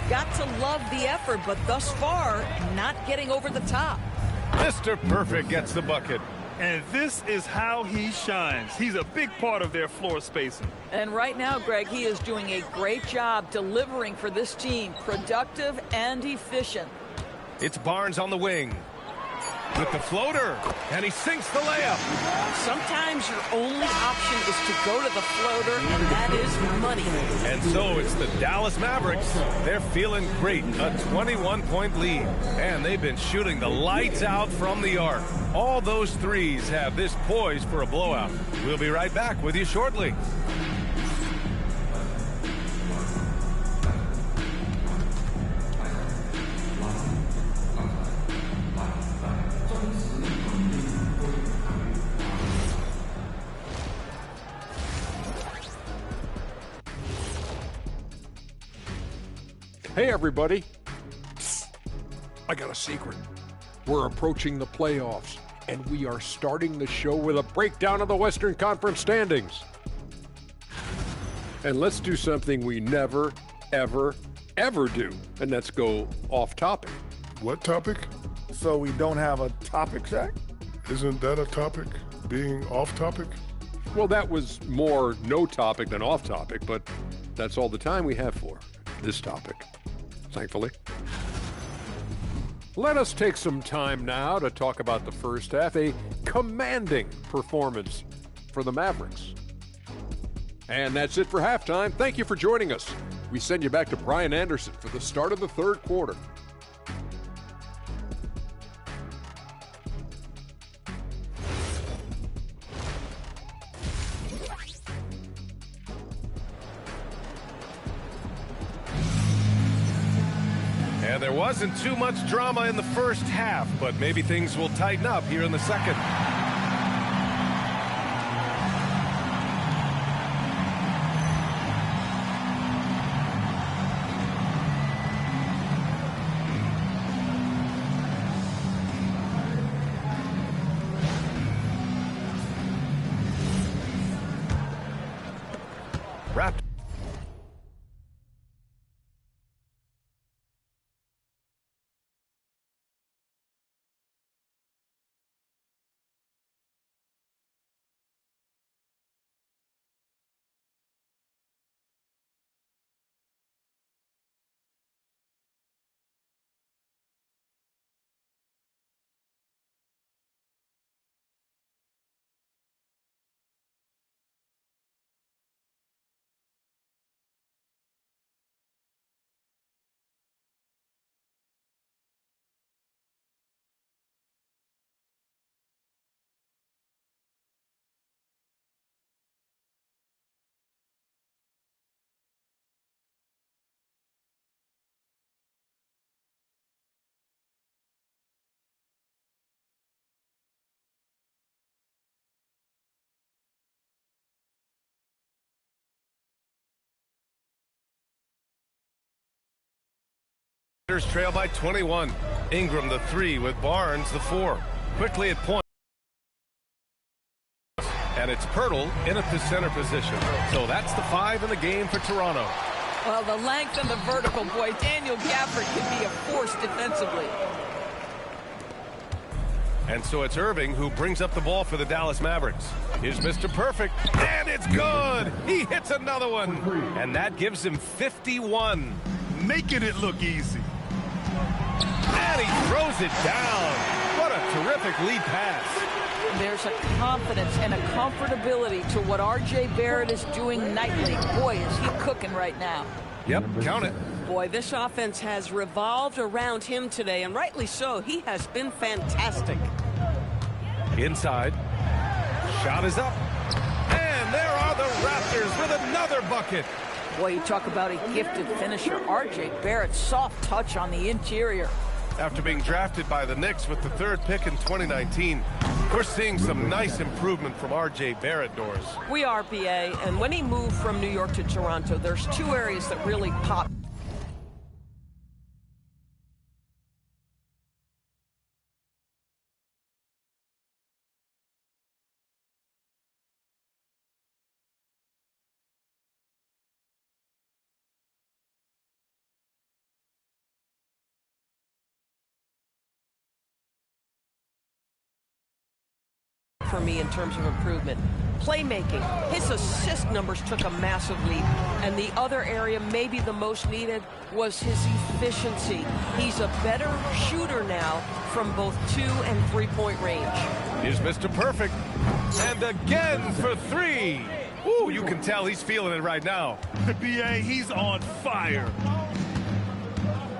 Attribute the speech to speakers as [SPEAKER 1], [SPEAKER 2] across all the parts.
[SPEAKER 1] They've got to love the effort, but thus far, not getting over the top.
[SPEAKER 2] Mr. Perfect gets the bucket.
[SPEAKER 3] And this is how he shines. He's a big part of their floor spacing.
[SPEAKER 1] And right now, Greg, he is doing a great job delivering for this team, productive and efficient.
[SPEAKER 2] It's Barnes on the wing with the floater, and he sinks the layup.
[SPEAKER 1] Sometimes your only option is to go to the floater, and that is money.
[SPEAKER 2] And so it's the Dallas Mavericks. They're feeling great, a 21-point lead. And they've been shooting the lights out from the arc. All those threes have this poised for a blowout. We'll be right back with you shortly.
[SPEAKER 4] Hey, everybody. Psst. I got a secret. We're approaching the playoffs, and we are starting the show with a breakdown of the Western Conference standings. And let's do something we never, ever, ever do, and that's go off topic.
[SPEAKER 5] What topic?
[SPEAKER 6] So we don't have a topic, Zach?
[SPEAKER 5] Isn't that a topic, being off topic?
[SPEAKER 4] Well, that was more no topic than off topic, but that's all the time we have for this topic, thankfully. Let us take some time now to talk about the first half, a commanding performance for the Mavericks. And that's it for halftime. Thank you for joining us. We send you back to Brian Anderson for the start of the third quarter.
[SPEAKER 2] And there wasn't too much drama in the first half, but maybe things will tighten up here in the second. Wrapped. Trail by 21. Ingram the 3 with Barnes the 4. Quickly at point. And it's Pirtle in at the center position. So that's the 5 in the game for Toronto.
[SPEAKER 1] Well, the length and the vertical, boy, Daniel Gafford can be a force defensively.
[SPEAKER 2] And so it's Irving who brings up the ball for the Dallas Mavericks. Here's Mr. Perfect, and it's good! He hits another one, and that gives him 51.
[SPEAKER 3] Making it look easy.
[SPEAKER 2] And he throws it down. What a terrific lead pass.
[SPEAKER 1] There's a confidence and a comfortability to what R.J. Barrett is doing nightly. Boy, is he cooking right now.
[SPEAKER 2] Yep, count it.
[SPEAKER 7] Boy, this offense has revolved around him today, and rightly so. He has been fantastic.
[SPEAKER 2] Inside. Shot is up. And there are the Raptors with another bucket.
[SPEAKER 1] Boy, you talk about a gifted finisher. R.J. Barrett, soft touch on the interior.
[SPEAKER 2] After being drafted by the Knicks with the 3rd pick in 2019, we're seeing some nice improvement from R.J. Barrett, Doris.
[SPEAKER 7] We are, BA, and when he moved from New York to Toronto, there's 2 areas that really pop. for me in terms of improvement. Playmaking. His assist numbers took a massive leap. And the other area, maybe the most needed, was his efficiency. He's a better shooter now from both 2- and 3-point range.
[SPEAKER 2] Here's Mr. Perfect. And again for 3. Ooh, you can tell he's feeling it right now.
[SPEAKER 3] B.A., he's on fire.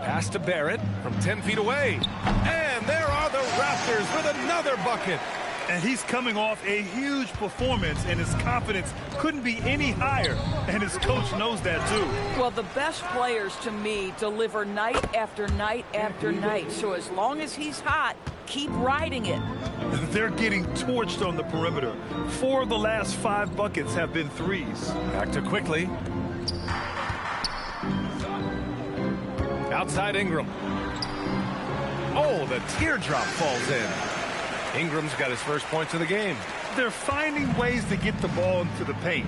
[SPEAKER 2] Pass to Barrett from 10 feet away. And there are the Raptors with another bucket.
[SPEAKER 3] And he's coming off a huge performance, and his confidence couldn't be any higher. And his coach knows that, too.
[SPEAKER 1] Well, the best players, to me, deliver night after night after night. So as long as he's hot, keep riding it.
[SPEAKER 3] They're getting torched on the perimeter. 4 of the last 5 buckets have been threes.
[SPEAKER 2] Back to Quickly. Outside Ingram. Oh, the teardrop falls in. Ingram's got his first points of the game.
[SPEAKER 3] They're finding ways to get the ball into the paint.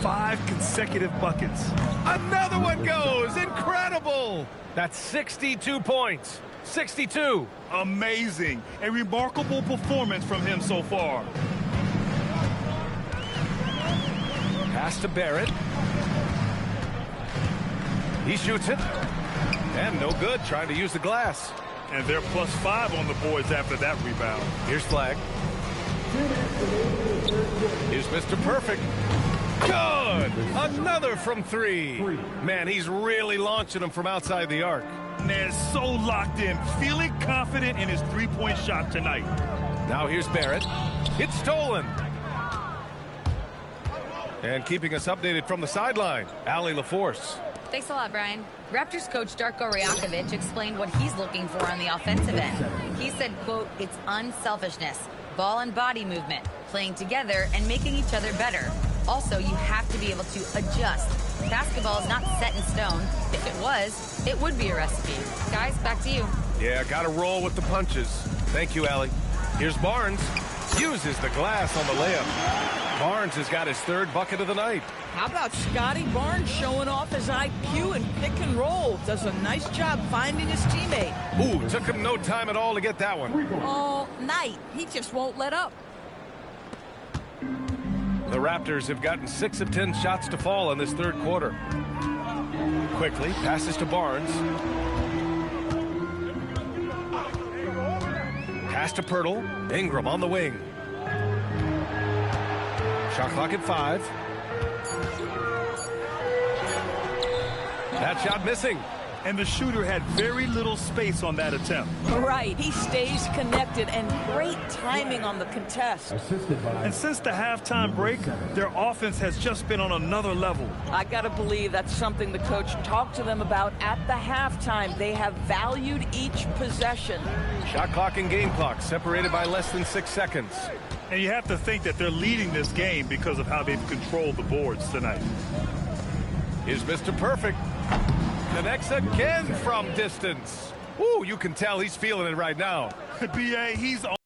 [SPEAKER 3] 5 consecutive buckets.
[SPEAKER 2] Another one goes. Incredible. That's 62 points. 62.
[SPEAKER 3] Amazing. A remarkable performance from him so far.
[SPEAKER 2] Pass to Barrett. He shoots it. And no good, trying to use the glass.
[SPEAKER 3] And they're +5 on the boards after that rebound.
[SPEAKER 2] Here's Flag. Here's Mr. Perfect. Good! Another from 3. Man, he's really launching them from outside the arc.
[SPEAKER 3] And they're so locked in, feeling confident in his 3-point shot tonight.
[SPEAKER 2] Now here's Barrett. It's stolen. And keeping us updated from the sideline, Allie LaForce.
[SPEAKER 8] Thanks a lot, Brian. Raptors coach Darko Rajakovic explained what he's looking for on the offensive end. He said, quote, it's unselfishness, ball and body movement, playing together and making each other better. Also, you have to be able to adjust. Basketball is not set in stone. If it was, it would be a recipe. Guys, back to you.
[SPEAKER 2] Yeah, got to roll with the punches. Thank you, Allie. Here's Barnes. Uses the glass on the layup. Barnes has got his 3rd bucket of the night.
[SPEAKER 1] How about Scotty Barnes showing off his IQ and pick and roll? Does a nice job finding his teammate.
[SPEAKER 2] Ooh, took him no time at all to get that one.
[SPEAKER 1] All night. He just won't let up.
[SPEAKER 2] The Raptors have gotten 6 of 10 shots to fall in this 3rd quarter. Quickly passes to Barnes. Pass to Pirtle. Ingram on the wing. Shot clock at 5. That shot missing.
[SPEAKER 3] And the shooter had very little space on that attempt.
[SPEAKER 1] Right. He stays connected and great timing on the contest.
[SPEAKER 3] And since the halftime break, their offense has just been on another level.
[SPEAKER 1] I got to believe that's something the coach talked to them about at the halftime. They have valued each possession.
[SPEAKER 2] Shot clock and game clock separated by less than 6 seconds.
[SPEAKER 3] And you have to think that they're leading this game because of how they've controlled the boards tonight.
[SPEAKER 2] Here's Mr. Perfect. Connects again from distance. Ooh, you can tell he's feeling it right now.
[SPEAKER 3] B.A., he's on.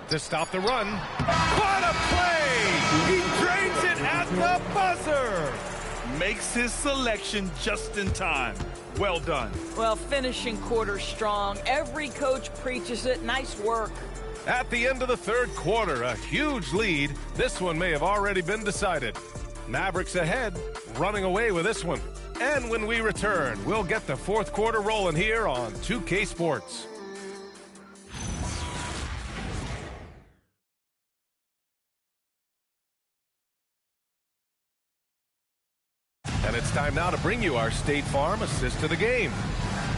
[SPEAKER 2] To stop the run. What a play! He drains it at the buzzer!
[SPEAKER 3] Makes his selection just in time. Well done.
[SPEAKER 1] Well, finishing quarter strong. Every coach preaches it. Nice work.
[SPEAKER 2] At the end of the 3rd quarter, a huge lead. This one may have already been decided. Mavericks ahead, running away with this one. And when we return, we'll get the 4th quarter rolling here on 2K Sports. And it's time now to bring you our State Farm assist to the game.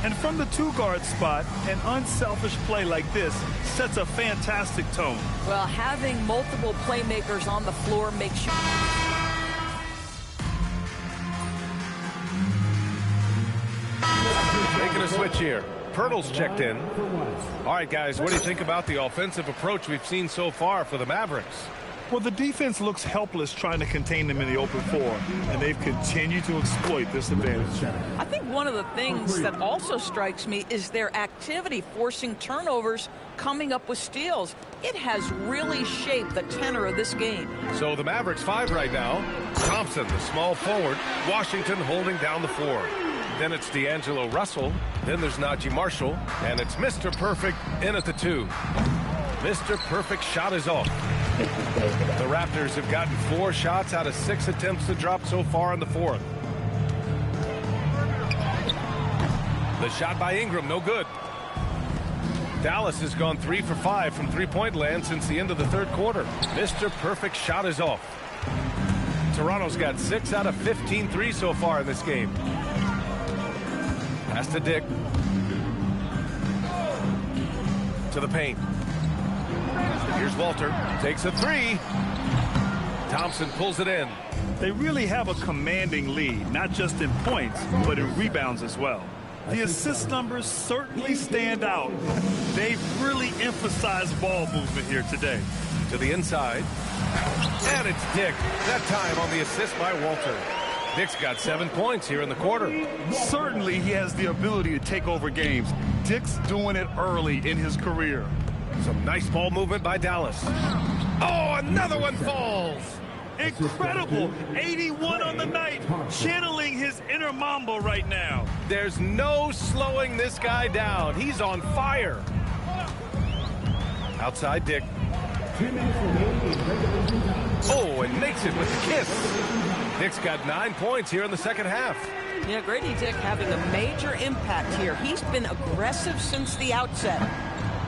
[SPEAKER 3] And from the 2-guard spot, an unselfish play like this sets a fantastic tone.
[SPEAKER 1] Well, having multiple playmakers on the floor makes you...
[SPEAKER 2] Making a switch here. Pirtle's checked in. All right, guys, what do you think about the offensive approach we've seen so far for the Mavericks?
[SPEAKER 3] Well, the defense looks helpless trying to contain them in the open floor, and they've continued to exploit this advantage.
[SPEAKER 1] I think one of the things that also strikes me is their activity forcing turnovers, coming up with steals. It has really shaped the tenor of this game.
[SPEAKER 2] So the Mavericks 5 right now. Thompson, the small forward. Washington holding down the floor. Then it's D'Angelo Russell. Then there's Najee Marshall. And it's Mr. Perfect in at the 2. Mr. Perfect shot is off. The Raptors have gotten 4 shots out of 6 attempts to drop so far in the 4th. The shot by Ingram, no good. Dallas has gone 3 for 5 from three-point land since the end of the 3rd quarter. Mr. Perfect shot is off. Toronto's got 6 out of 15 threes so far in this game. Pass to Dick. To the paint. Here's Walter. Takes a 3. Thompson pulls it in.
[SPEAKER 3] They really have a commanding lead, not just in points, but in rebounds as well. The assist numbers certainly stand out. They've really emphasized ball movement here today.
[SPEAKER 2] To the inside. And it's Dick. That time on the assist by Walter. Dick's got 7 points here in the quarter.
[SPEAKER 3] Certainly he has the ability to take over games. Dick's doing it early in his career.
[SPEAKER 2] Some nice ball movement by Dallas. Oh, another one falls.
[SPEAKER 3] Incredible. 81 on the night. Channeling his inner Mamba right now.
[SPEAKER 2] There's no slowing this guy down. He's on fire. Outside Dick. Oh, and makes it with the kiss. Dick's got 9 points here in the 2nd half.
[SPEAKER 7] Yeah, Grady Dick having a major impact here. He's been aggressive since the outset.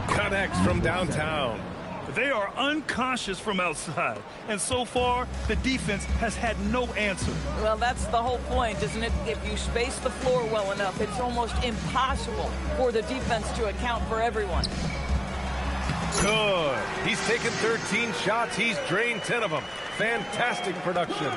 [SPEAKER 2] Connects from downtown.
[SPEAKER 3] They are unconscious from outside, and so far the defense has had no answer.
[SPEAKER 1] Well, that's the whole point, isn't it? If you space the floor well enough, it's almost impossible for the defense to account for everyone.
[SPEAKER 2] Good. He's taken 13 shots. He's drained 10 of them. Fantastic production.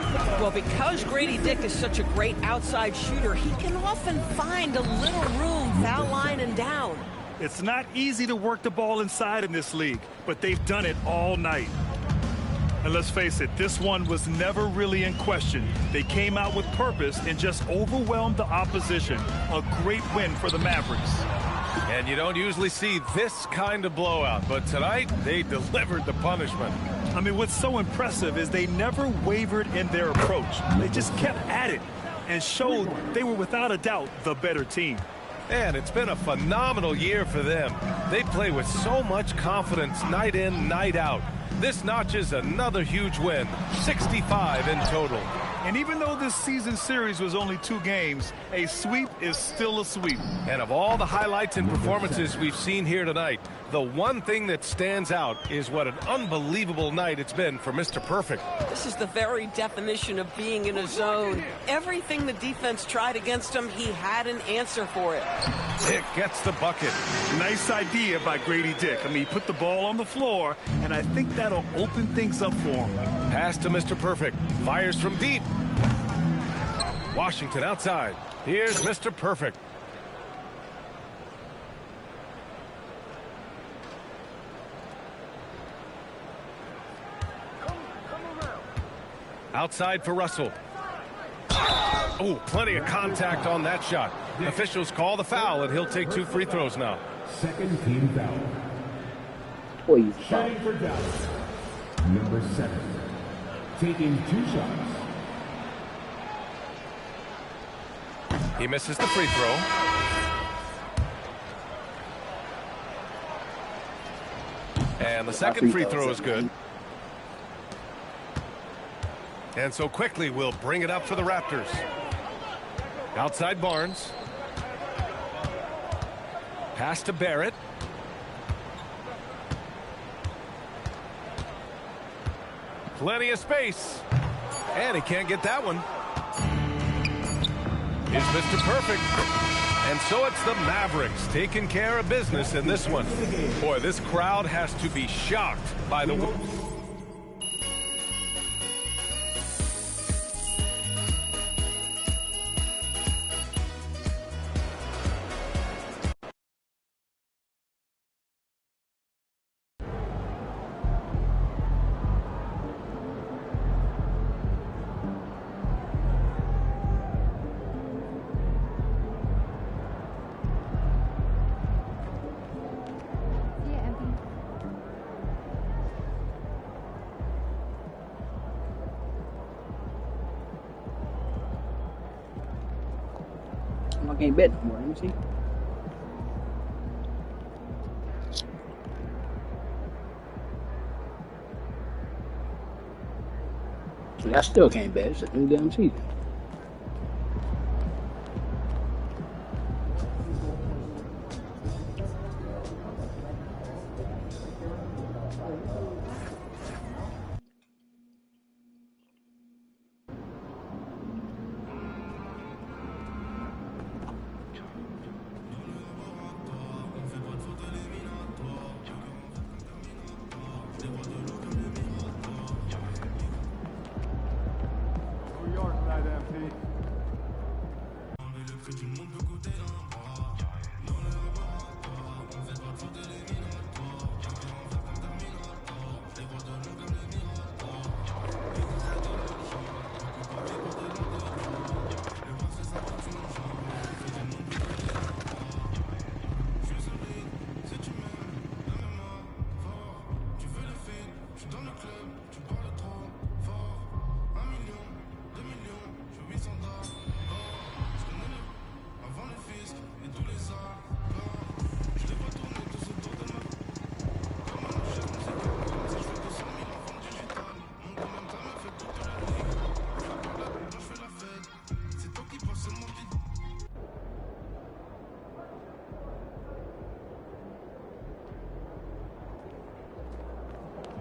[SPEAKER 7] Well, because Grady Dick is such a great outside shooter, he can often find a little room foul line and down.
[SPEAKER 3] It's not easy to work the ball inside in this league, but they've done it all night. And let's face it, this one was never really in question. They came out with purpose and just overwhelmed the opposition. A great win for the Mavericks.
[SPEAKER 2] And you don't usually see this kind of blowout, but tonight they delivered the punishment.
[SPEAKER 3] I mean, what's so impressive is they never wavered in their approach. They just kept at it and showed they were without a doubt the better team.
[SPEAKER 2] And it's been a phenomenal year for them. They play with so much confidence night in, night out. This notches another huge win, 65 in total.
[SPEAKER 3] And even though this season series was only 2 games, a sweep is still a sweep.
[SPEAKER 2] And of all the highlights and performances we've seen here tonight, the one thing that stands out is what an unbelievable night it's been for Mr. Perfect.
[SPEAKER 7] This is the very definition of being in a zone. Everything the defense tried against him, he had an answer for it.
[SPEAKER 2] Dick gets the bucket.
[SPEAKER 3] Nice idea by Grady Dick. I mean, he put the ball on the floor, and I think that'll open things up for him.
[SPEAKER 2] Pass to Mr. Perfect. Fires from deep. Washington outside. Here's Mr. Perfect. Outside for Russell. Oh, plenty of contact on that shot. Officials call the foul, and he'll take 2 free throws now.
[SPEAKER 9] Second team foul. Shooting for Dallas. Number 7. Taking 2 shots.
[SPEAKER 2] He misses the free throw. And the second free throw is good. And so quickly we'll bring it up for the Raptors. Outside Barnes. Pass to Barrett. Plenty of space. And he can't get that one. Is Mr. Perfect. And so it's the Mavericks taking care of business in this one. Boy, this crowd has to be shocked by the...
[SPEAKER 10] I can't bet no more. Let me see. I still can't bet. It's a new damn season.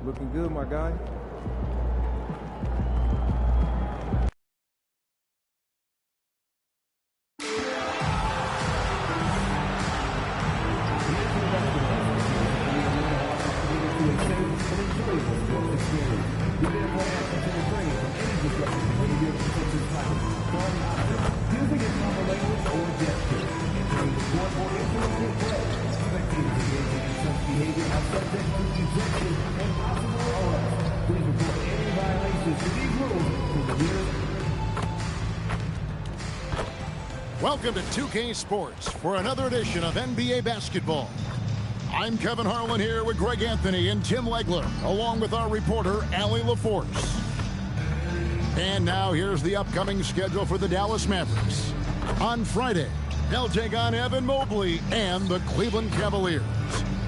[SPEAKER 6] Looking good, my guy.
[SPEAKER 11] Welcome to 2K Sports for another edition of NBA basketball. I'm Kevin Harlan here with Greg Anthony and Tim Legler, along with our reporter, Allie LaForce. And now here's the upcoming schedule for the Dallas Mavericks. On Friday, they'll take on Evan Mobley and the Cleveland Cavaliers.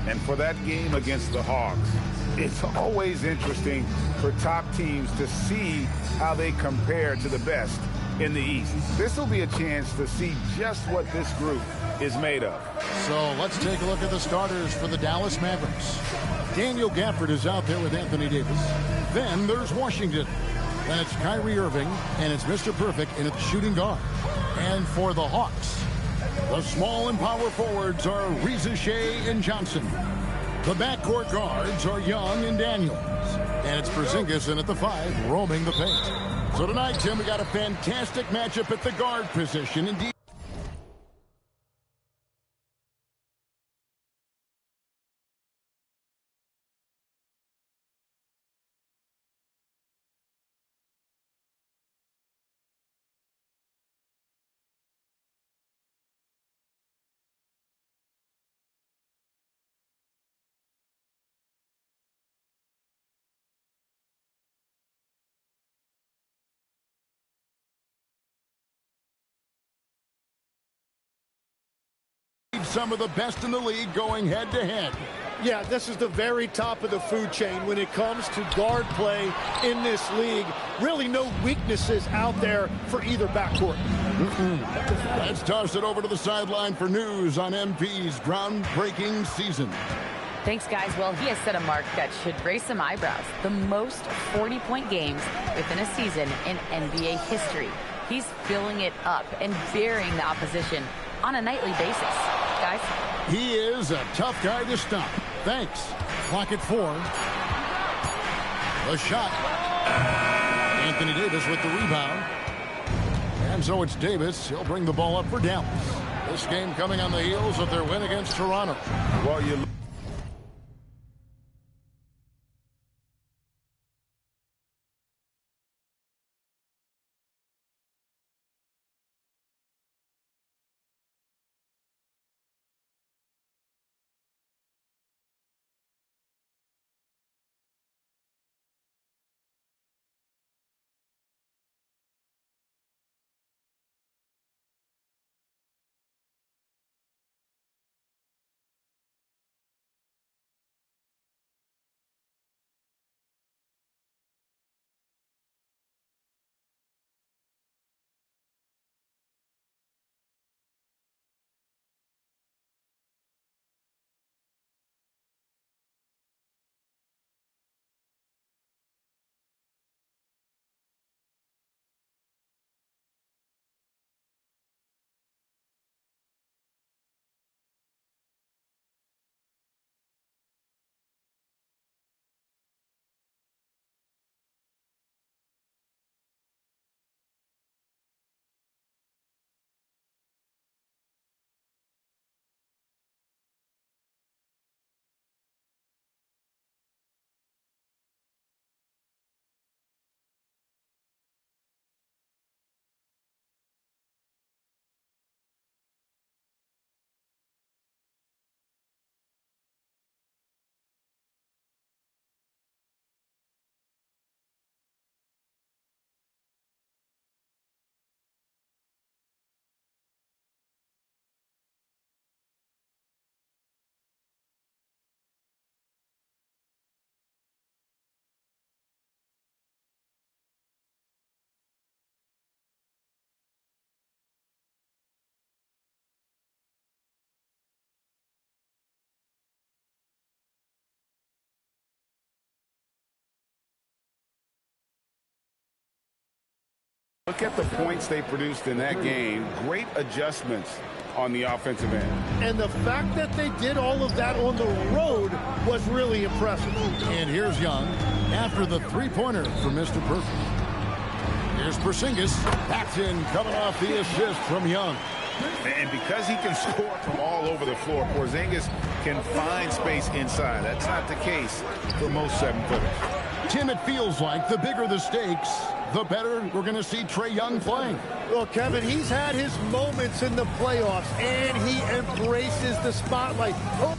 [SPEAKER 12] And for that game against the Hawks, it's always interesting for top teams to see how they compare to the best in the East. This will be a chance to see just what this group is made of.
[SPEAKER 11] So let's take a look at the starters for the Dallas Mavericks. Daniel Gafford is out there with Anthony Davis. Then there's Washington. Then it's Kyrie Irving, and it's Mr. Perfect in at the shooting guard. And for the Hawks, the small and power forwards are Reza Shea and Johnson. The backcourt guards are Young and Daniels. And it's Porzingis in at the 5, roaming the paint. So tonight, Tim, we got a fantastic matchup at the guard position. Indeed. Some of the best in the league going head-to-head.
[SPEAKER 13] Yeah, this is the very top of the food chain when it comes to guard play in this league. Really no weaknesses out there for either backcourt.
[SPEAKER 11] Let's toss it over to the sideline for news on MP's groundbreaking season.
[SPEAKER 8] Thanks, guys. Well, he has set a mark that should raise some eyebrows. The most 40-point games within a season in NBA history. He's filling it up and burying the opposition on a nightly basis. Guys?
[SPEAKER 11] He is a tough guy to stop. Thanks. Clock at 4. The shot. Anthony Davis with the rebound. And so it's Davis. He'll bring the ball up for Dallas. This game coming on the heels of their win against Toronto.
[SPEAKER 12] Well, you Look at the points they produced in that game. Great adjustments on the offensive end.
[SPEAKER 13] And the fact that they did all of that on the road was really impressive.
[SPEAKER 11] And here's Young after the three-pointer for Mr. Perfect. Here's Porzingis. Backed in, coming off the assist from Young.
[SPEAKER 12] And because he can score from all over the floor, Porzingis can find space inside. That's not the case for most 7-footers.
[SPEAKER 11] Tim, it feels like the bigger the stakes, the better we're going to see Trae Young playing.
[SPEAKER 13] Well, Kevin, he's had his moments in the playoffs, and he embraces the spotlight. Oh.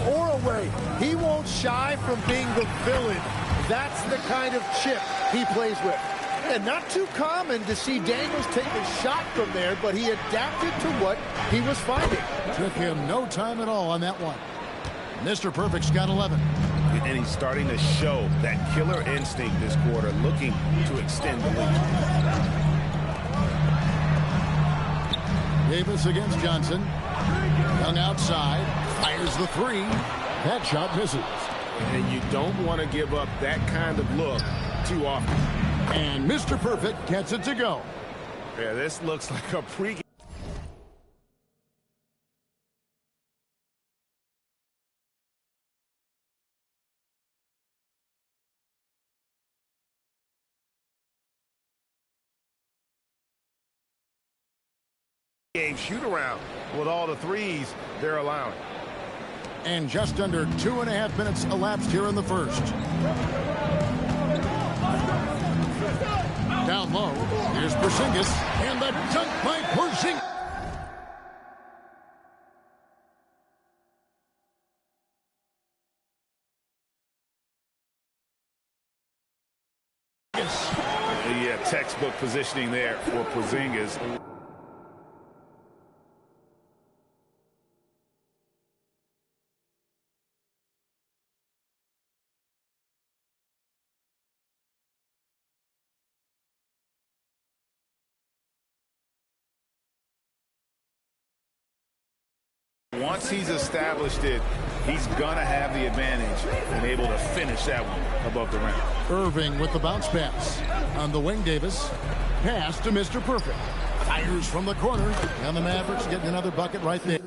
[SPEAKER 13] Or away. He won't shy from being the villain. That's the kind of chip he plays with. And not too common to see Daniels take a shot from there, but he adapted to what he was finding.
[SPEAKER 11] Took him no time at all on that one. Mr. Perfect's got 11.
[SPEAKER 12] And he's starting to show that killer instinct this quarter, looking to extend the lead.
[SPEAKER 11] Davis against Johnson. Young outside. Fires the three. That shot misses.
[SPEAKER 12] And you don't want to give up that kind of look too often.
[SPEAKER 11] And Mr. Perfect gets it to go.
[SPEAKER 12] Yeah, this looks like a pre-game. Shoot around with all the threes they're allowing.
[SPEAKER 11] And just under 2.5 minutes elapsed here in the first. Down low, here's Porzingis, and the dunk by Porzingis.
[SPEAKER 12] Yeah, textbook positioning there for Porzingis. Once he's established it, he's gonna have the advantage and able to finish that one above the rim.
[SPEAKER 11] Irving with the bounce pass. On the wing, Davis. Pass to Mr. Perfect. Fires from the corner. And the Mavericks getting another bucket right there.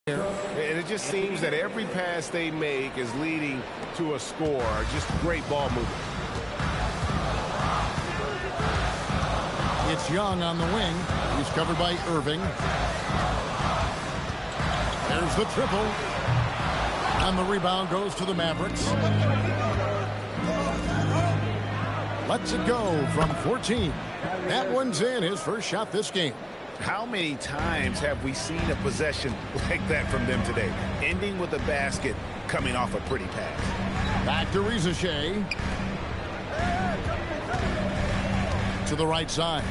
[SPEAKER 12] And it just seems that every pass they make is leading to a score. Just great ball movement.
[SPEAKER 11] It's Young on the wing. He's covered by Irving. There's the triple. And the rebound goes to the Mavericks. Lets it go from 14. That one's in, his first shot this game.
[SPEAKER 12] How many times have we seen a possession like that from them today? Ending with a basket, coming off a pretty pass.
[SPEAKER 11] Back to Rizachet. To the right side.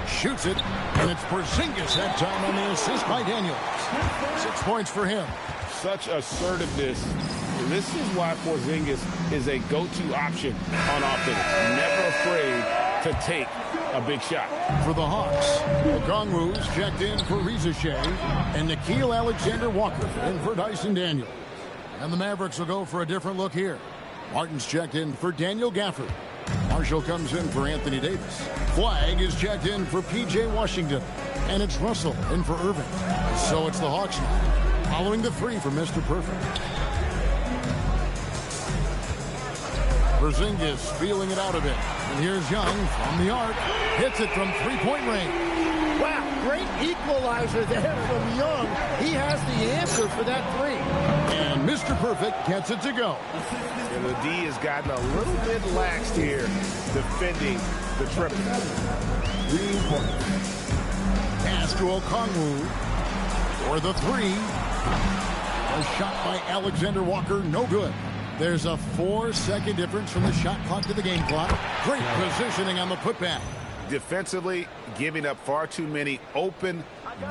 [SPEAKER 11] Shoots it. And it's Porzingis that time on the assist by Daniels. 6 points for him.
[SPEAKER 12] Such assertiveness. This is why Porzingis is a go-to option on offense. Never afraid to take a big shot.
[SPEAKER 11] For the Hawks, Okongwu's checked in for Rizachet, and Nickeil Alexander-Walker in for Dyson Daniels. And the Mavericks will go for a different look here. Martin's checked in for Daniel Gafford. Marshall comes in for Anthony Davis. Flagg is checked in for P.J. Washington. And it's Russell in for Irving. So it's the Hawks now, following the three from Mr. Perfect. Porzingis feeling it out a bit. And here's Young from the arc. Hits it from three-point range.
[SPEAKER 13] Wow, great equalizer there from Young. He has the answer for that three.
[SPEAKER 11] And Mr. Perfect gets it to go.
[SPEAKER 12] And the D has gotten a little bit laxed here defending the triple.
[SPEAKER 11] Pass to Okongwu for the three. A shot by Alexander Walker, no good. There's a 4-second difference from the shot clock to the game clock. Great positioning on the putback.
[SPEAKER 12] Defensively, giving up far too many open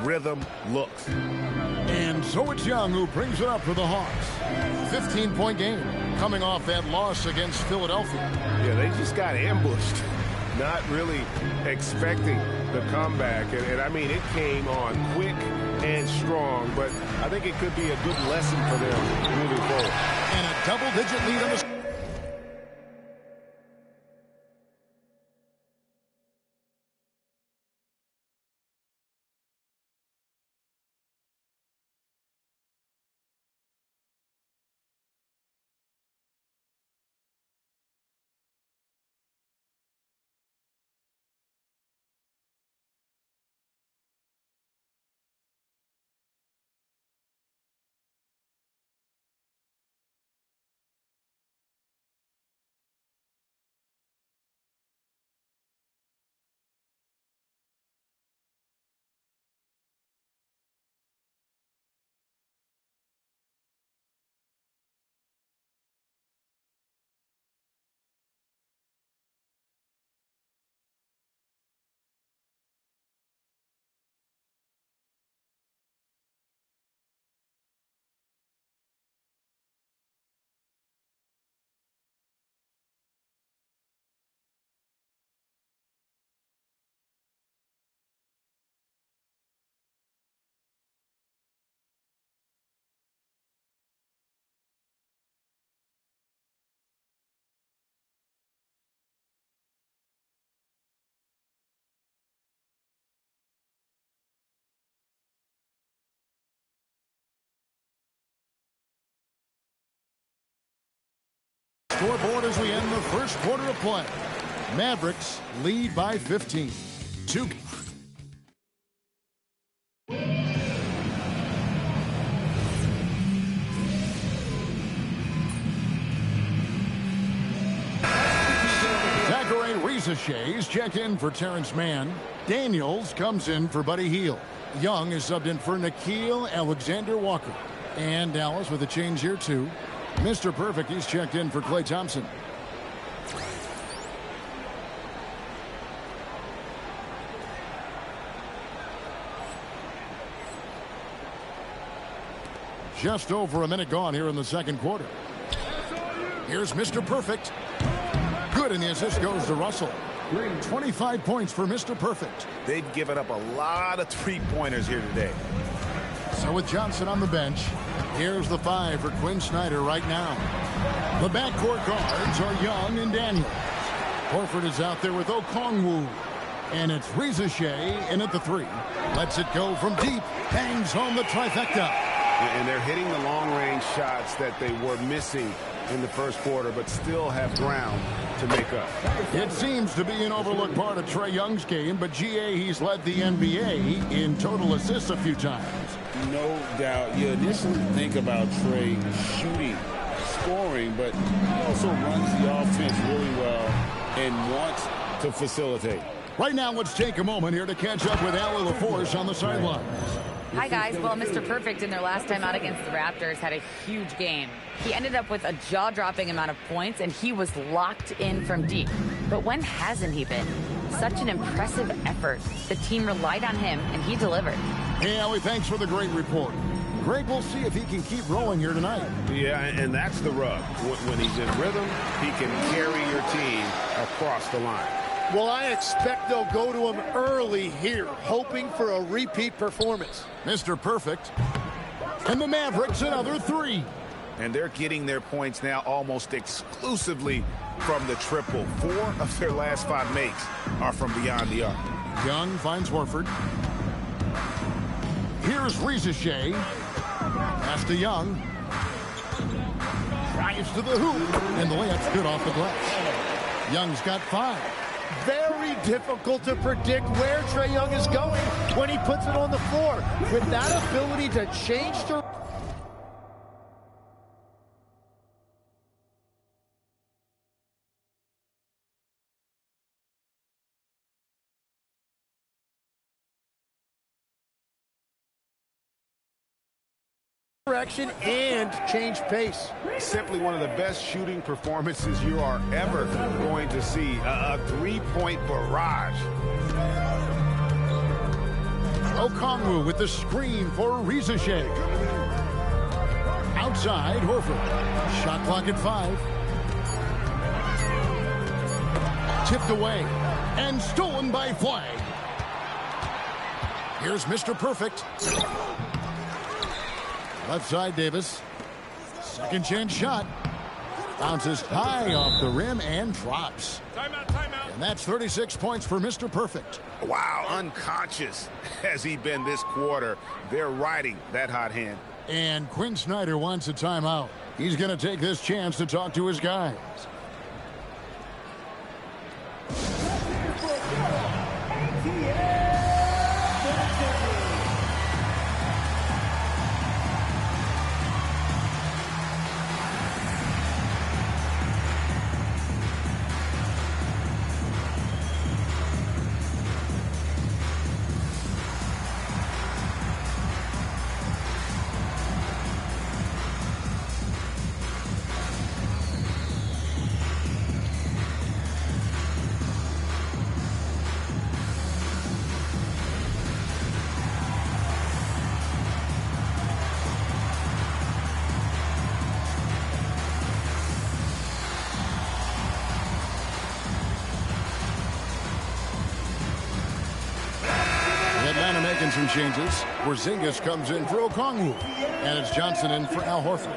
[SPEAKER 12] rhythm looks.
[SPEAKER 11] And so it's Young who brings it up for the Hawks. 15-point game coming off that loss against Philadelphia.
[SPEAKER 12] Yeah, they just got ambushed. Not really expecting the comeback. And I mean, it came on quick and strong, but I think it could be a good lesson for them moving forward.
[SPEAKER 11] And a double-digit lead on the... Scoreboard as we end the first quarter of play. Mavericks lead by 15. Zachary Rizachet is checked in for Terrence Mann. Daniels comes in for Buddy Hield. Young is subbed in for Nickeil Alexander-Walker. And Dallas with a change here too. Mr. Perfect, he's checked in for Klay Thompson. Just over a minute gone here in the second quarter. Here's Mr. Perfect. Good, and the assist goes to Russell. 25 points for Mr. Perfect.
[SPEAKER 12] They've given up a lot of three-pointers here today.
[SPEAKER 11] So with Johnson on the bench, here's the 5 for Quinn Snyder right now. The backcourt guards are Young and Daniels. Horford is out there with Okongwu. And it's Rizachet in at the 3. Lets it go from deep. Hangs home the trifecta.
[SPEAKER 12] And they're hitting the long-range shots that they were missing in the first quarter, but still have ground to make up.
[SPEAKER 11] It seems to be an overlooked part of Trae Young's game, but GA, he's led the NBA in total assists a few times.
[SPEAKER 14] No doubt. You initially think about Trae shooting, scoring, but he also runs the offense really well and wants to facilitate.
[SPEAKER 11] Right now, let's take a moment here to catch up with Allie LaForce on the sidelines.
[SPEAKER 8] Hi, guys. Well, Mr. Perfect in their last time out against the Raptors had a huge game. He ended up with a jaw-dropping amount of points, and he was locked in from deep. But when hasn't he been? Such an impressive effort. The team relied on him, and he delivered.
[SPEAKER 11] Hey, Allie, thanks for the great report. Greg, we'll see if he can keep rolling here tonight.
[SPEAKER 12] Yeah, and that's the rub. When he's in rhythm, he can carry your team across the line.
[SPEAKER 13] Well, I expect they'll go to him early here, hoping for a repeat performance.
[SPEAKER 11] Mr. Perfect. And the Mavericks another 3.
[SPEAKER 12] And they're getting their points now almost exclusively from the triple. 4 of their last 5 makes are from beyond the arc.
[SPEAKER 11] Young finds Horford. Here's Rizachet. Pass to Young. Drives to the hoop. And the layup good off the glass. Young's got 5.
[SPEAKER 13] Very difficult to predict where Trae Young is going when he puts it on the floor. With that ability to change direction and change pace.
[SPEAKER 12] Simply one of the best shooting performances you are ever going to see. A three-point barrage.
[SPEAKER 11] Okongwu with the screen for Rizachet. Outside, Horford. Shot clock at 5. Tipped away and stolen by Flag. Here's Mr. Perfect. Left side, Davis. Second chance shot. Bounces high off the rim and drops.
[SPEAKER 12] Timeout.
[SPEAKER 11] And that's 36 points for Mr. Perfect.
[SPEAKER 12] Wow, unconscious has he been this quarter. They're riding that hot hand.
[SPEAKER 11] And Quinn Snyder wants a timeout. He's going to take this chance to talk to his guys. Making some changes. Porzingis comes in for Okongwu. And it's Johnson in for Al Horford.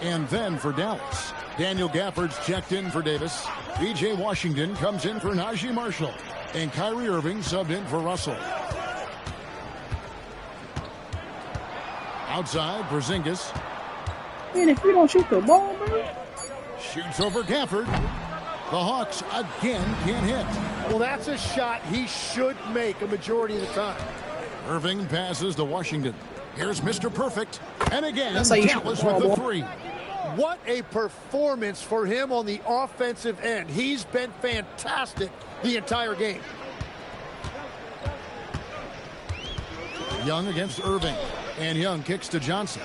[SPEAKER 11] And then for Dallas, Daniel Gafford's checked in for Davis. B.J. Washington comes in for Najee Marshall. And Kyrie Irving subbed in for Russell. Outside, Porzingis.
[SPEAKER 10] Man, if you don't shoot the ball, man.
[SPEAKER 11] Shoots over Gafford. The Hawks again can't hit.
[SPEAKER 13] Well, that's a shot he should make a majority of the time.
[SPEAKER 11] Irving passes to Washington. Here's Mr. Perfect. And again,
[SPEAKER 10] That's how you
[SPEAKER 11] Dallas with the 3.
[SPEAKER 13] What a performance for him on the offensive end. He's been fantastic the entire game.
[SPEAKER 11] Young against Irving. And Young kicks to Johnson.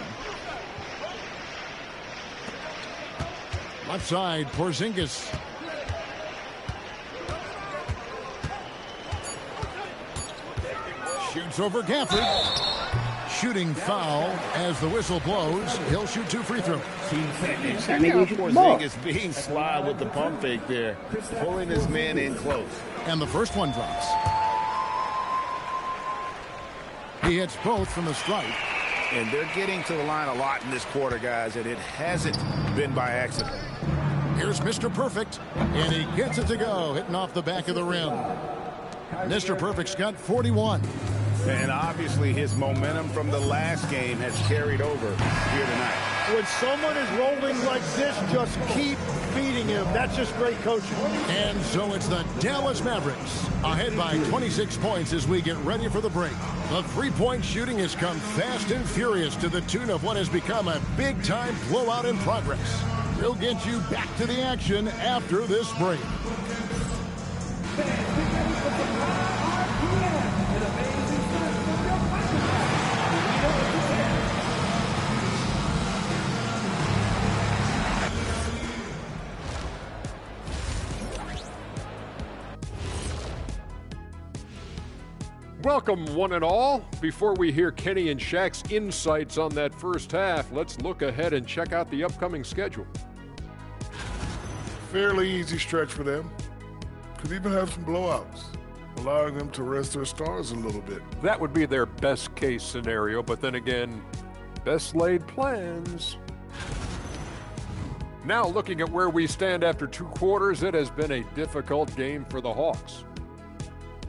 [SPEAKER 11] Left side, Porzingis. Shoots over Gafford. Shooting foul as the whistle blows. He'll shoot 2 free throws.
[SPEAKER 12] Check out Porzingis being sly with the pump fake there, pulling his man in close.
[SPEAKER 11] And the first one drops. He hits both from the stripe.
[SPEAKER 12] And they're getting to the line a lot in this quarter, guys, and it hasn't been by accident.
[SPEAKER 11] Here's Mr. Perfect, and he gets it to go, hitting off the back of the rim. Mr. Perfect's got 41.
[SPEAKER 12] And obviously his momentum from the last game has carried over here tonight.
[SPEAKER 13] When someone is rolling like this, just keep feeding him. That's just great coaching.
[SPEAKER 11] And so it's the Dallas Mavericks ahead by 26 points as we get ready for the break. The three-point shooting has come fast and furious to the tune of what has become a big-time blowout in progress. We'll get you back to the action after this break.
[SPEAKER 4] Welcome, one and all. Before we hear Kenny and Shaq's insights on that first half, let's look ahead and check out the upcoming schedule.
[SPEAKER 5] Fairly easy stretch for them. Could even have some blowouts, allowing them to rest their stars a little bit.
[SPEAKER 4] That would be their best case scenario, but then again, best laid plans. Now looking at where we stand after 2 quarters, it has been a difficult game for the Hawks.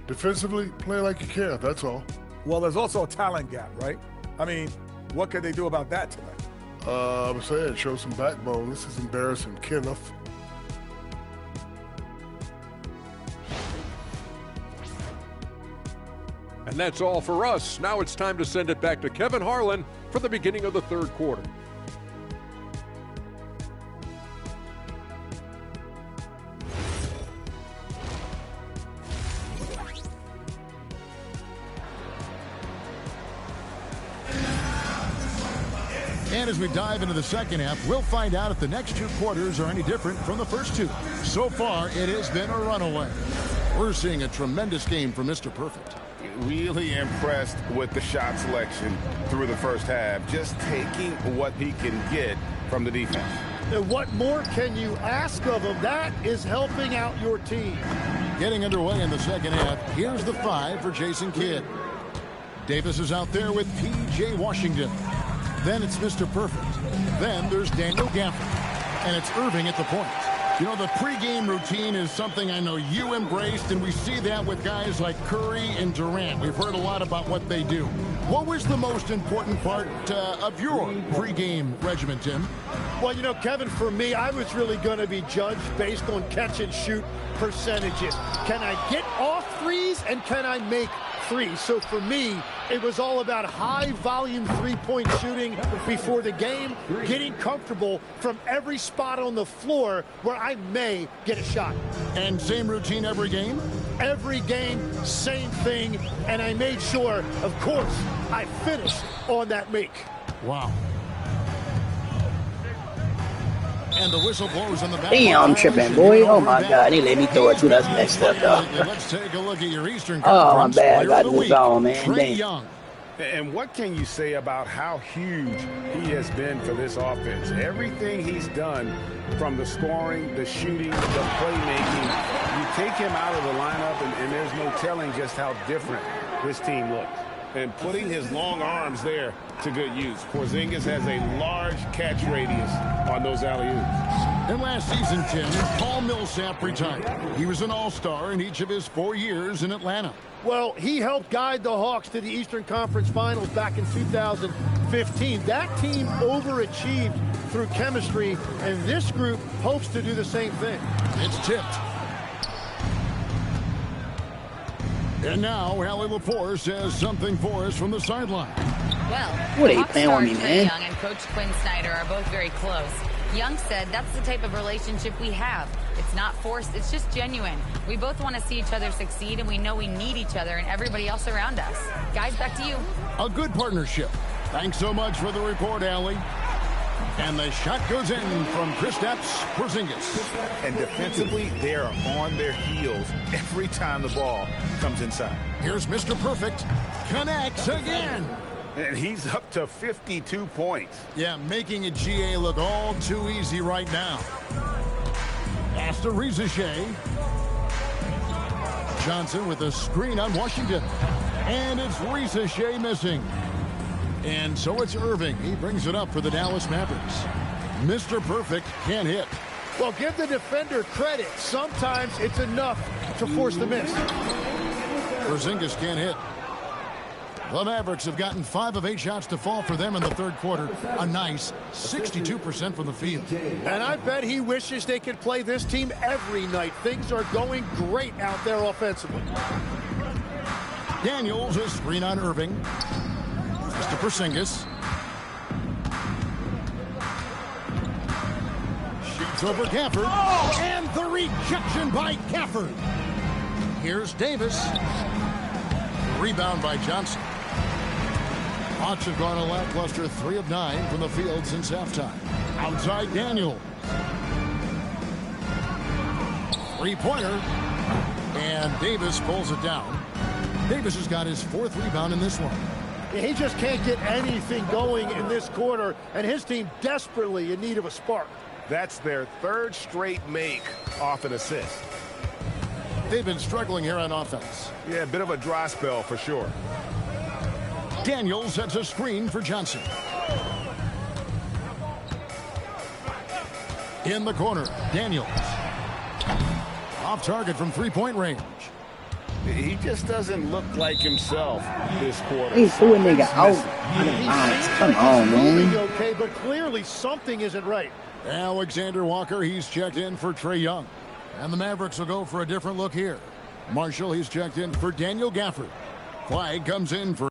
[SPEAKER 5] Defensively, play like you care, that's all.
[SPEAKER 15] Well, there's also a talent gap, right? I mean, what could they do about that tonight?
[SPEAKER 5] I'm saying, show some backbone. This is embarrassing. Kenneth.
[SPEAKER 4] And that's all for us. Now it's time to send it back to Kevin Harlan for the beginning of the third quarter.
[SPEAKER 11] And as we dive into the second half, we'll find out if the next two quarters are any different from the first two. So far, it has been a runaway. We're seeing a tremendous game from Mr. Perfect.
[SPEAKER 12] Really impressed with the shot selection through the first half, just taking what he can get from the defense.
[SPEAKER 13] And what more can you ask of him? That is helping out your team.
[SPEAKER 11] Getting underway in the second half, here's the 5 for Jason Kidd. Davis is out there with P.J. Washington. Then it's Mr. Perfect. Then there's Daniel Gafford. And it's Irving at the point. You know, the pregame routine is something I know you embraced, and we see that with guys like Curry and Durant. We've heard a lot about what they do. What was the most important part of your pregame regimen, Tim?
[SPEAKER 13] Well, you know, Kevin, for me, I was really going to be judged based on catch-and-shoot percentages. Can I get off threes, and can I make threes? So for me, it was all about high-volume three-point shooting before the game, getting comfortable from every spot on the floor where I may get a shot.
[SPEAKER 11] And same routine every game?
[SPEAKER 13] Every game, same thing, and I made sure, of course, I finished on that make.
[SPEAKER 11] Wow. And the whistle blows on the back.
[SPEAKER 10] Damn, I'm tripping, boy. Oh my God, they let me throw it too. That's messed up, though.
[SPEAKER 11] Let's take a look at your Eastern
[SPEAKER 10] Oh,
[SPEAKER 11] Conference
[SPEAKER 10] I'm bad. I
[SPEAKER 11] Player
[SPEAKER 10] got
[SPEAKER 11] of the
[SPEAKER 10] this
[SPEAKER 11] Week,
[SPEAKER 10] on, man.
[SPEAKER 11] Trae
[SPEAKER 10] Damn.
[SPEAKER 11] Young.
[SPEAKER 12] And what can you say about how huge he has been for this offense? Everything he's done, from the scoring, the shooting, the playmaking, you take him out of the lineup, and there's no telling just how different this team looks. And putting his long arms there to good use. Porzingis has a large catch radius on those alley-oops.
[SPEAKER 11] And last season, Tim, Paul Millsap retired. He was an all-star in each of his 4 years in Atlanta.
[SPEAKER 13] Well, he helped guide the Hawks to the Eastern Conference Finals back in 2015. That team overachieved through chemistry, and this group hopes to do the same thing.
[SPEAKER 11] It's tipped. And now, Allie Lepore says something for us from the sideline.
[SPEAKER 8] Well,
[SPEAKER 10] What are you
[SPEAKER 8] Hawks
[SPEAKER 10] playing with me,
[SPEAKER 8] star Trae
[SPEAKER 10] man?
[SPEAKER 8] Young and Coach Quinn Snyder are both very close. Young said that's the type of relationship we have. It's not forced, it's just genuine. We both want to see each other succeed, and we know we need each other and everybody else around us. Guys, back to you.
[SPEAKER 11] A good partnership. Thanks so much for the report, Allie. And the shot goes in from Kristaps Porzingis.
[SPEAKER 12] And defensively, they are on their heels every time the ball comes inside.
[SPEAKER 11] Here's Mr. Perfect. Connects again.
[SPEAKER 12] And he's up to 52 points.
[SPEAKER 11] Yeah, making a GA look all too easy right now. Pass to Shea. Johnson with a screen on Washington. And it's Shea missing. And so it's Irving. He brings it up for the Dallas Mavericks. Mr. Perfect can't hit.
[SPEAKER 13] Well, give the defender credit. Sometimes it's enough to force the miss.
[SPEAKER 11] Porzingis can't hit. The Mavericks have gotten 5 of 8 shots to fall for them in the third quarter. A nice 62% from the field.
[SPEAKER 13] And I bet he wishes they could play this team every night. Things are going great out there offensively.
[SPEAKER 11] Daniels, a screen on Irving. Mr. Porzingis. Shoots over Gafford. Oh! And the rejection by Gafford. Here's Davis. Rebound by Johnson. Hawks have gone a lackluster 3 of 9 from the field since halftime. Outside Daniel. Three-pointer. And Davis pulls it down. Davis has got his 4th rebound in this one.
[SPEAKER 13] He just can't get anything going in this quarter, and his team desperately in need of a spark.
[SPEAKER 12] That's their 3rd straight make off an assist.
[SPEAKER 11] They've been struggling here on offense.
[SPEAKER 12] Yeah, a bit of a dry spell for sure.
[SPEAKER 11] Daniels sets a screen for Johnson. In the corner, Daniels. Off target from 3-point range.
[SPEAKER 12] He just doesn't look like himself this quarter.
[SPEAKER 10] He threw a nigga out. Come on, man.
[SPEAKER 13] Okay, but clearly something isn't right.
[SPEAKER 11] Alexander Walker, he's checked in for Trae Young. And the Mavericks will go for a different look here. Marshall, he's checked in for Daniel Gafford. Flag comes in for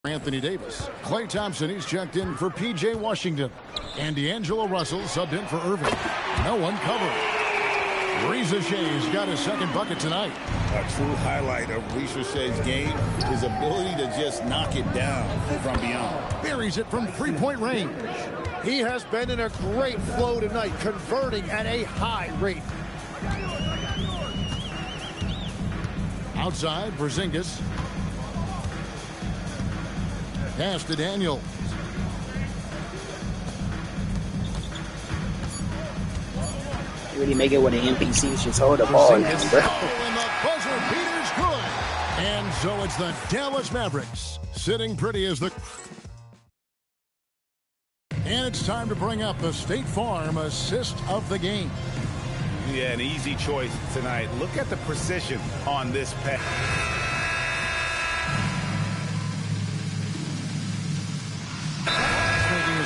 [SPEAKER 11] Anthony Davis. Klay Thompson, he's checked in for P.J. Washington. And D'Angelo Russell subbed in for Irving. No one covered. Reza Shea's got his second bucket tonight.
[SPEAKER 14] A true highlight of Reza Shea's game, his ability to just knock it down from beyond.
[SPEAKER 11] Buries it from three-point range.
[SPEAKER 13] He has been in a great flow tonight, converting at a high rate.
[SPEAKER 11] Outside, Porzingis. Pass to Daniel.
[SPEAKER 10] Really make it where the NPCs just hold the ball now, bro.
[SPEAKER 11] And the buzzer beater's good. And so it's the Dallas Mavericks sitting pretty as the... And it's time to bring up the State Farm assist of the game.
[SPEAKER 12] Yeah, an easy choice tonight. Look at the precision on this pass.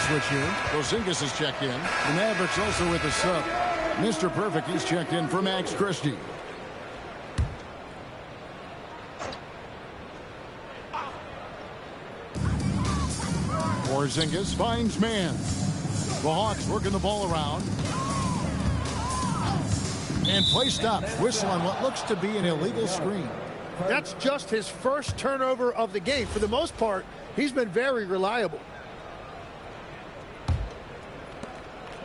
[SPEAKER 11] Switch here. Porzingis is checked in. The Mavericks also with a sub. Mr. Perfect, he's checked in for Max Christie. Porzingis finds man. The Hawks working the ball around. And play stopped. Whistle on what looks to be an illegal screen.
[SPEAKER 13] That's just his first turnover of the game. For the most part, he's been very reliable.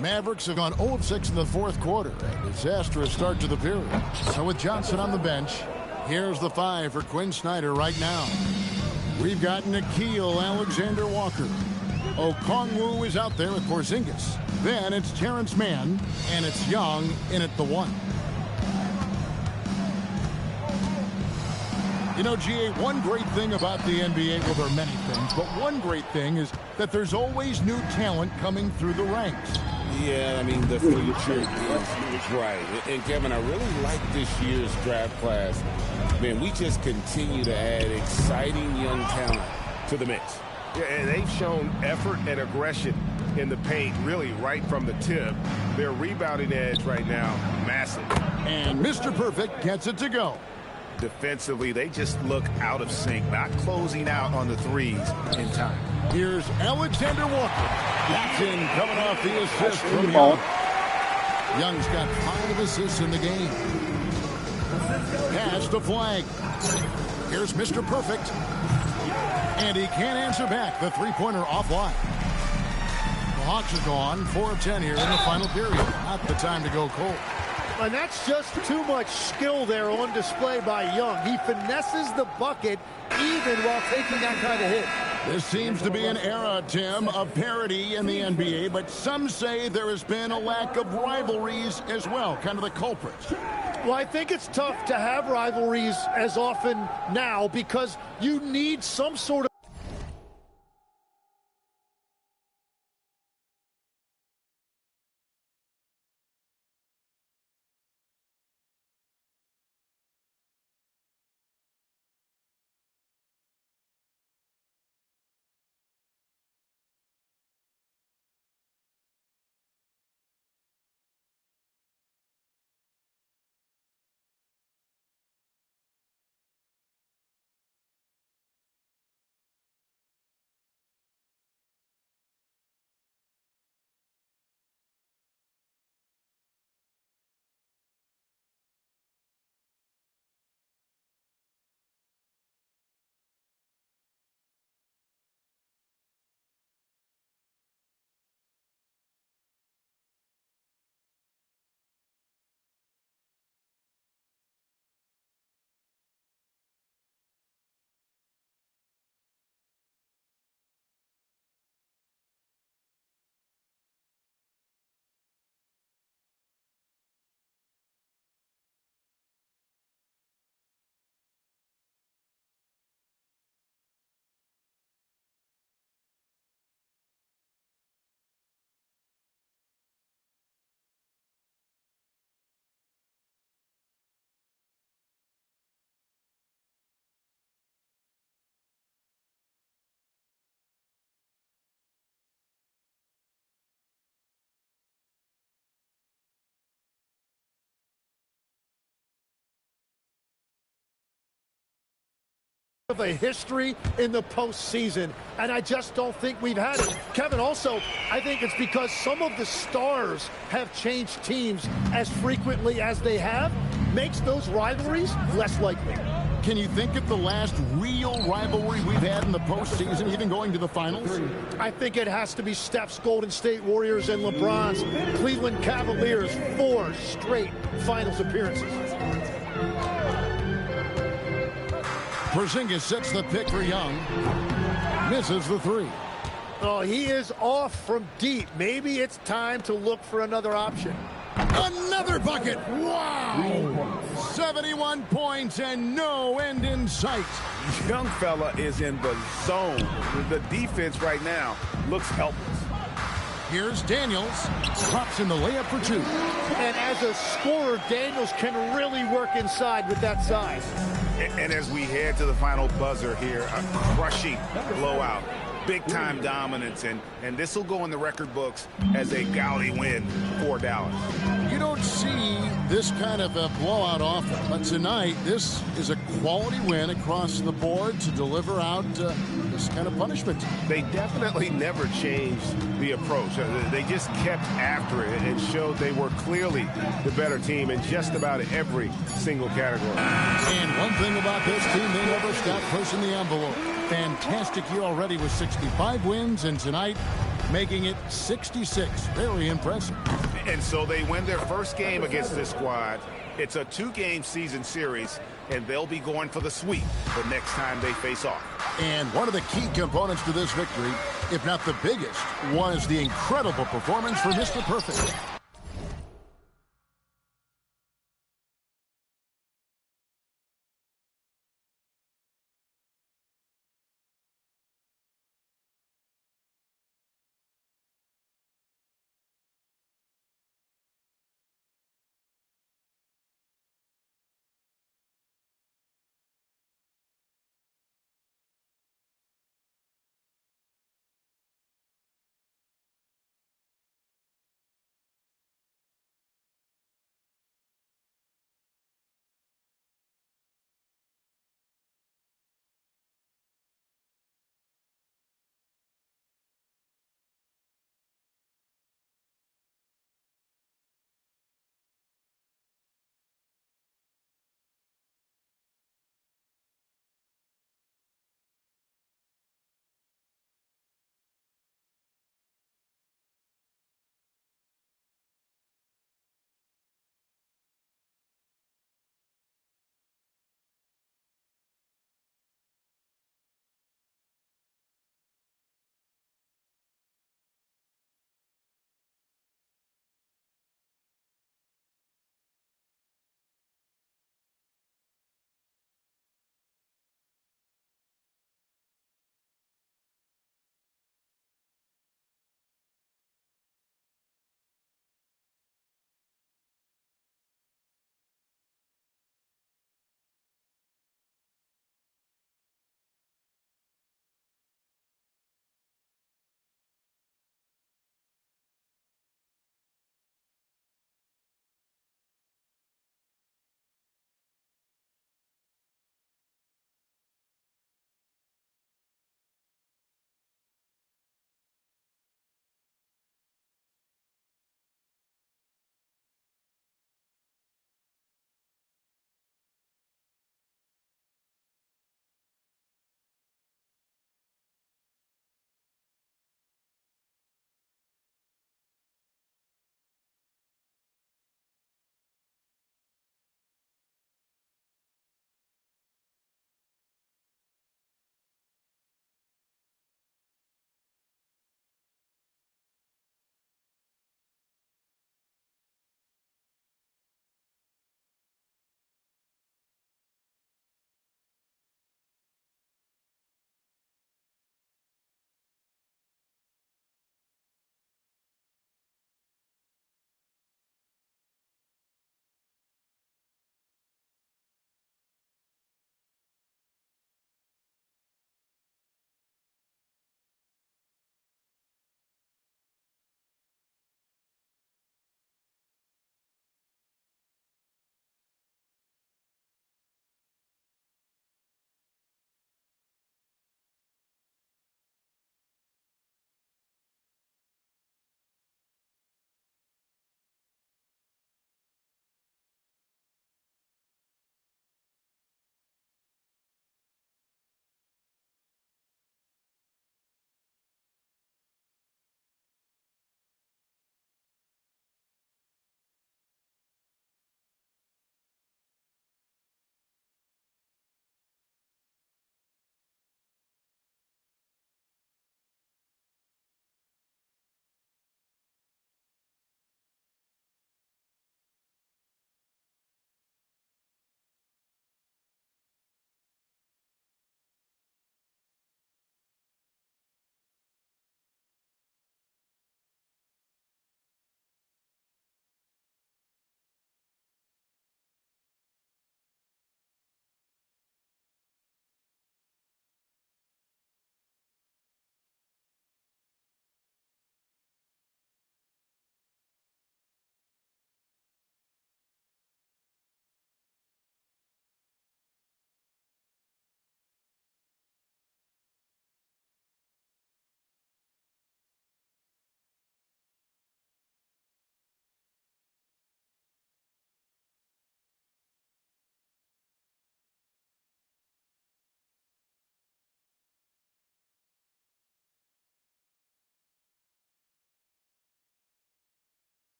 [SPEAKER 11] Mavericks have gone 0-6 in the fourth quarter. A disastrous start to the period. So with Johnson on the bench, here's the 5 for Quinn Snyder right now. We've got Nickeil Alexander-Walker. Okongwu is out there with Porzingis. Then it's Terrence Mann, and it's Young in at the 1. You know, GA, one great thing about the NBA, well, there are many things, but one great thing is that there's always new talent coming through the ranks.
[SPEAKER 14] Yeah, I mean, the future is right. And, Kevin, I really like this year's draft class. Man, we just continue to add exciting young talent to the mix.
[SPEAKER 2] Yeah, and they've shown effort and aggression in the paint, really right from the tip. Their rebounding edge right now, massive.
[SPEAKER 11] And Mr. Perfect gets it to go.
[SPEAKER 12] Defensively, they just look out of sync, not closing out on the threes in time.
[SPEAKER 11] Here's Alexander Walker. That's in, coming off the assist from Young. Young's got 5 assists in the game. Pass to Flag. Here's Mr. Perfect. And he can't answer back. The three-pointer offline. The Hawks are gone 4 of 10 here in the final period. Not the time to go cold.
[SPEAKER 13] And that's just too much skill there on display by Young. He finesses the bucket even while taking that kind of hit.
[SPEAKER 11] This seems to be an era, Tim, of parity in the NBA, but some say there has been a lack of rivalries as well, kind of the culprits.
[SPEAKER 13] Well, I think it's tough to have rivalries as often now because you need some sort of a history in the postseason, and I just don't think we've had it. Kevin, also, I think it's because some of the stars have changed teams as frequently as they have, makes those rivalries less likely.
[SPEAKER 11] Can you think of the last real rivalry we've had in the postseason, even going to the finals?
[SPEAKER 13] I think it has to be Steph's Golden State Warriors and LeBron's Cleveland Cavaliers, 4 straight finals appearances.
[SPEAKER 11] Porzingis sets the pick for Young. Misses the three.
[SPEAKER 13] Oh, he is off from deep. Maybe it's time to look for another option.
[SPEAKER 11] Another bucket. Wow. 71 points and no end in sight.
[SPEAKER 12] Young fella is in the zone. The defense right now looks helpless.
[SPEAKER 11] Here's Daniels. Pops in the layup for 2.
[SPEAKER 13] And as a scorer, Daniels can really work inside with that size.
[SPEAKER 12] And as we head to the final buzzer here, a crushing blowout. Big-time dominance, and this will go in the record books as a gaudy win for Dallas.
[SPEAKER 11] You don't see this kind of a blowout often, but tonight this is a quality win across the board to deliver out this kind of punishment.
[SPEAKER 12] They definitely never changed the approach. They just kept after it and showed they were clearly the better team in just about every single category.
[SPEAKER 11] And one thing about this team, they never stopped pushing the envelope. Fantastic year already with 65 wins, and tonight making it 66. Very impressive.
[SPEAKER 12] And so they win their first game against this squad. It's a 2-game season series, and they'll be going for the sweep the next time they face off.
[SPEAKER 11] And one of the key components to this victory, if not the biggest, was the incredible performance for Mr. Perfect.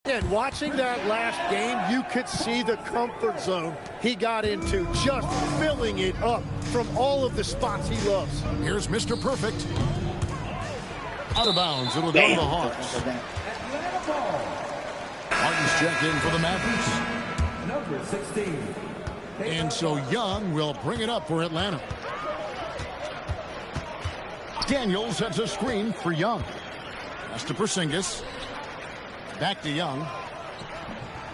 [SPEAKER 13] And watching that last game, you could see the comfort zone he got into, just filling it up from all of the spots he loves.
[SPEAKER 11] Here's Mr. Perfect. Out of bounds. It'll go to the Hawks. Martin's checked in for the Mavericks.
[SPEAKER 9] Number 16.
[SPEAKER 11] And so Young will bring it up for Atlanta. Daniel sets a screen for Young. Pass to Porzingis. Back to Young.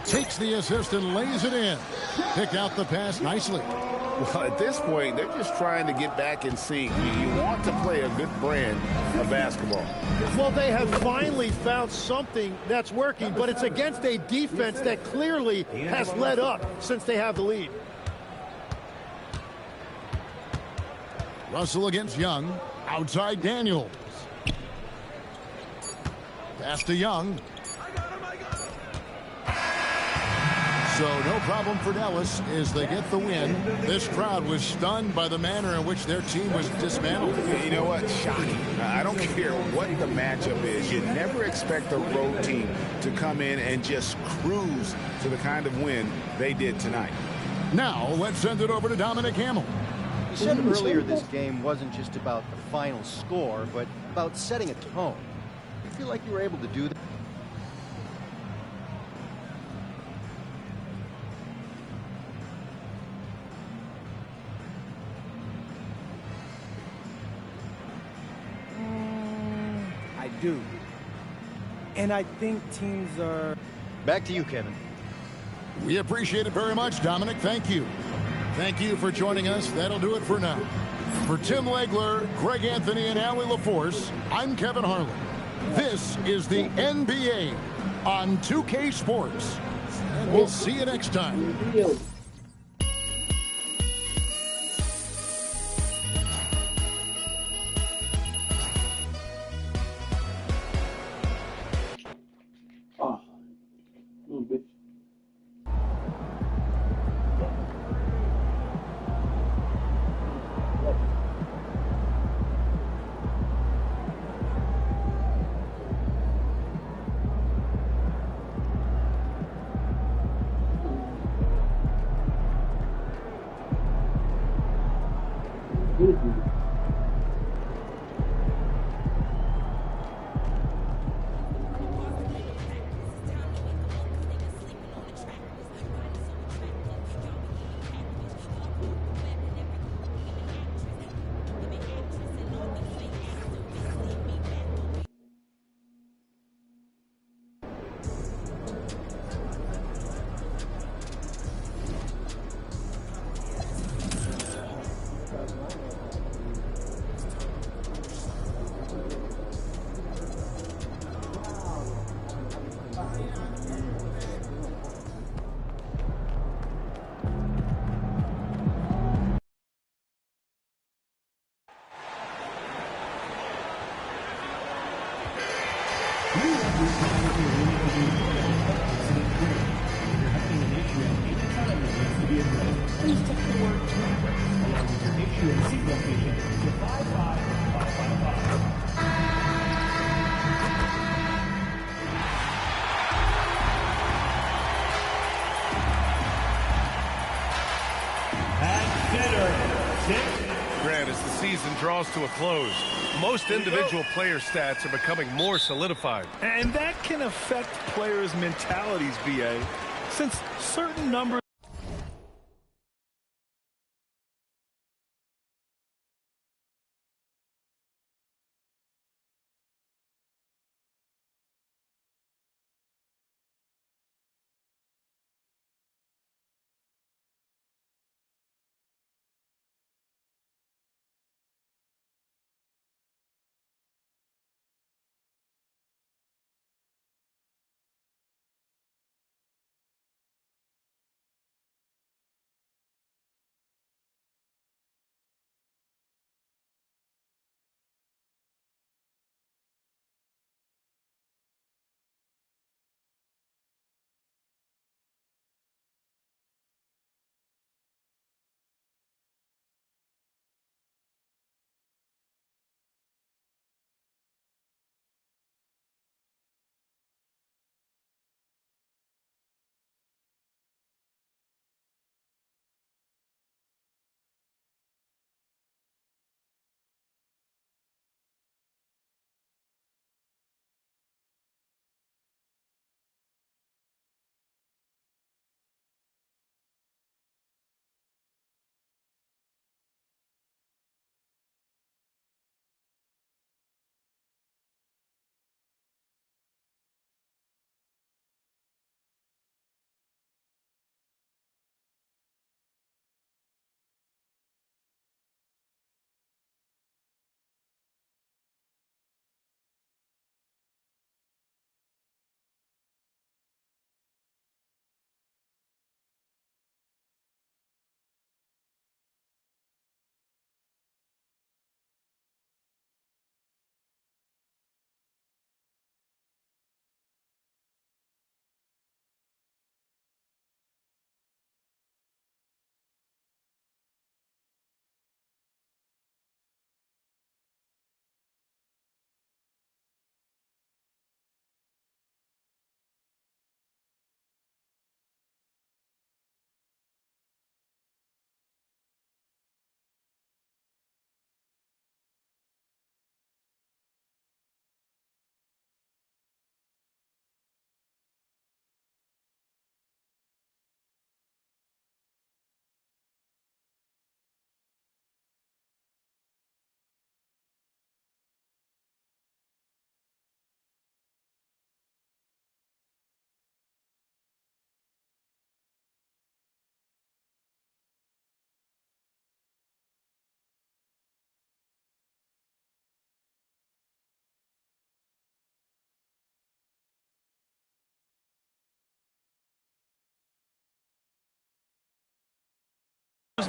[SPEAKER 11] Takes the assist and lays it in. Pick out the pass nicely.
[SPEAKER 12] Well, at this point, they're just trying to get back in sync. You want to play a good brand of basketball.
[SPEAKER 13] Well, they have finally found something that's working, but it's against a defense that clearly has let up since they have the lead.
[SPEAKER 11] Russell against Young. Outside Daniels. Pass to Young. So no problem for Dallas as they get the win. This crowd was stunned by the manner in which their team was dismantled.
[SPEAKER 12] You know what? Shocking. I don't care what the matchup is. You never expect a road team to come in and just cruise to the kind of win they did tonight.
[SPEAKER 11] Now let's send it over to Dominic Hamill.
[SPEAKER 16] You said earlier this game wasn't just about the final score, but about setting a tone. I feel like you were able to do that.
[SPEAKER 6] I do. And I think teams are...
[SPEAKER 16] Back to you, Kevin.
[SPEAKER 11] We appreciate it very much, Dominic. Thank you. Thank you for joining us. That'll do it for now. For Tim Legler, Greg Anthony, and Allie LaForce, I'm Kevin Harlan. This is the NBA on 2K Sports. And we'll see you next time.
[SPEAKER 9] Please check the word "Toolbox" along with your issue and seat location to 555.
[SPEAKER 2] Grant, as the season draws to a close, most individual player stats are becoming more solidified.
[SPEAKER 3] And that can affect players' mentalities, BA, since certain numbers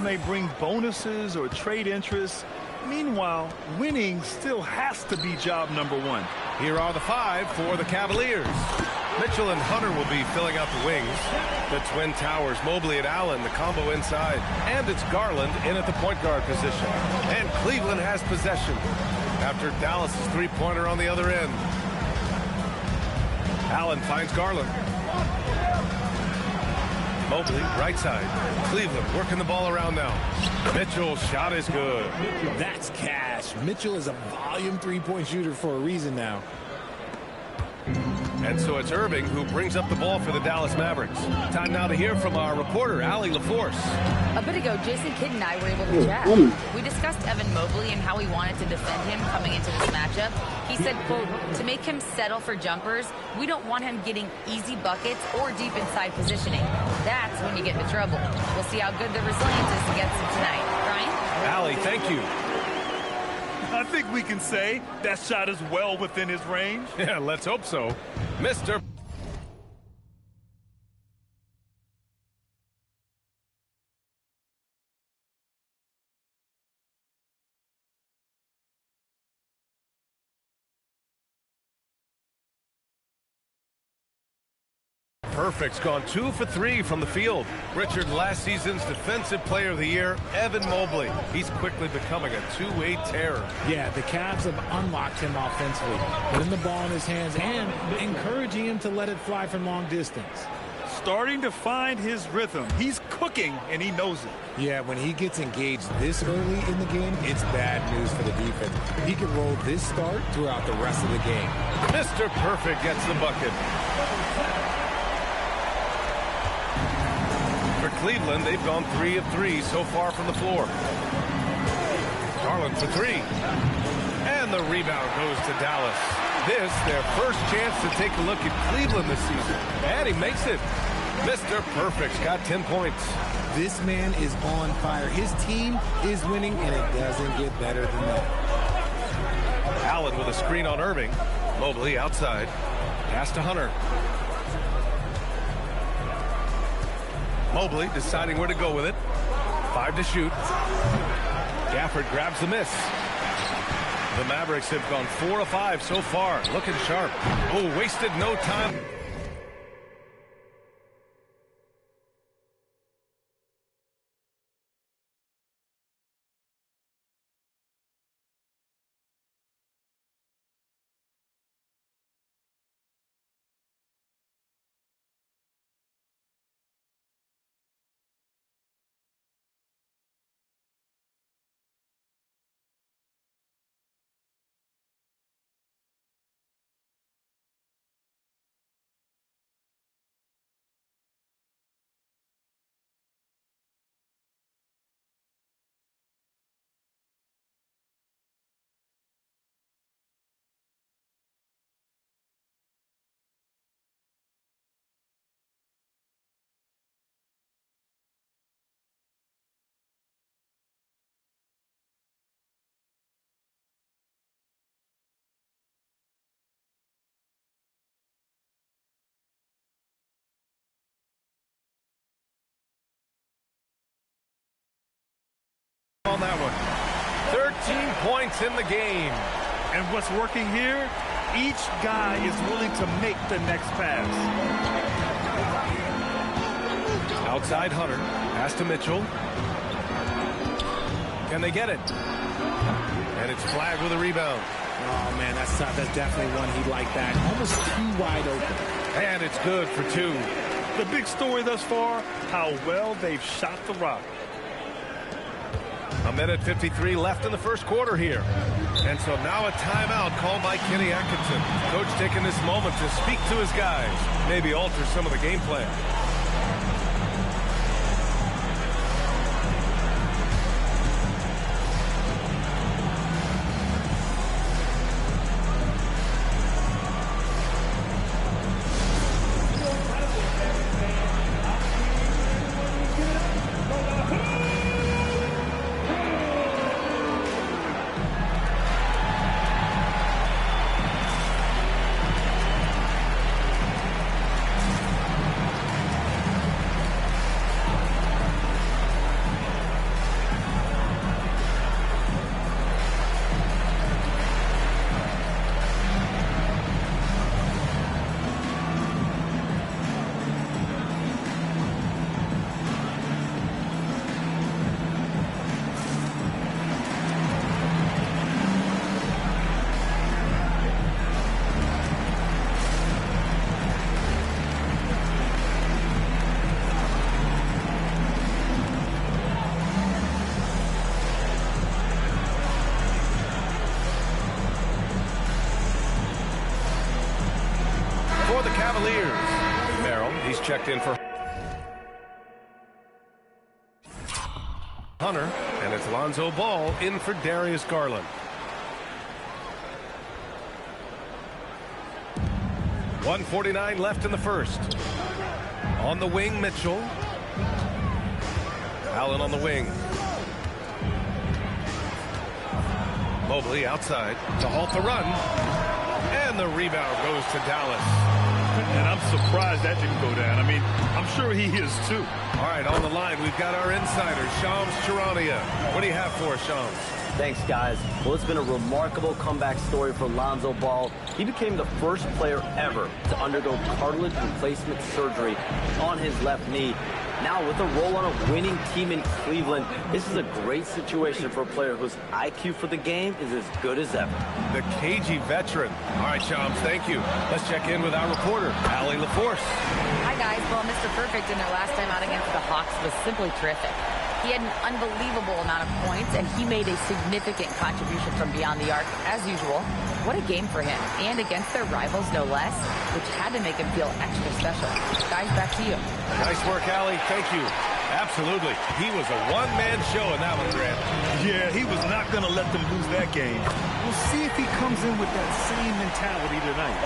[SPEAKER 3] may bring bonuses or trade interest. Meanwhile, winning still has to be job number one.
[SPEAKER 2] Here are the 5 for the Cavaliers. Mitchell and Hunter will be filling out the wings. The Twin Towers, Mobley and Allen, the combo inside. And it's Garland in at the point guard position. And Cleveland has possession after Dallas' three-pointer on the other end. Allen finds Garland. Mobley, right side. Cleveland working the ball around now. Mitchell's shot is good.
[SPEAKER 17] That's cash. Mitchell is a volume three-point shooter for a reason now.
[SPEAKER 2] And so it's Irving who brings up the ball for the Dallas Mavericks. Time now to hear from our reporter, Allie LaForce.
[SPEAKER 8] A bit ago, Jason Kidd and I were able to chat. We discussed Evan Mobley and how we wanted to defend him coming into this matchup. He said, quote, to make him settle for jumpers, we don't want him getting easy buckets or deep inside positioning. That's when you get into trouble. We'll see how good the resilience is against him tonight. Brian?
[SPEAKER 2] Allie, thank you.
[SPEAKER 3] I think we can say that shot is well within his range.
[SPEAKER 2] Yeah, let's hope so. Mr. Perfect's gone 2 for 3 from the field. Richard, last season's Defensive Player of the Year, Evan Mobley. He's quickly becoming a two-way terror.
[SPEAKER 17] Yeah, the Cavs have unlocked him offensively, putting the ball in his hands and encouraging him to let it fly from long distance.
[SPEAKER 3] Starting to find his rhythm. He's cooking, and he knows it.
[SPEAKER 17] Yeah, when he gets engaged this early in the game, it's bad news for the defense. He can roll this start throughout the rest of the game.
[SPEAKER 2] Mr. Perfect gets the bucket. For Cleveland, they've gone 3 of 3 so far from the floor. Garland for 3. And the rebound goes to Dallas. This, their first chance to take a look at Cleveland this season. And he makes it. Mr. Perfect's got 10 points.
[SPEAKER 17] This man is on fire. His team is winning, and it doesn't get better than that.
[SPEAKER 2] Allen with a screen on Irving. Mobley outside. Pass to Hunter. Mobley deciding where to go with it. 5 to shoot. Gafford grabs the miss. The Mavericks have gone 4 of 5 so far. Looking sharp. Oh, wasted no time. On that one. 13 points in the game.
[SPEAKER 3] And what's working here, each guy is willing to make the next pass.
[SPEAKER 2] Outside Hunter. Pass to Mitchell. Can they get it? And it's flagged with a rebound.
[SPEAKER 17] Oh, man, that's tough. That's definitely one he'd like that. Almost too wide open.
[SPEAKER 2] And it's good for 2.
[SPEAKER 3] The big story thus far, how well they've shot the rock.
[SPEAKER 2] A minute 53 left in the first quarter here. And so now a timeout called by Kenny Atkinson. Coach taking this moment to speak to his guys. Maybe alter some of the game plan. checked in for Hunter, and it's Lonzo Ball in for Darius Garland. 1:49 left in the first. On the wing, Mitchell. Allen on the wing. Mobley outside to halt the run. And the rebound goes to Dallas.
[SPEAKER 3] And I'm surprised that didn't go down. I mean, I'm sure he is too.
[SPEAKER 2] All right, on the line, we've got our insider, Shams Charania. What do you have for us, Shams?
[SPEAKER 18] Thanks, guys. Well, it's been a remarkable comeback story for Lonzo Ball. He became the first player ever to undergo cartilage replacement surgery on his left knee. Now, with a role on a winning team in Cleveland, this is a great situation for a player whose IQ for the game is as good as ever.
[SPEAKER 2] The cagey veteran. All right, Shams, thank you. Let's check in with our reporter, Allie LaForce.
[SPEAKER 8] Hi, guys. Well, Mr. Perfect in their last time out against the Hawks was simply terrific. He had an unbelievable amount of points, and he made a significant contribution from beyond the arc, as usual. What a game for him, and against their rivals, no less, which had to make him feel extra special. Guys, back to you.
[SPEAKER 2] Nice work, Allie. Thank you. Absolutely. He was a one-man show in that one, Grant.
[SPEAKER 3] Yeah, he was not going to let them lose that game. We'll see if he comes in with that same mentality tonight.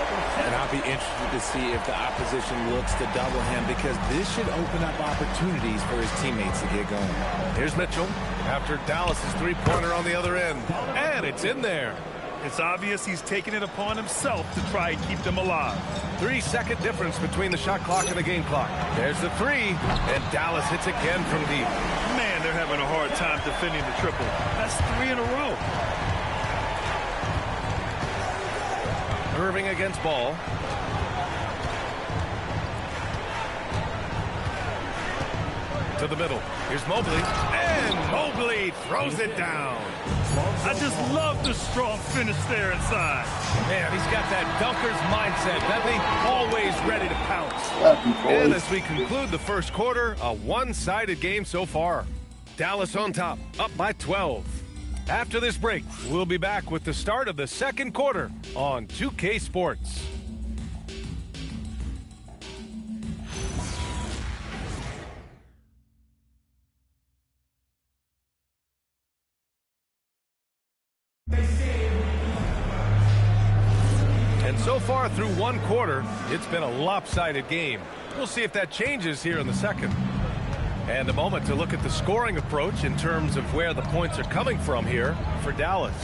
[SPEAKER 17] And I'll be interested to see if the opposition looks to double him, because this should open up opportunities for his teammates to get going.
[SPEAKER 2] Here's Mitchell after Dallas's three-pointer on the other end. And it's in there.
[SPEAKER 3] It's obvious he's taking it upon himself to try and keep them alive.
[SPEAKER 2] 3-second difference between the shot clock and the game clock. There's the three, and Dallas hits again from deep.
[SPEAKER 3] Man, they're having a hard time defending the triple. That's 3 in a row.
[SPEAKER 2] Irving against Ball. To the middle. Here's Mobley. And Mobley throws it down.
[SPEAKER 3] I just love the strong finish there inside.
[SPEAKER 2] Man, he's got that dunker's mindset, doesn't he? Always ready to pounce. And as we conclude the first quarter, a one-sided game so far. Dallas on top, up by 12. After this break, we'll be back with the start of the second quarter on 2K Sports. And so far through one quarter, it's been a lopsided game. We'll see if that changes here in the second. And a moment to look at the scoring approach in terms of where the points are coming from here for Dallas.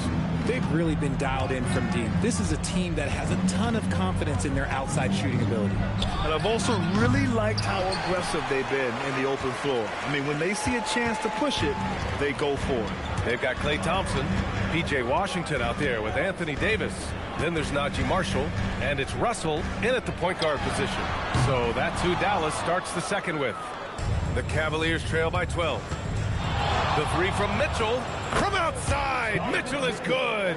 [SPEAKER 17] They've really been dialed in from deep. This is a team that has a ton of confidence in their outside shooting ability.
[SPEAKER 3] And I've also really liked how aggressive they've been in the open floor. I mean, when they see a chance to push it, they go for it.
[SPEAKER 2] They've got Klay Thompson, P.J. Washington out there with Anthony Davis. Then there's Najee Marshall, and it's Russell in at the point guard position. So that's who Dallas starts the second with. The Cavaliers trail by 12. The three from Mitchell. From outside, Mitchell is good.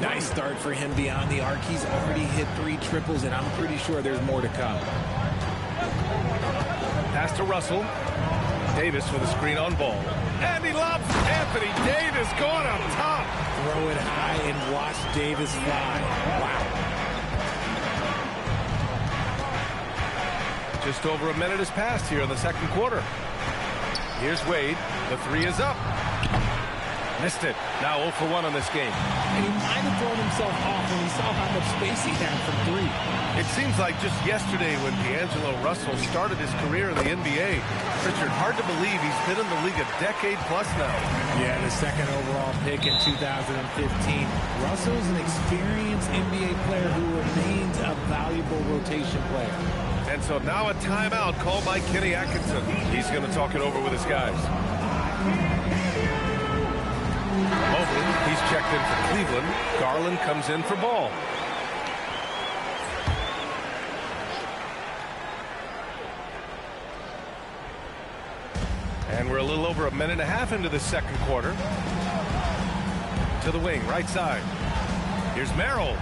[SPEAKER 17] Nice start for him beyond the arc. He's already hit 3 triples, and I'm pretty sure there's more to come.
[SPEAKER 2] Pass to Russell. Davis for the screen on Ball. And he lobs Anthony Davis going up top.
[SPEAKER 17] Throw it high and watch Davis fly. Wow.
[SPEAKER 2] Just over a minute has passed here in the second quarter. Here's Wade. The three is up. Missed it. Now 0 for 1 on this game.
[SPEAKER 17] And he might have thrown himself off when he saw how much space he had from 3.
[SPEAKER 2] It seems like just yesterday when D'Angelo Russell started his career in the NBA. Richard, hard to believe he's been in the league a decade plus now.
[SPEAKER 17] Yeah, the second overall pick in 2015. Russell's an experienced NBA player who remains a valuable rotation player.
[SPEAKER 2] And so now a timeout called by Kenny Atkinson. He's going to talk it over with his guys. Mobley, he's checked in for Cleveland. Garland comes in for Ball. And we're a little over a minute and a half into the second quarter. To the wing, right side. Here's Merrill.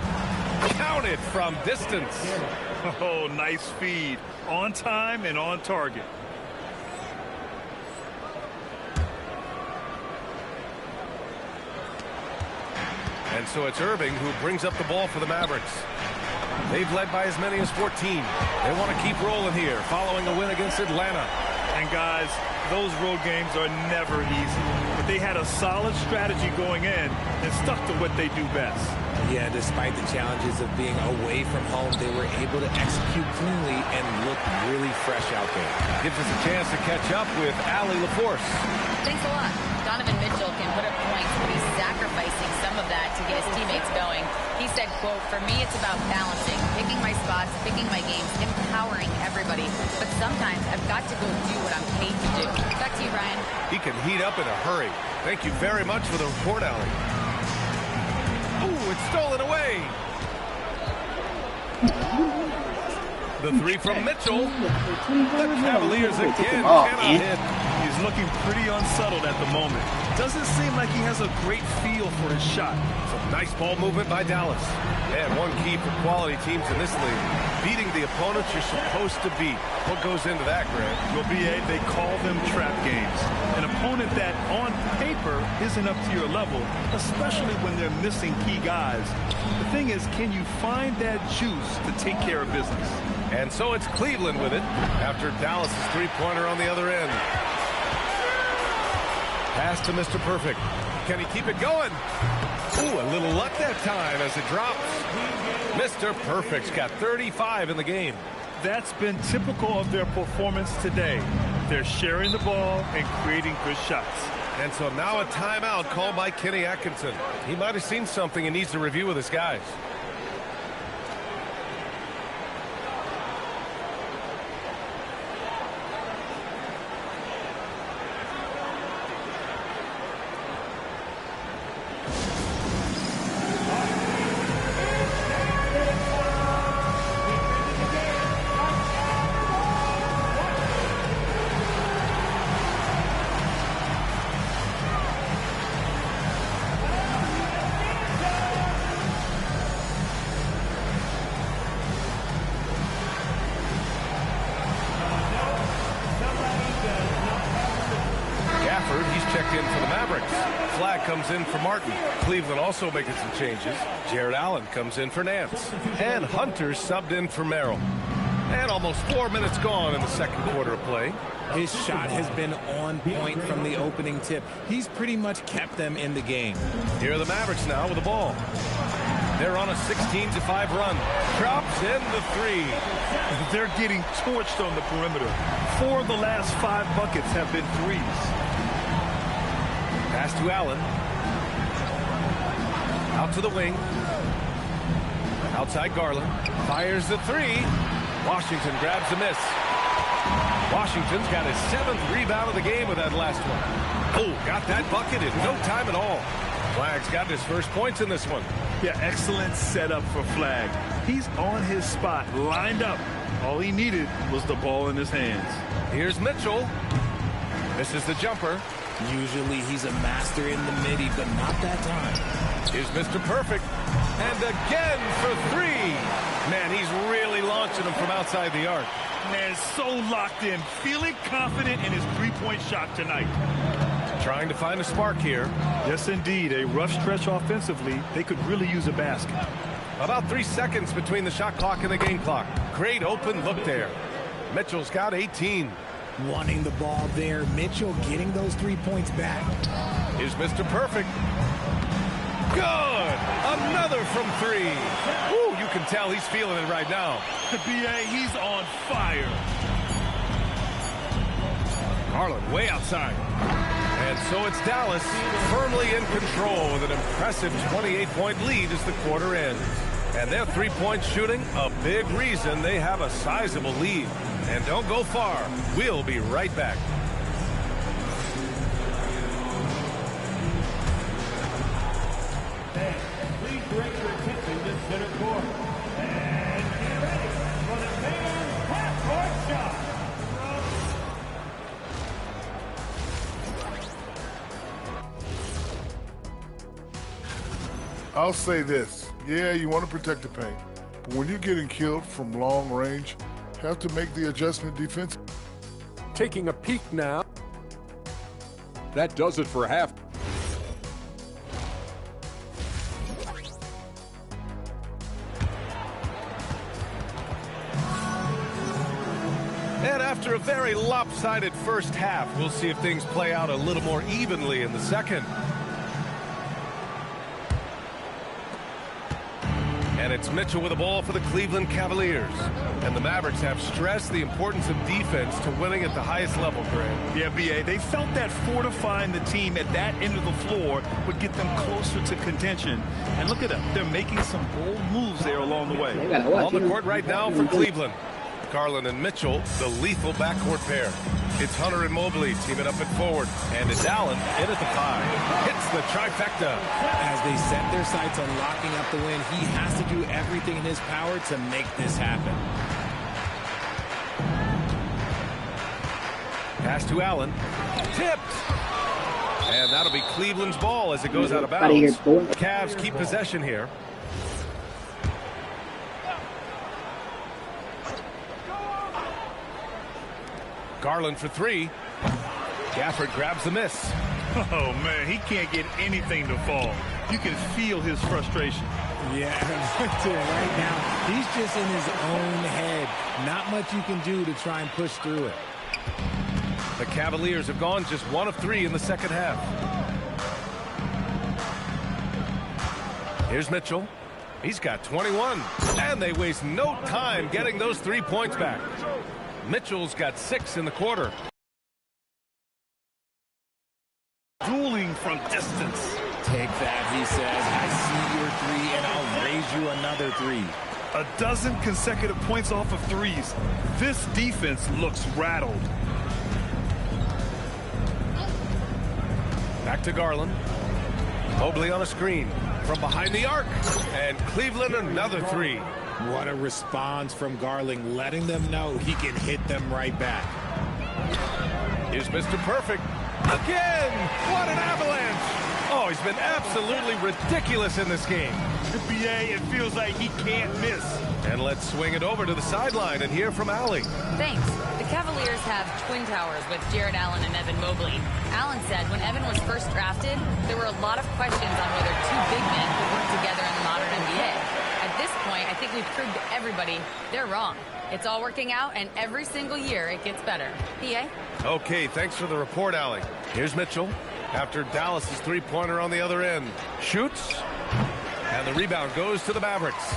[SPEAKER 2] Counted from distance.
[SPEAKER 3] Oh, nice feed. On time and on target.
[SPEAKER 2] And so it's Irving who brings up the ball for the Mavericks. They've led by as many as 14. They want to keep rolling here following a win against Atlanta.
[SPEAKER 3] And guys, those road games are never easy. But they had a solid strategy going in and stuck to what they do best.
[SPEAKER 17] Yeah, despite the challenges of being away from home, they were able to execute cleanly and look really fresh out there.
[SPEAKER 2] Gives us a chance to catch up with Allie LaForce.
[SPEAKER 8] Thanks a lot. Donovan Mitchell can put up points, but he's sacrificing some of that to get his teammates going. He said, quote, "For me, it's about balancing, picking my spots, picking my games, empowering everybody. But sometimes I've got to go do what I'm paid to do." Back to you, Ryan.
[SPEAKER 2] He can heat up in a hurry. Thank you very much for the report, Allie. Ooh, it's stolen away. The three from Mitchell. The Cavaliers again cannot hit.
[SPEAKER 3] He's looking pretty unsettled at the moment. Doesn't seem like he has a great feel for his shot.
[SPEAKER 2] Some nice ball movement by Dallas. And one key for quality teams in this league, beating the opponents you're supposed to beat. What goes into that, Grant?
[SPEAKER 3] Well, BA, they call them trap games. An opponent that on paper isn't up to your level, especially when they're missing key guys. The thing is, can you find that juice to take care of business?
[SPEAKER 2] And so it's Cleveland with it after Dallas' three-pointer on the other end. Pass to Mr. Perfect. Can he keep it going? Ooh, a little luck that time as it drops. Mr. Perfect's got 35 in the game.
[SPEAKER 3] That's been typical of their performance today. They're sharing the ball and creating good shots.
[SPEAKER 2] And so now a timeout called by Kenny Atkinson. He might have seen something and needs to review with his guys. Comes in for Martin. Cleveland also making some changes. Jared Allen comes in for Nance. And Hunter subbed in for Merrill. And almost 4 minutes gone in the second quarter of play.
[SPEAKER 17] His shot has been on point from the opening tip. He's pretty much kept them in the game.
[SPEAKER 2] Here are the Mavericks now with the ball. They're on a 16-5 run. Drops in the three.
[SPEAKER 3] They're getting torched on the perimeter. 4 of the last 5 buckets have been threes.
[SPEAKER 2] Pass to Allen. Out to the wing. Outside Garland. Fires the three. Washington grabs the miss. Washington's got his 7th rebound of the game with that last one. Oh, got that bucket in no time at all. Flagg's got his first points in this one.
[SPEAKER 3] Yeah, excellent setup for Flag. He's on his spot, lined up. All he needed was the ball in his hands.
[SPEAKER 2] Here's Mitchell. This is the jumper.
[SPEAKER 17] Usually he's a master in the midi, but not that time.
[SPEAKER 2] Here's Mr. Perfect. And again for three. Man, he's really launching them from outside the arc.
[SPEAKER 3] Man, so locked in, feeling confident in his three-point shot tonight.
[SPEAKER 2] Trying to find a spark here.
[SPEAKER 3] Yes, indeed. A rough stretch offensively. They could really use a basket.
[SPEAKER 2] About 3 seconds between the shot clock and the game clock. Great open look there. Mitchell's got 18.
[SPEAKER 17] Wanting the ball there. Mitchell getting those 3 points back.
[SPEAKER 2] Here's Mr. Perfect. Good! Another from three. Woo, you can tell he's feeling it right now.
[SPEAKER 3] B.A., he's on fire.
[SPEAKER 2] Garland way outside. And so it's Dallas firmly in control with an impressive 28-point lead as the quarter ends. And their three-point shooting, a big reason they have a sizable lead. And don't go far. We'll be right back.
[SPEAKER 9] Please direct your attention to center court. And get ready for the man's half-court shot.
[SPEAKER 5] I'll say this. Yeah, you want to protect the paint. But when you're getting killed from long range, you have to make the adjustment defensively.
[SPEAKER 4] Taking a peek now. That does it for half.
[SPEAKER 2] And after a very lopsided first half, we'll see if things play out a little more evenly in the second. And it's Mitchell with the ball for the Cleveland Cavaliers. And the Mavericks have stressed the importance of defense to winning at the highest level, Grant.
[SPEAKER 3] Yeah, B.A., they felt that fortifying the team at that end of the floor would get them closer to contention. And look at them. They're making some bold moves there along the way.
[SPEAKER 2] On the court right now for Cleveland. Garland and Mitchell, the lethal backcourt pair. It's Hunter and Mobley teaming up at forward. And it's Allen in at the 5. Hits the trifecta.
[SPEAKER 17] As they set their sights on locking up the win, he has to do everything in his power to make this happen.
[SPEAKER 2] Pass to Allen. Tipped. And that'll be Cleveland's ball as it goes out of bounds. Cavs keep possession here. Garland for 3. Gafford grabs the miss.
[SPEAKER 3] Oh, man, he can't get anything to fall. You can feel his frustration.
[SPEAKER 17] Yeah, right now, he's just in his own head. Not much you can do to try and push through it.
[SPEAKER 2] The Cavaliers have gone just 1 of 3 in the second half. Here's Mitchell. He's got 21. And they waste no time getting those 3 points back. Mitchell's got 6 in the quarter.
[SPEAKER 3] Dueling from distance.
[SPEAKER 17] Take that, he says. I see your 3, and I'll raise you another 3.
[SPEAKER 3] A dozen consecutive points off of threes. This defense looks rattled.
[SPEAKER 2] Back to Garland. Mobley on a screen from behind the arc. And Cleveland another 3.
[SPEAKER 17] What a response from Garland, letting them know he can hit them right back.
[SPEAKER 2] Here's Mr. Perfect. Again! What an avalanche! Oh, he's been absolutely ridiculous in this game.
[SPEAKER 3] The BA, it feels like he can't miss.
[SPEAKER 2] And let's swing it over to the sideline and hear from Allie.
[SPEAKER 8] Thanks. The Cavaliers have twin towers with Jared Allen and Evan Mobley. Allen said when Evan was first drafted, there were a lot of questions on whether 2 big men could work together in the modern NBA. At this point, I think we've proved to everybody they're wrong. It's all working out, and every single year it gets better. PA?
[SPEAKER 2] Okay, thanks for the report, Allie. Here's Mitchell after Dallas's 3-pointer on the other end. Shoots, and the rebound goes to the Mavericks.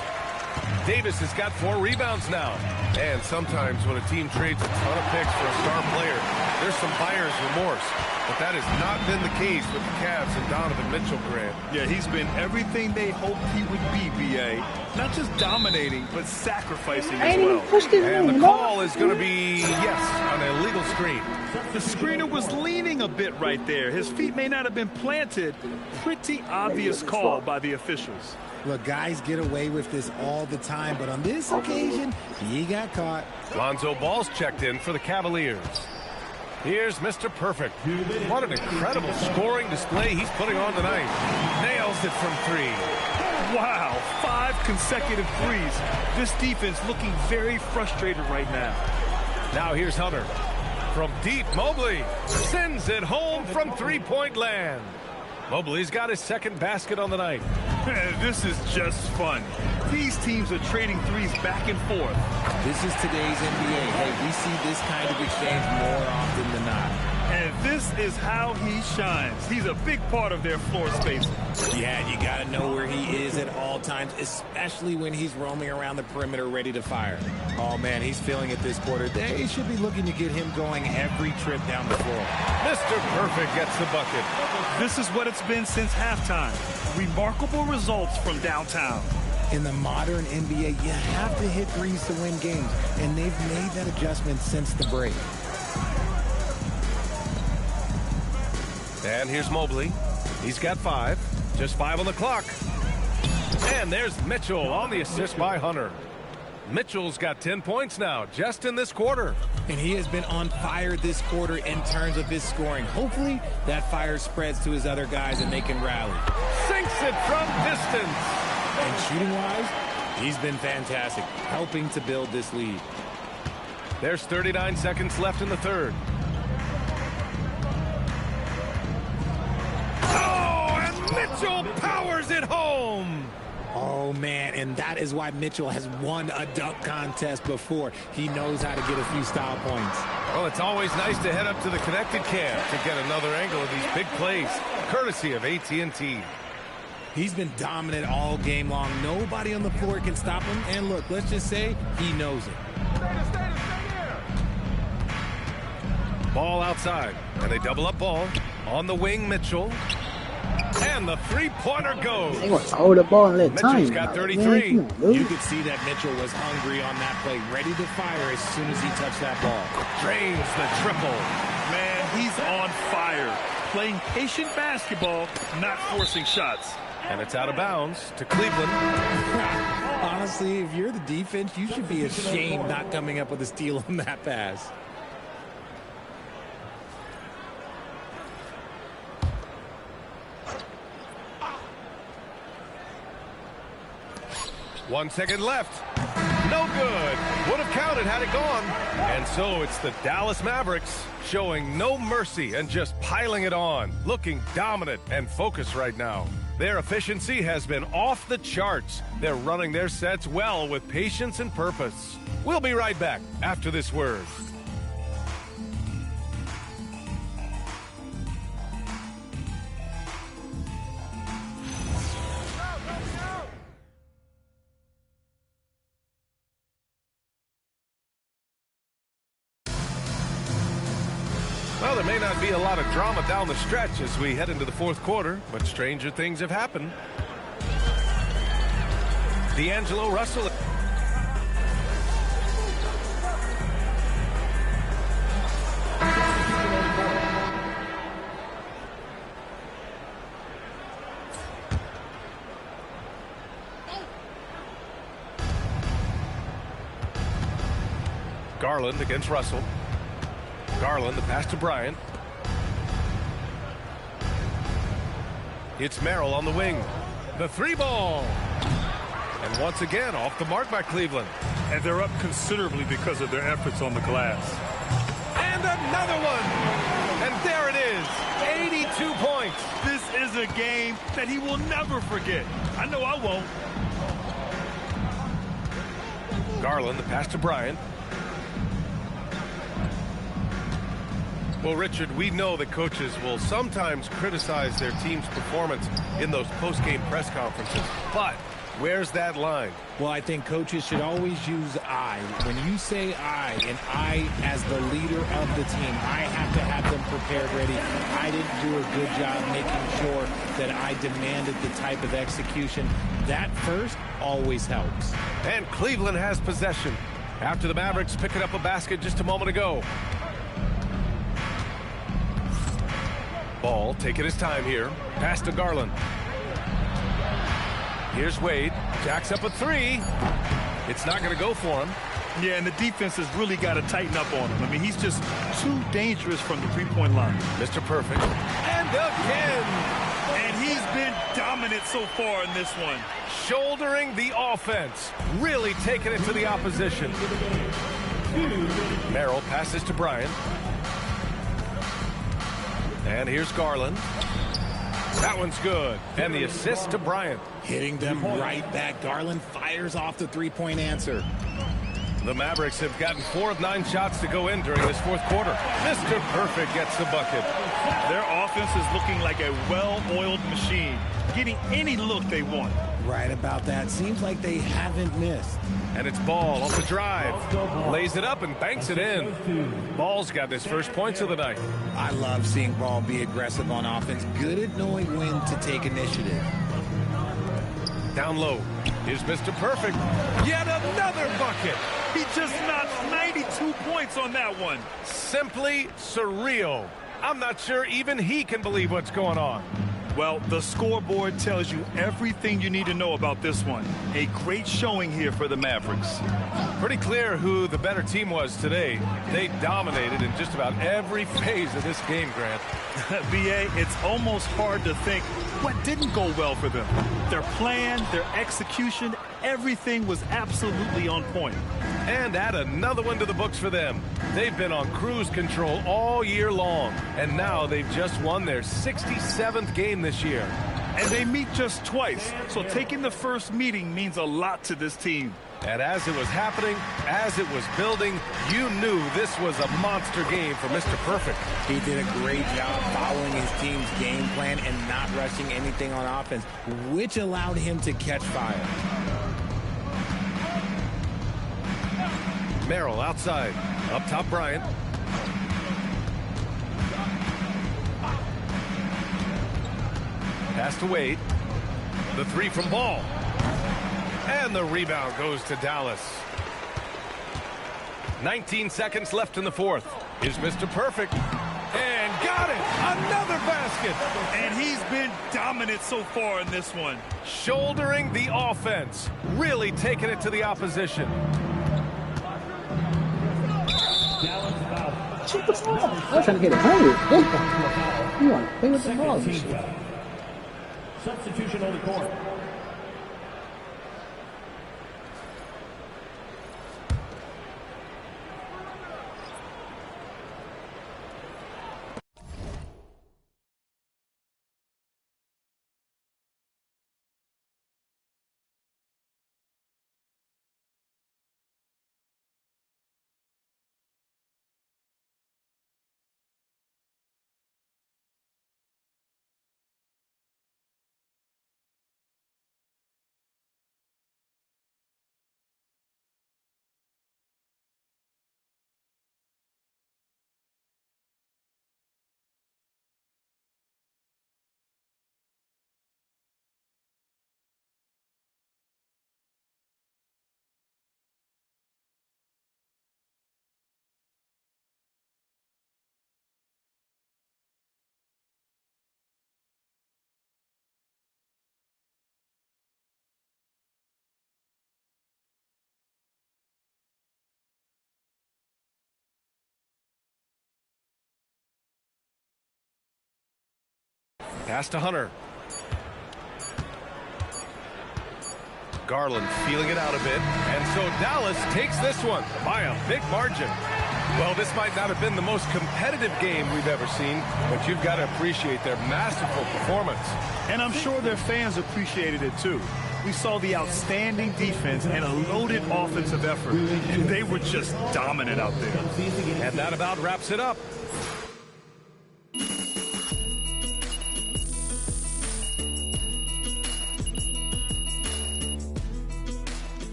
[SPEAKER 2] Davis has got 4 rebounds now. And sometimes when a team trades a ton of picks for a star player, there's some buyer's remorse. But that has not been the case with the Cavs and Donovan Mitchell, Grant.
[SPEAKER 3] Yeah, he's been everything they hoped he would be, B.A. Not just dominating, but sacrificing as well.
[SPEAKER 2] And the call is going to be, yes, an illegal screen.
[SPEAKER 3] The screener was leaning a bit right there. His feet may not have been planted. Pretty obvious call by the officials.
[SPEAKER 17] Look, guys get away with this all the time, but on this occasion, he got caught.
[SPEAKER 2] Lonzo Ball's checked in for the Cavaliers. Here's Mr. Perfect. What an incredible scoring display he's putting on tonight. Nails it from 3.
[SPEAKER 3] Wow, 5 consecutive threes. This defense looking very frustrated right now.
[SPEAKER 2] Now here's Hunter. From deep, Mobley sends it home from 3-point land. Mobley's got his 2nd basket on the night.
[SPEAKER 3] This is just fun. These teams are trading threes back and forth.
[SPEAKER 17] This is today's NBA. Hey, we see this kind of exchange more often than not.
[SPEAKER 3] And this is how he shines. He's a big part of their floor spacing.
[SPEAKER 17] Yeah, you got to know where he is at all times, especially when he's roaming around the perimeter ready to fire. Oh, man, he's feeling it this quarter. They should be looking to get him going every trip down the floor.
[SPEAKER 2] Mr. Perfect gets the bucket.
[SPEAKER 3] This is what it's been since halftime. Remarkable results from downtown.
[SPEAKER 17] In the modern NBA, you have to hit threes to win games, and they've made that adjustment since the break.
[SPEAKER 2] And here's Mobley. He's got 5. Just 5 on the clock. And there's Mitchell on the assist by Hunter. Mitchell's got 10 points now, just in this quarter.
[SPEAKER 17] And he has been on fire this quarter in terms of his scoring. Hopefully, that fire spreads to his other guys and they can rally.
[SPEAKER 2] Sinks it from distance.
[SPEAKER 17] And shooting-wise, he's been fantastic, helping to build this lead.
[SPEAKER 2] There's 39 seconds left in the 3rd. Oh, and Mitchell powers it home.
[SPEAKER 17] Oh, Oh, man, and that is why Mitchell has won a dunk contest before. He knows how to get a few style points.
[SPEAKER 2] Well, it's always nice to head up to the connected cam to get another angle of these big plays, courtesy of AT&T.
[SPEAKER 17] He's been dominant all game long. Nobody on the floor can stop him. And look, let's just say he knows it.
[SPEAKER 2] Ball outside, and they double up Ball. On the wing, Mitchell. And the three-pointer goes.
[SPEAKER 10] They want to hold the ball and let
[SPEAKER 2] Mitchell's
[SPEAKER 10] time
[SPEAKER 2] got
[SPEAKER 10] out.
[SPEAKER 2] 33.
[SPEAKER 10] Man, come on,
[SPEAKER 17] You could see that Mitchell was hungry on that play, ready to fire as soon as he touched that ball.
[SPEAKER 2] Drains the triple.
[SPEAKER 3] Man, he's on fire. Playing patient basketball, not forcing shots.
[SPEAKER 2] And it's out of bounds to Cleveland.
[SPEAKER 17] Honestly, if you're the defense, you should be ashamed not coming up with a steal on that pass.
[SPEAKER 2] One second left. No good. Would have counted had it gone. And so it's the Dallas Mavericks showing no mercy and just piling it on. Looking dominant and focused right now. Their efficiency has been off the charts. They're running their sets well with patience and purpose. We'll be right back after this word. Well, there may not be a lot of drama down the stretch as we head into the fourth quarter, but stranger things have happened. D'Angelo Russell. Garland against Russell. Garland, the pass to Bryant. It's Merrill on the wing. The three ball. And once again, off the mark by Cleveland.
[SPEAKER 3] And they're up considerably because of their efforts on the glass.
[SPEAKER 2] And another one. And there it is. 82 points.
[SPEAKER 3] This is a game that he will never forget. I know I won't.
[SPEAKER 2] Garland, the pass to Bryant. Well, Richard, we know that coaches will sometimes criticize their team's performance in those post-game press conferences. But where's that line?
[SPEAKER 17] Well, I think coaches should always use I. When you say I, and I as the leader of the team, I have to have them prepared ready. I didn't do a good job making sure that I demanded the type of execution. That first always helps.
[SPEAKER 2] And Cleveland has possession after the Mavericks picking up a basket just a moment ago. Ball taking his time here. Pass to Garland. Here's Wade. Jacks up a three. It's not going to go for him.
[SPEAKER 3] Yeah, and the defense has really got to tighten up on him. I mean, he's just too dangerous from the three-point line.
[SPEAKER 2] Mr. Perfect. And again.
[SPEAKER 3] And he's been dominant so far in this one.
[SPEAKER 2] Shouldering the offense. Really taking it to the opposition. Merrill passes to Bryant. And here's Garland. That one's good. And the assist to Bryant.
[SPEAKER 17] Hitting them right back. Garland fires off the three-point answer.
[SPEAKER 2] The Mavericks have gotten 4 of 9 shots to go in during this fourth quarter. Mr. Perfect gets the bucket.
[SPEAKER 3] Their offense is looking like a well-oiled machine, getting any look they want.
[SPEAKER 17] Right about that. Seems like they haven't missed.
[SPEAKER 2] And it's Ball off the drive. Lays it up and banks it in. Ball's got his first points of the night.
[SPEAKER 17] I love seeing Ball be aggressive on offense. Good at knowing when to take initiative.
[SPEAKER 2] Down low. Here's Mr. Perfect. Yet another bucket.
[SPEAKER 3] He just knocked 92 points on that one.
[SPEAKER 2] Simply surreal. I'm not sure even he can believe what's going on.
[SPEAKER 3] Well, the scoreboard tells you everything you need to know about this one. A great showing here for the Mavericks.
[SPEAKER 2] Pretty clear who the better team was today. They dominated in just about every phase of this game, Grant.
[SPEAKER 3] B.A., it's almost hard to think what didn't go well for them. Their plan, their execution, everything was absolutely on point.
[SPEAKER 2] And add another one to the books for them. They've been on cruise control all year long, and now they've just won their 67th game this year.
[SPEAKER 3] And they meet just twice, so taking the first meeting means a lot to this team.
[SPEAKER 2] And as it was happening, as it was building, you knew this was a monster game for Mr. Perfect.
[SPEAKER 17] He did a great job following his team's game plan and not rushing anything on offense, which allowed him to catch fire.
[SPEAKER 2] Merrill outside. Up top, Bryant. Pass to Wade. The three from Ball. And the rebound goes to Dallas. 19 seconds left in the fourth. Is Mr. Perfect. And got it! Another basket!
[SPEAKER 3] And he's been dominant so far in this one.
[SPEAKER 2] Shouldering the offense. Really taking it to the opposition.
[SPEAKER 10] I'm trying to get it hungry. You want to play with the ball.
[SPEAKER 9] Substitution on the court.
[SPEAKER 2] Pass to Hunter. Garland feeling it out a bit. And so Dallas takes this one by a big margin. Well, this might not have been the most competitive game we've ever seen, but you've got to appreciate their masterful performance.
[SPEAKER 3] And I'm sure their fans appreciated it too. We saw the outstanding defense and a loaded offensive effort, and they were just dominant out there.
[SPEAKER 2] And that about wraps it up.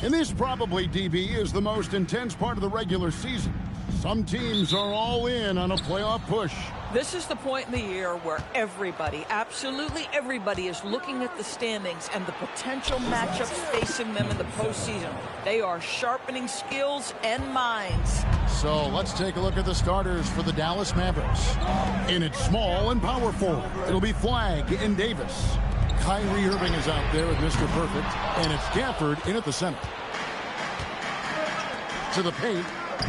[SPEAKER 11] And this probably, DB, is the most intense part of the regular season. Some teams are all in on a playoff push.
[SPEAKER 1] This is the point in the year where everybody, absolutely everybody, is looking at the standings and the potential matchups facing them in the postseason. They are sharpening skills and minds.
[SPEAKER 11] So let's take a look at the starters for the Dallas Mavericks. In its small and power forward, it'll be Flagg and Davis. Kyrie Irving is out there with Mr. Perfect, and it's Gafford in at the center. To the paint,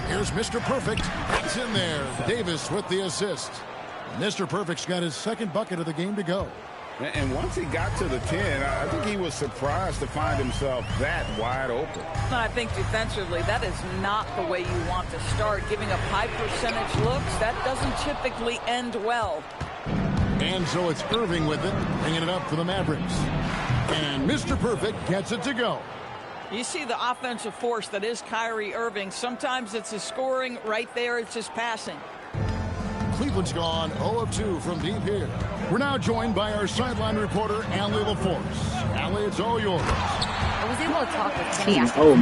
[SPEAKER 11] here's Mr. Perfect. It's in there. Davis with the assist. Mr. Perfect's got his second bucket of the game to go.
[SPEAKER 12] And once he got to the 10, I think he was surprised to find himself that wide open.
[SPEAKER 1] I think defensively, that is not the way you want to start. Giving up high percentage looks, that doesn't typically end well.
[SPEAKER 11] And so it's Irving with it, bringing it up for the Mavericks. And Mr. Perfect gets it to go.
[SPEAKER 1] You see the offensive force that is Kyrie Irving. Sometimes it's his scoring. Right there, it's his passing.
[SPEAKER 11] Cleveland's gone 0 of 2 from deep here. We're now joined by our sideline reporter, Allie LaForce. Allie, it's all yours.
[SPEAKER 8] I was able to talk with Kenny after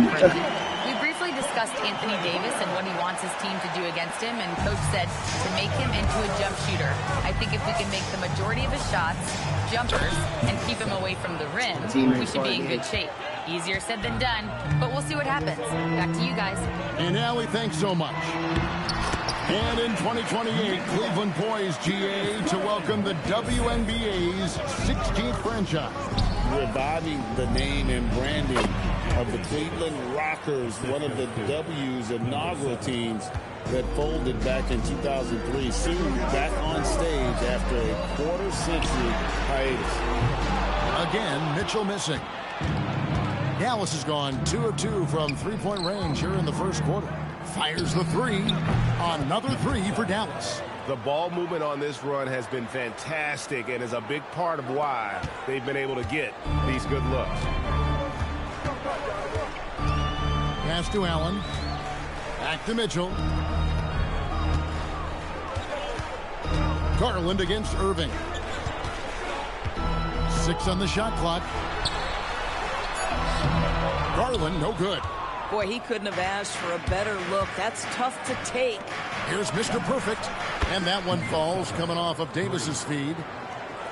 [SPEAKER 8] we briefly discussed Anthony Davis and what he wants his team to do against him, and Coach said to make him into a jump shooter. I think if we can make the majority of his shots jumpers and keep him away from the rim, we should be in good shape. Easier said than done, but we'll see what happens. Back to you guys.
[SPEAKER 11] And Allie, thanks so much. And in 2028, Cleveland poised, GA, to welcome the WNBA's 16th franchise.
[SPEAKER 14] Reviving the name and branding of the Cleveland Rockers, one of the W's inaugural teams that folded back in 2003, soon back on stage after a quarter-century hiatus.
[SPEAKER 11] Again, Mitchell missing. Dallas has gone 2 of 2 from three-point range here in the first quarter. Fires the three. Another three for Dallas.
[SPEAKER 2] The ball movement on this run has been fantastic and is a big part of why they've been able to get these good looks.
[SPEAKER 11] Pass to Allen. Back to Mitchell. Garland against Irving. 6 on the shot clock. Garland, no good.
[SPEAKER 1] Boy, he couldn't have asked for a better look. That's tough to take.
[SPEAKER 11] Here's Mr. Perfect. And that one falls coming off of Davis's feed.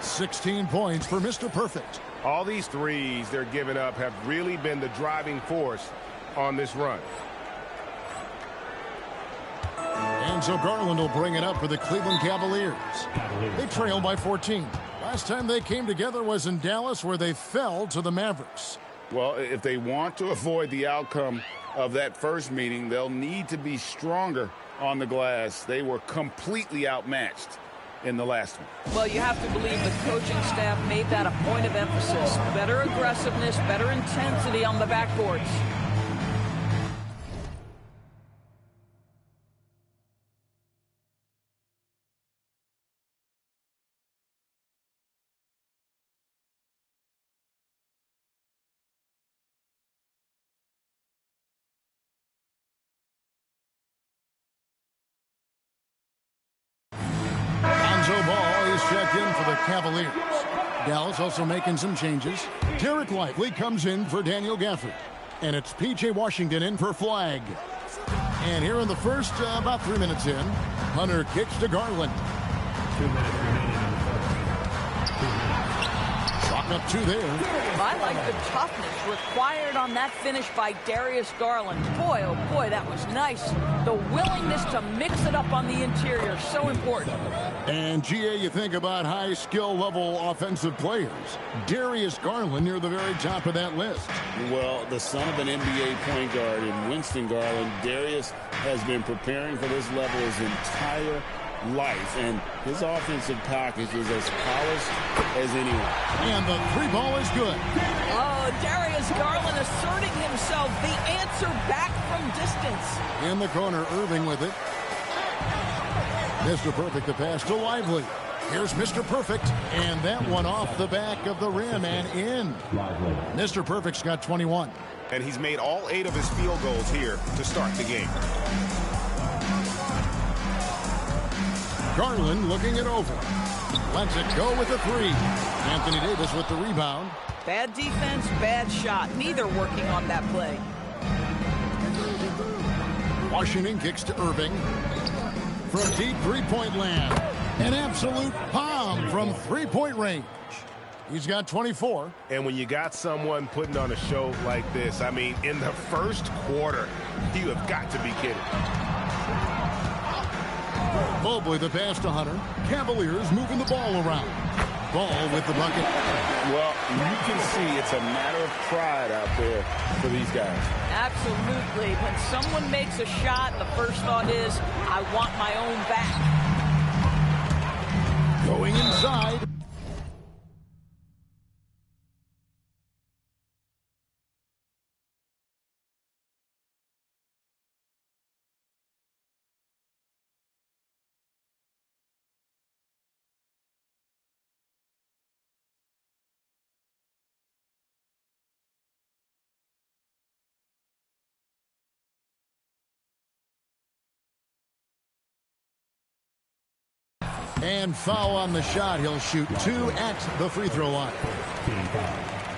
[SPEAKER 11] 16 points for Mr. Perfect.
[SPEAKER 2] All these threes they're giving up have really been the driving force on this run.
[SPEAKER 11] And so Garland will bring it up for the Cleveland Cavaliers. They trail by 14. Last time they came together was in Dallas, where they fell to the Mavericks.
[SPEAKER 12] Well, if they want to avoid the outcome of that first meeting, they'll need to be stronger on the glass. They were completely outmatched in the last one.
[SPEAKER 1] Well, you have to believe the coaching staff made that a point of emphasis. Better aggressiveness, better intensity on the backboards.
[SPEAKER 11] Checked in for the Cavaliers. Dallas also making some changes. Derek Lively comes in for Daniel Gafford. And it's P.J. Washington in for Flagg. And here in the first, about 3 minutes in, Hunter kicks to Garland.
[SPEAKER 9] 2 minutes remaining on the
[SPEAKER 11] Clock up 2 there.
[SPEAKER 1] I like the toughness required on that finish by Darius Garland. Boy, oh boy, that was nice. The willingness to mix it up on the interior, so important.
[SPEAKER 11] And, GA, you think about high skill level offensive players. Darius Garland near the very top of that list.
[SPEAKER 14] Well, the son of an NBA point guard in Winston Garland, Darius has been preparing for this level his entire life, and his offensive package is as polished as anyone.
[SPEAKER 11] And the three ball is good.
[SPEAKER 1] Oh, Darius Garland asserting himself, the answer back from distance.
[SPEAKER 11] In the corner, Irving with it. Mr. Perfect, the pass to Lively. Here's Mr. Perfect, and that one off the back of the rim and in. Mr. Perfect's got 21.
[SPEAKER 2] And he's made all 8 of his field goals here to start the game.
[SPEAKER 11] Garland looking it over. Lets it go with the three. Anthony Davis with the rebound.
[SPEAKER 1] Bad defense, bad shot. Neither working on that play.
[SPEAKER 11] Washington kicks to Irving. From deep three-point land. An absolute bomb from three-point range. He's got 24.
[SPEAKER 12] And when you got someone putting on a show like this, I mean, in the first quarter, you have got to be kidding.
[SPEAKER 11] Mobley the pass to Hunter. Cavaliers moving the ball around. Ball with the bucket.
[SPEAKER 14] Well, you can see it's a matter of pride out there for these guys.
[SPEAKER 1] Absolutely. When someone makes a shot, the first thought is, I want my own back.
[SPEAKER 11] Going inside. And foul on the shot. He'll shoot 2 at the free throw line.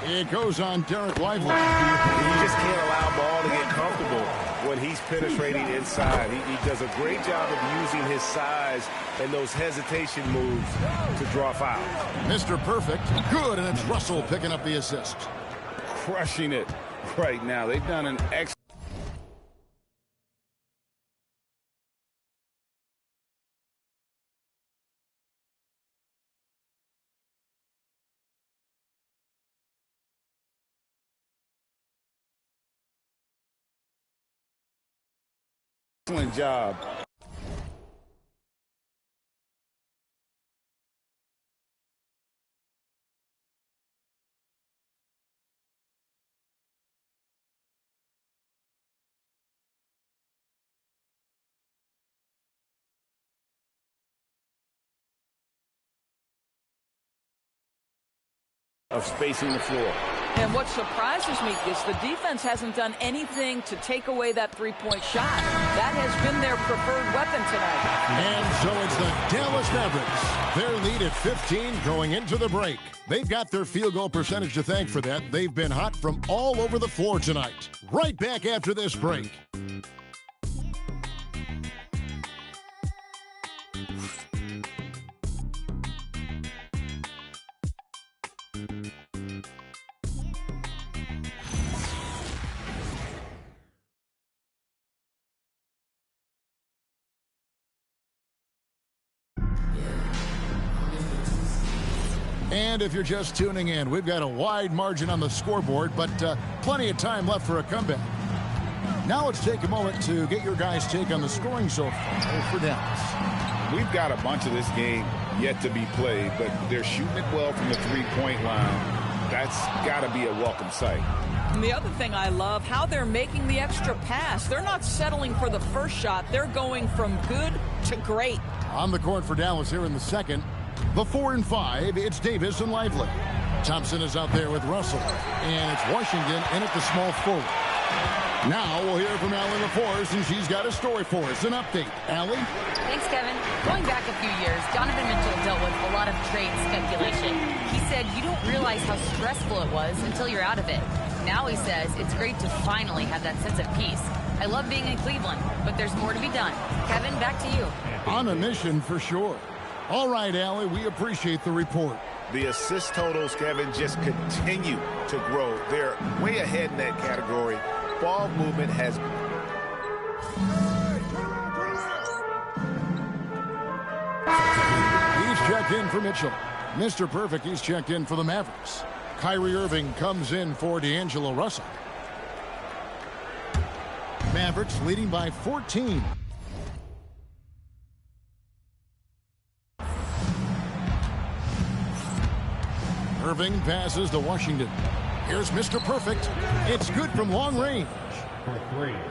[SPEAKER 11] It goes on Derek Lively.
[SPEAKER 12] You just can't allow ball to get comfortable when he's penetrating inside. He does a great job of using his size and those hesitation moves to draw fouls.
[SPEAKER 11] Mr. Perfect, good, and it's Russell picking up the assist.
[SPEAKER 14] Crushing it right now. They've done an excellent job. Of spacing the floor.
[SPEAKER 1] And what surprises me is the defense hasn't done anything to take away that three-point shot. That has been their preferred weapon tonight.
[SPEAKER 11] And so it's the Dallas Mavericks. Their lead at 15 going into the break. They've got their field goal percentage to thank for that. They've been hot from all over the floor tonight. Right back after this break. And if you're just tuning in, we've got a wide margin on the scoreboard, but plenty of time left for a comeback. Now let's take a moment to get your guys' take on the scoring so far for Dallas.
[SPEAKER 14] We've got a bunch of this game yet to be played, but they're shooting it well from the three-point line. That's got to be a welcome sight.
[SPEAKER 1] And the other thing I love, how they're making the extra pass. They're not settling for the first shot. They're going from good to great.
[SPEAKER 11] On the court for Dallas here in the second. The 4 and 5, it's Davis and Lively. Thompson is out there with Russell. And it's Washington in at the small forward. Now we'll hear from Allie LaForce, and she's got a story for us. An update. Allie?
[SPEAKER 8] Thanks, Kevin. Going back a few years, Donovan Mitchell dealt with a lot of trade speculation. He said you don't realize how stressful it was until you're out of it. Now he says it's great to finally have that sense of peace. I love being in Cleveland, but there's more to be done. Kevin, back to you.
[SPEAKER 11] On a mission for sure. All right, Allie, we appreciate the report.
[SPEAKER 12] The assist totals, Kevin, just continue to grow. They're way ahead in that category. Ball movement has...
[SPEAKER 11] He's checked in for Mitchell. Mr. Perfect, he's checked in for the Mavericks. Kyrie Irving comes in for D'Angelo Russell. Mavericks leading by 14. Irving passes to Washington. Here's Mr. Perfect. It's good from long range.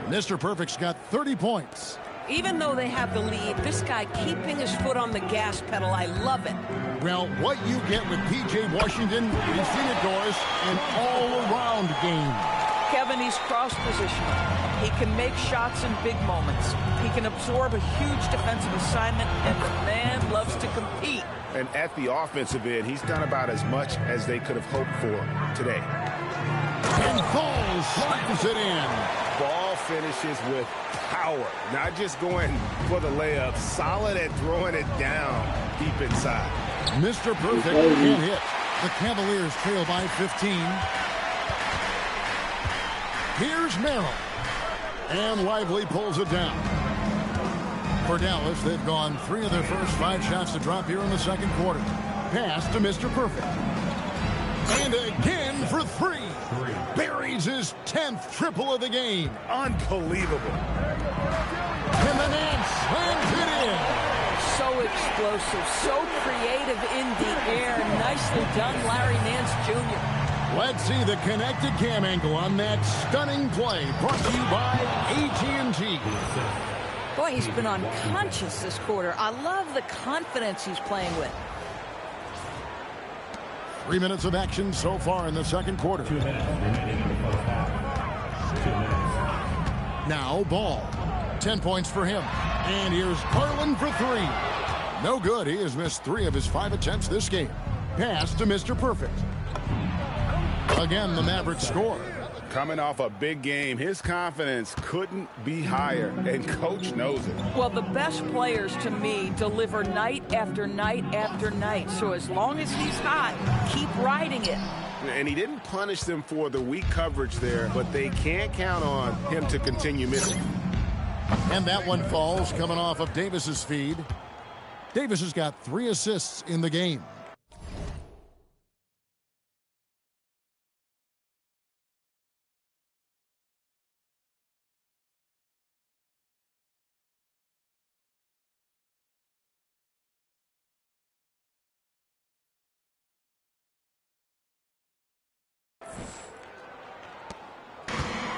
[SPEAKER 11] Mr. Perfect's got 30 points.
[SPEAKER 7] Even though they have the lead, this guy keeping his foot on the gas pedal, I love it.
[SPEAKER 11] Well, what you get with P.J. Washington, you've seen it, Doris, an all-around game.
[SPEAKER 1] Kevin, he's cross-positional. He can make shots in big moments. He can absorb a huge defensive assignment, and the man loves to compete.
[SPEAKER 12] And at the offensive end, he's done about as much as they could have hoped for today.
[SPEAKER 11] And falls, slams it in.
[SPEAKER 12] Ball finishes with power, not just going for the layup, solid at throwing it down deep inside.
[SPEAKER 11] Mr. Perfect can't hit. The Cavaliers trail by 15. Here's Merrill. And Lively pulls it down. For Dallas, they've gone 3 of their first 5 shots to drop here in the second quarter. Pass to Mr. Perfect. And again for 3. Buries his 10th triple of the game.
[SPEAKER 12] Unbelievable.
[SPEAKER 11] And the Nance slams it in.
[SPEAKER 1] So explosive, so creative in the air. Nicely done, Larry Nance Jr.
[SPEAKER 11] Let's see the connected cam angle on that stunning play. Brought to you by AT&T.
[SPEAKER 1] Boy, he's been unconscious this quarter. I love the confidence he's playing with.
[SPEAKER 11] 3 minutes of action so far in the second quarter.
[SPEAKER 9] 2 minutes remaining in the first half. 2 minutes.
[SPEAKER 11] Now Ball. 10 points for him. And here's Garland for 3. No good. He has missed 3 of his 5 attempts this game. Pass to Mr. Perfect. Again, the Mavericks score.
[SPEAKER 12] Coming off a big game, his confidence couldn't be higher, and coach knows it.
[SPEAKER 1] Well, the best players to me deliver night after night after night. So as long as he's hot, keep riding it.
[SPEAKER 12] And he didn't punish them for the weak coverage there, but they can't count on him to continue missing.
[SPEAKER 11] And that one falls coming off of Davis's feed. Davis has got 3 assists in the game.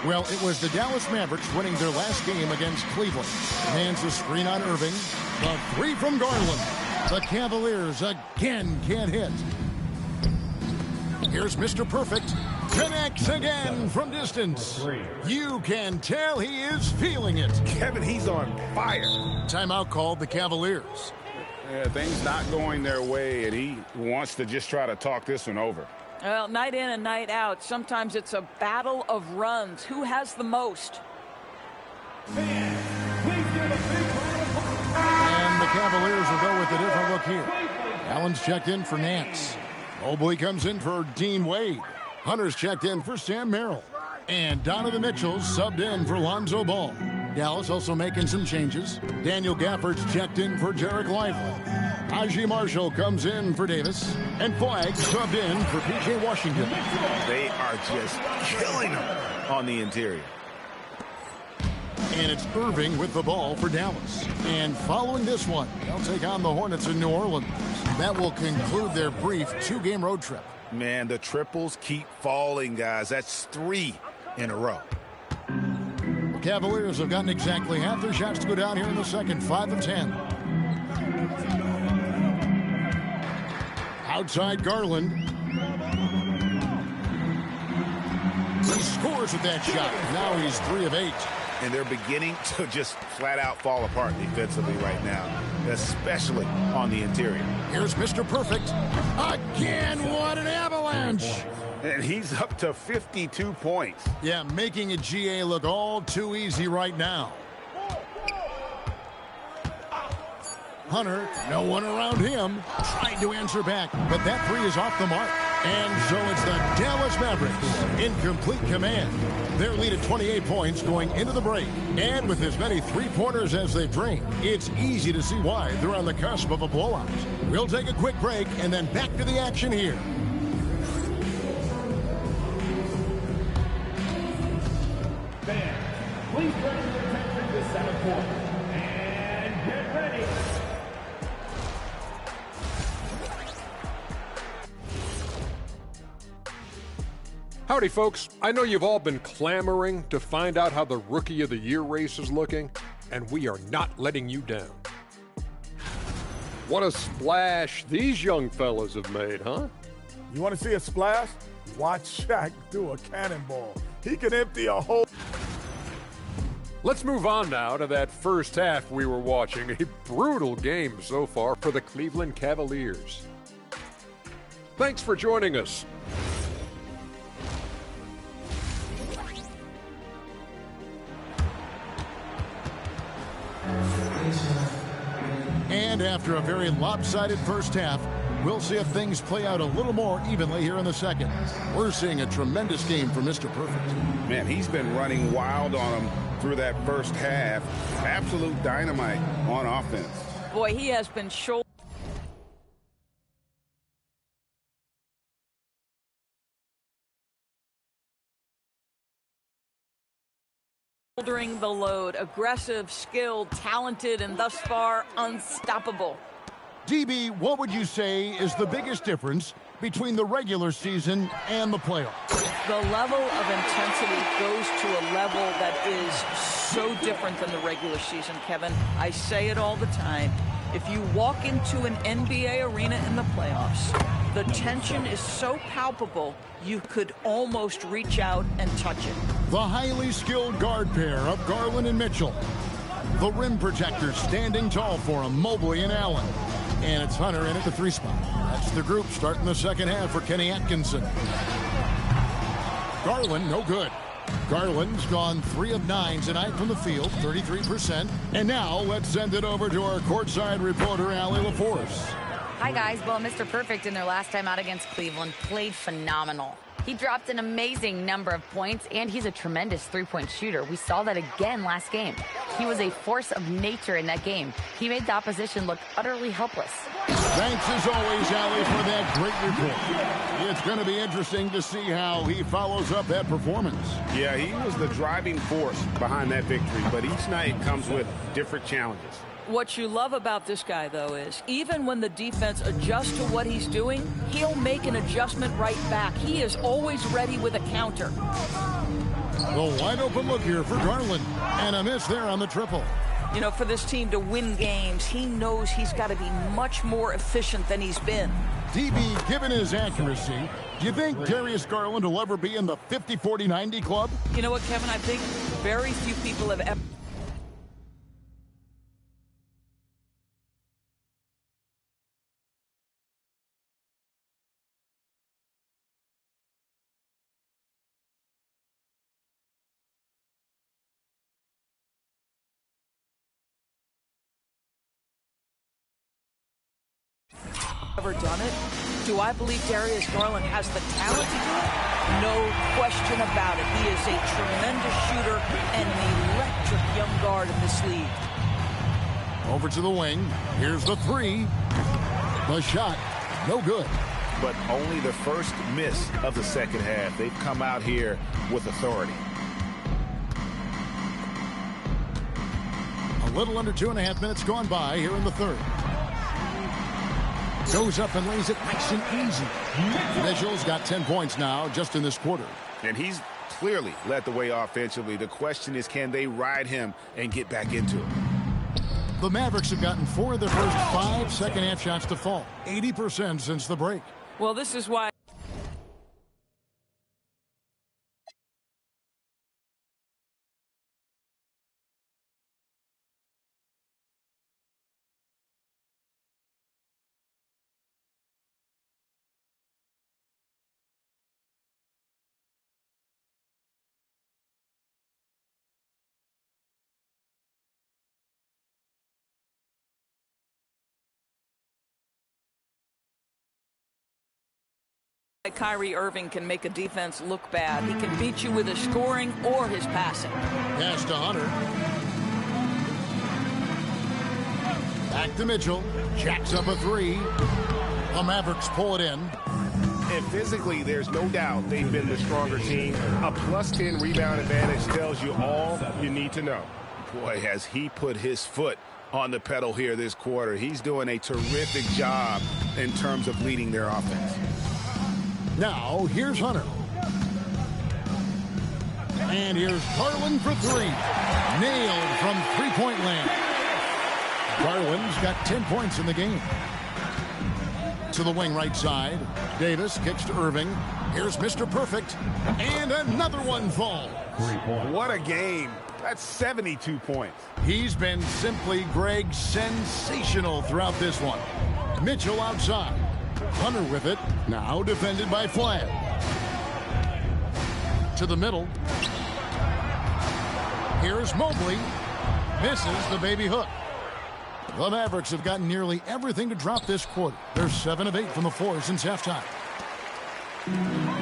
[SPEAKER 11] Well, it was the Dallas Mavericks winning their last game against Cleveland. Hands the screen on Irving. The 3 from Garland. The Cavaliers again can't hit. Here's Mr. Perfect. Connects again from distance. You can tell he is feeling it.
[SPEAKER 12] Kevin, he's on fire.
[SPEAKER 11] Timeout called the Cavaliers.
[SPEAKER 12] Yeah, things not going their way, and he wants to just try to talk this one over.
[SPEAKER 1] Well, night in and night out, sometimes it's a battle of runs. Who has the most?
[SPEAKER 11] And the Cavaliers will go with a different look here. Allen's checked in for Nance. Mobley comes in for Dean Wade. Hunter's checked in for Sam Merrill. And Donovan Mitchell's subbed in for Lonzo Ball. Dallas also making some changes. Daniel Gafford's checked in for Jarek Lively. Najee Marshall comes in for Davis. And Flagg subbed in for P.J. Washington.
[SPEAKER 12] They are just killing them on the interior.
[SPEAKER 11] And it's Irving with the ball for Dallas. And following this one, they'll take on the Hornets in New Orleans. That will conclude their brief 2-game road trip.
[SPEAKER 12] Man, the triples keep falling, guys. That's 3 in a row.
[SPEAKER 11] Cavaliers have gotten exactly half their shots to go down here in the second, 5 of 10. Outside Garland. He scores with that shot. Now he's 3 of 8.
[SPEAKER 12] And they're beginning to just flat out fall apart defensively right now, especially on the interior.
[SPEAKER 11] Here's Mr. Perfect. Again, what an avalanche.
[SPEAKER 12] And he's up to 52 points.
[SPEAKER 11] Yeah, making a GA look all too easy right now. Hunter, no one around him, trying to answer back, but that 3 is off the mark. And so it's the Dallas Mavericks in complete command. Their lead at 28 points going into the break. And with as many 3-pointers as they've drained, it's easy to see why they're on the cusp of a blowout. We'll take a quick break and then back to the action here.
[SPEAKER 9] Fans, please turn your attention to center court. And get ready.
[SPEAKER 4] Howdy, folks. I know you've all been clamoring to find out how the Rookie of the Year race is looking, and we are not letting you down. What a splash these young fellas have made, huh?
[SPEAKER 15] You want to see a splash? Watch Shaq do a cannonball. He can empty a whole...
[SPEAKER 4] Let's move on now to that first half we were watching. A brutal game so far for the Cleveland Cavaliers. Thanks for joining us.
[SPEAKER 11] And after a very lopsided first half, we'll see if things play out a little more evenly here in the second. We're seeing a tremendous game from Mr. Perfect.
[SPEAKER 12] Man, he's been running wild on him through that first half. Absolute dynamite on offense.
[SPEAKER 1] Boy, he has been shouldering the load. Aggressive, skilled, talented, and thus far unstoppable.
[SPEAKER 11] DB, what would you say is the biggest difference between the regular season and the playoffs?
[SPEAKER 1] The level of intensity goes to a level that is so different than the regular season, Kevin. I say it all the time. If you walk into an NBA arena in the playoffs, the tension is so palpable, you could almost reach out and touch it.
[SPEAKER 11] The highly skilled guard pair of Garland and Mitchell. The rim protectors standing tall for him, Mobley and Allen. And it's Hunter in at the 3 spot. That's the group starting the second half for Kenny Atkinson. Garland, no good. Garland's gone 3 of 9 tonight from the field, 33%. And now let's send it over to our courtside reporter, Allie LaForce.
[SPEAKER 8] Hi, guys. Well, Mr. Perfect in their last time out against Cleveland played phenomenal. He dropped an amazing number of points, and he's a tremendous three-point shooter. We saw that again last game. He was a force of nature in that game. He made the opposition look utterly helpless.
[SPEAKER 11] Thanks, as always, Allie, for that great report. It's going to be interesting to see how he follows up that performance.
[SPEAKER 12] Yeah, he was the driving force behind that victory, but each night comes with different challenges.
[SPEAKER 1] What you love about this guy, though, is even when the defense adjusts to what he's doing, he'll make an adjustment right back. He is always ready with a counter.
[SPEAKER 11] The wide open look here for Garland, and a miss there on the triple.
[SPEAKER 1] You know, for this team to win games, he knows he's got to be much more efficient than he's been.
[SPEAKER 11] DB, given his accuracy, do you think Darius Garland will ever be in the 50-40-90 club?
[SPEAKER 1] You know what, Kevin? I think very few people have ever... ever done it. Do I believe Darius Garland has the talent to do it? No question about it. He is a tremendous shooter and an electric young guard in this league.
[SPEAKER 11] Over to the wing. Here's the 3. The shot, no good.
[SPEAKER 12] But only the first miss of the second half. They've come out here with authority.
[SPEAKER 11] A little under 2.5 minutes gone by here in the third. Goes up and lays it nice and easy. Mitchell's got 10 points now just in this quarter.
[SPEAKER 12] And he's clearly led the way offensively. The question is, can they ride him and get back into it?
[SPEAKER 11] The Mavericks have gotten 4 of their first 5 second-half shots to fall. 80% since the break.
[SPEAKER 1] Well, this is why... Kyrie Irving can make a defense look bad. He can beat you with his scoring or his passing.
[SPEAKER 11] Pass to Hunter. Back to Mitchell. Jacks up a 3. The Mavericks pull it in.
[SPEAKER 12] And physically, there's no doubt they've been the stronger team. A +10 rebound advantage tells you all you need to know. Boy, has he put his foot on the pedal here this quarter. He's doing a terrific job in terms of leading their offense.
[SPEAKER 11] Now, here's Hunter. And here's Garland for 3. Nailed from three-point land. Garland's got 10 points in the game. To the wing right side. Davis kicks to Irving. Here's Mr. Perfect. And another one falls.
[SPEAKER 12] What a game. That's 72 points.
[SPEAKER 11] He's been simply, Greg, sensational throughout this one. Mitchell outside. Hunter with it, now defended by Flagg. To the middle. Here's Mobley. Misses the baby hook. The Mavericks have gotten nearly everything to drop this quarter. They're 7 of 8 from the floor since halftime.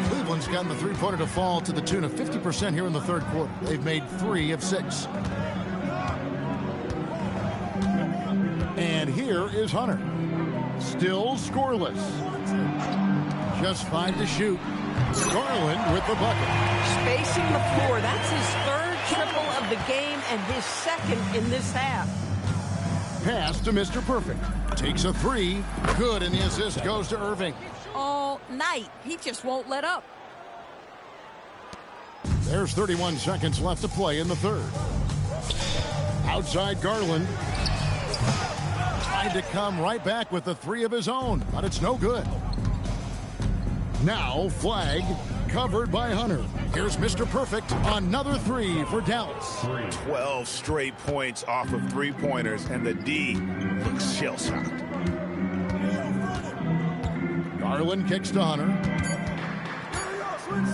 [SPEAKER 11] Cleveland's gotten the three-pointer to fall to the tune of 50% here in the third quarter. They've made 3 of 6. And here is Hunter. Still scoreless. Just 5 to shoot. Garland with the bucket.
[SPEAKER 7] Spacing the floor. That's his third triple of the game and his second in this half.
[SPEAKER 11] Pass to Mr. Perfect. Takes a 3. Good, and the assist goes to Irving.
[SPEAKER 7] All night. He just won't let up.
[SPEAKER 11] There's 31 seconds left to play in the third. Outside Garland. Tried to come right back with the 3 of his own, but it's no good. Now flag covered by Hunter. Here's Mr. Perfect. Another 3 for Dallas.
[SPEAKER 12] 12 straight points off of three-pointers, and the D looks shell-shocked.
[SPEAKER 11] Garland kicks to Hunter.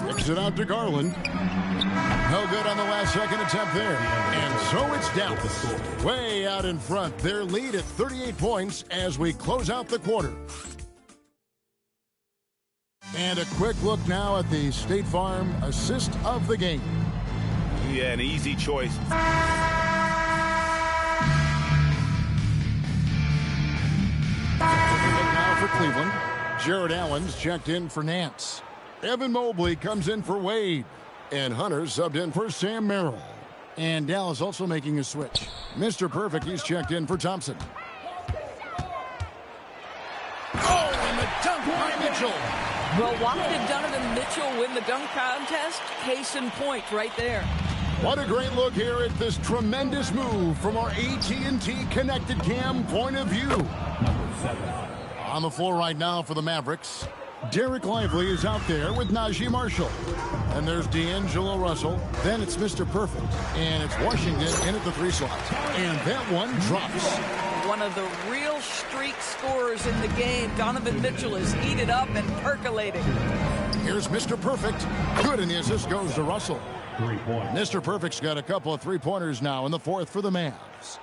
[SPEAKER 11] Kicks it out to Garland. No good on the last second attempt there. And so it's Dallas. Way out in front. Their lead at 38 points as we close out the quarter. And a quick look now at the State Farm assist of the game.
[SPEAKER 12] Yeah, an easy choice.
[SPEAKER 11] Now for Cleveland. Jared Allen's checked in for Nance. Evan Mobley comes in for Wade. And Hunter subbed in for Sam Merrill. And Dallas also making a switch. Mr. Perfect, he's checked in for Thompson. Oh, and the dunk by Mitchell.
[SPEAKER 1] Well, why did Donovan Mitchell win the dunk contest? Case in point right there.
[SPEAKER 11] What a great look here at this tremendous move from our AT&T Connected Cam point of view. On the floor right now for the Mavericks, Derek Lively is out there with Najee Marshall. And there's D'Angelo Russell. Then it's Mr. Perfect. And it's Washington in at the 3 slot. And that one drops.
[SPEAKER 1] One of the real streak scorers in the game. Donovan Mitchell is heated up and percolating.
[SPEAKER 11] Here's Mr. Perfect. Good, and the assist goes to Russell.
[SPEAKER 9] 3 points.
[SPEAKER 11] Mr. Perfect's got a couple of three-pointers now in the fourth for the Mavs.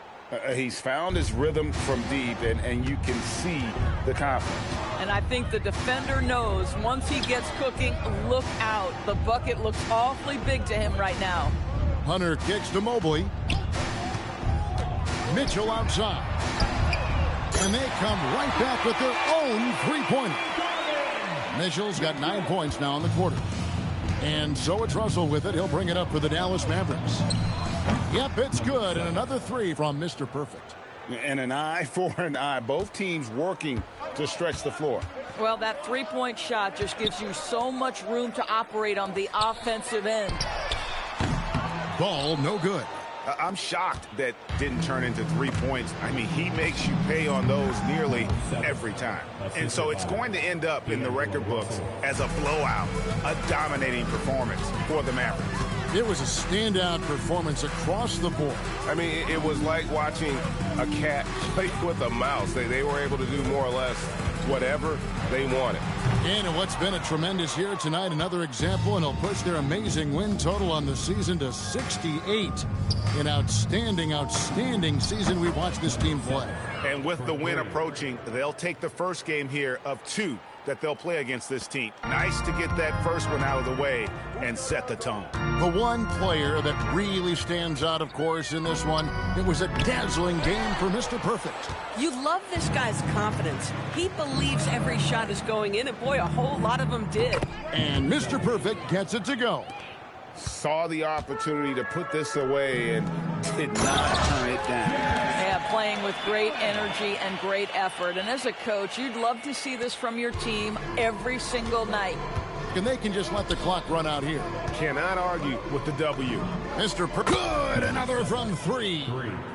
[SPEAKER 12] He's found his rhythm from deep, and you can see the confidence.
[SPEAKER 1] And I think the defender knows once he gets cooking, look out. The bucket looks awfully big to him right now.
[SPEAKER 11] Hunter kicks to Mobley. Mitchell outside. And they come right back with their own three-pointer. Mitchell's got 9 points now in the quarter. And so it's Russell with it. He'll bring it up for the Dallas Mavericks. Yep, it's good. And another 3 from Mr. Perfect.
[SPEAKER 12] And an eye for an eye. Both teams working to stretch the floor.
[SPEAKER 1] Well, that three-point shot just gives you so much room to operate on the offensive end.
[SPEAKER 11] Ball no good.
[SPEAKER 12] I'm shocked that didn't turn into 3 points. I mean, he makes you pay on those nearly every time. And so it's going to end up in the record books as a blowout, a dominating performance for the Mavericks.
[SPEAKER 11] It was a standout performance across the board.
[SPEAKER 2] I mean, it was like watching a cat play with a mouse. They were able to do more or less whatever they wanted.
[SPEAKER 11] And what's been a tremendous year tonight, another example, and it'll push their amazing win total on the season to 68. An outstanding, outstanding season we've watched this team play.
[SPEAKER 12] And with the win approaching, they'll take the first game here of 2 that they'll play against this team. Nice to get that first one out of the way and set the tone.
[SPEAKER 11] The one player that really stands out, of course, in this one, it was a dazzling game for Mr. Perfect.
[SPEAKER 7] You love this guy's confidence. He believes every shot is going in, and boy, a whole lot of them did.
[SPEAKER 11] And Mr. Perfect gets it to go.
[SPEAKER 12] Saw the opportunity to put this away and did not turn it down.
[SPEAKER 1] Yeah, playing with great energy and great effort. And as a coach, you'd love to see this from your team every single night.
[SPEAKER 11] And they can just let the clock run out here.
[SPEAKER 12] Cannot argue with the W.
[SPEAKER 11] Mr. Good, another from 3.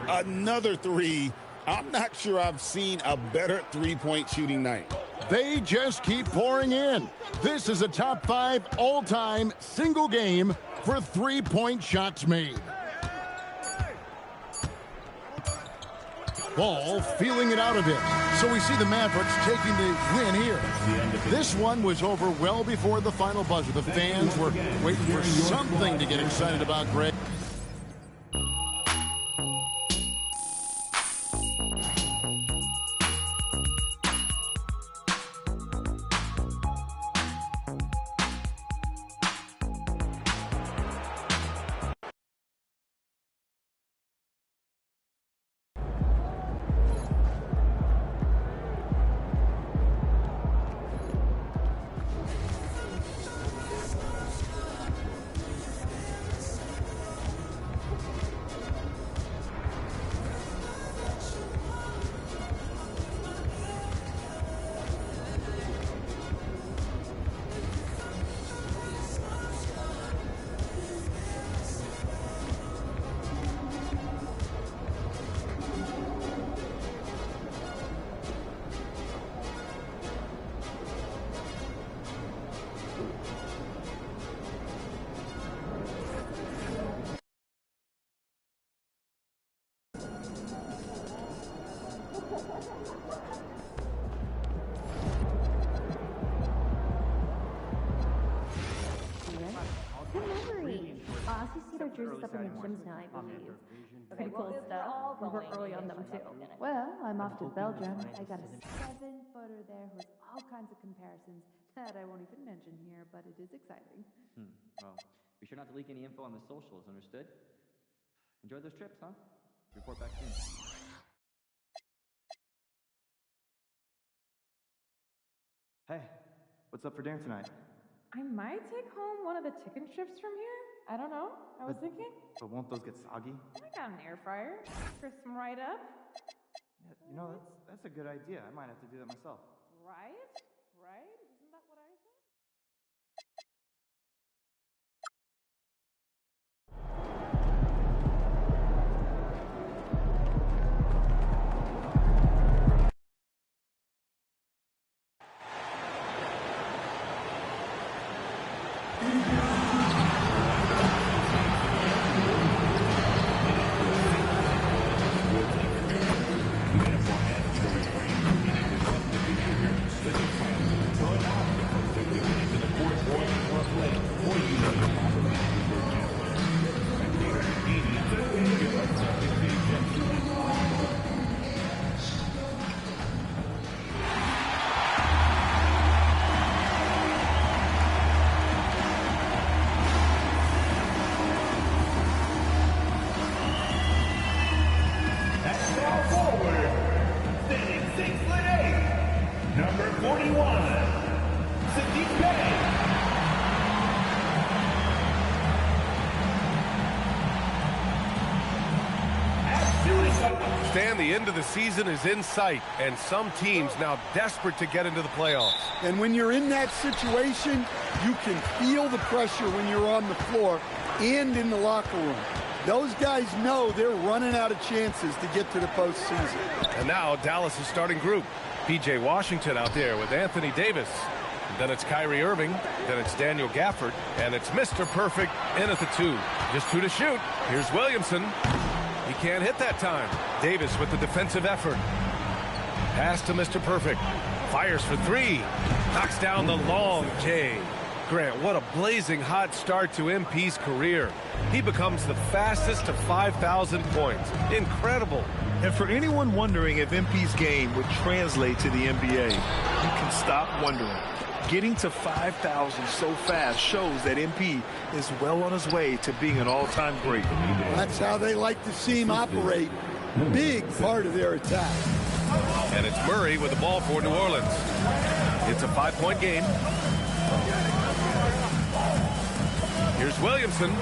[SPEAKER 14] Another 3. I'm not sure I've seen a better three-point shooting night.
[SPEAKER 11] They just keep pouring in. This is a top 5 all-time single game for three-point shots made. Ball feeling it out a bit. So we see the Mavericks taking the win here. This one was over well before the final buzzer. The fans were waiting for something to get excited about, Greg.
[SPEAKER 19] up in your gyms now, I believe. Pretty cool stuff. We work early on them too.
[SPEAKER 20] Well, I'm off to Belgium. I got a 7-footer there who has all kinds of comparisons that I won't even mention here, but it is exciting.
[SPEAKER 21] Well, be sure not to leak any info on the socials, understood? Enjoy those trips, huh? Report back soon. Hey, what's up for dinner tonight?
[SPEAKER 22] I might take home one of the chicken strips from here. I don't know. I was thinking.
[SPEAKER 21] But won't those get soggy?
[SPEAKER 22] I got an air fryer. Crisp them right up.
[SPEAKER 21] Yeah, you know, that's a good idea. I might have to do that myself.
[SPEAKER 22] Right? Right? Isn't that what I said?
[SPEAKER 2] Stan, the end of the season is in sight, and some teams now desperate to get into the playoffs.
[SPEAKER 23] And when you're in that situation, you can feel the pressure when you're on the floor and in the locker room. Those guys know they're running out of chances to get to the postseason.
[SPEAKER 2] And now Dallas' starting group. P.J. Washington out there with Anthony Davis. Then it's Kyrie Irving. Then it's Daniel Gafford. And it's Mr. Perfect in at the 2. Just 2 to shoot. Here's Williamson. He can't hit that time. Davis with the defensive effort. Pass to Mr. Perfect. Fires for 3. Knocks down the long J. Grant, what a blazing hot start to MP's career. He becomes the fastest to 5,000 points. Incredible.
[SPEAKER 3] And for anyone wondering if MP's game would translate to the NBA, you can stop wondering. Getting to 5,000 so fast shows that MP is well on his way to being an all-time great.
[SPEAKER 23] That's how they like to see him operate. Big part of their attack.
[SPEAKER 2] And it's Murray with the ball for New Orleans. It's a 5-point game. Here's Williamson.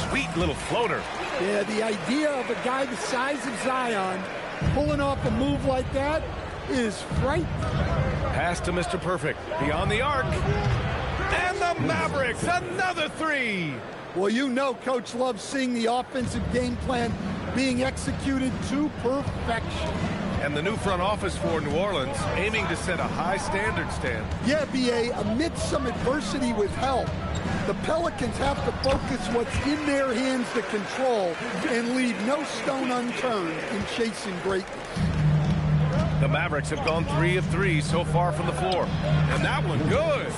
[SPEAKER 2] Sweet little floater.
[SPEAKER 23] Yeah, the idea of a guy the size of Zion pulling off a move like that is frightening.
[SPEAKER 2] Pass to Mr. Perfect. Beyond the arc. And the Mavericks, another 3.
[SPEAKER 23] Well, you know Coach loves seeing the offensive game plan being executed to perfection.
[SPEAKER 2] And the new front office for New Orleans aiming to set a high standard, Stan.
[SPEAKER 23] Yeah, B.A., amidst some adversity with help, the Pelicans have to focus what's in their hands to control and leave no stone unturned in chasing greatness.
[SPEAKER 2] The Mavericks have gone 3 of 3 so far from the floor. And that one good.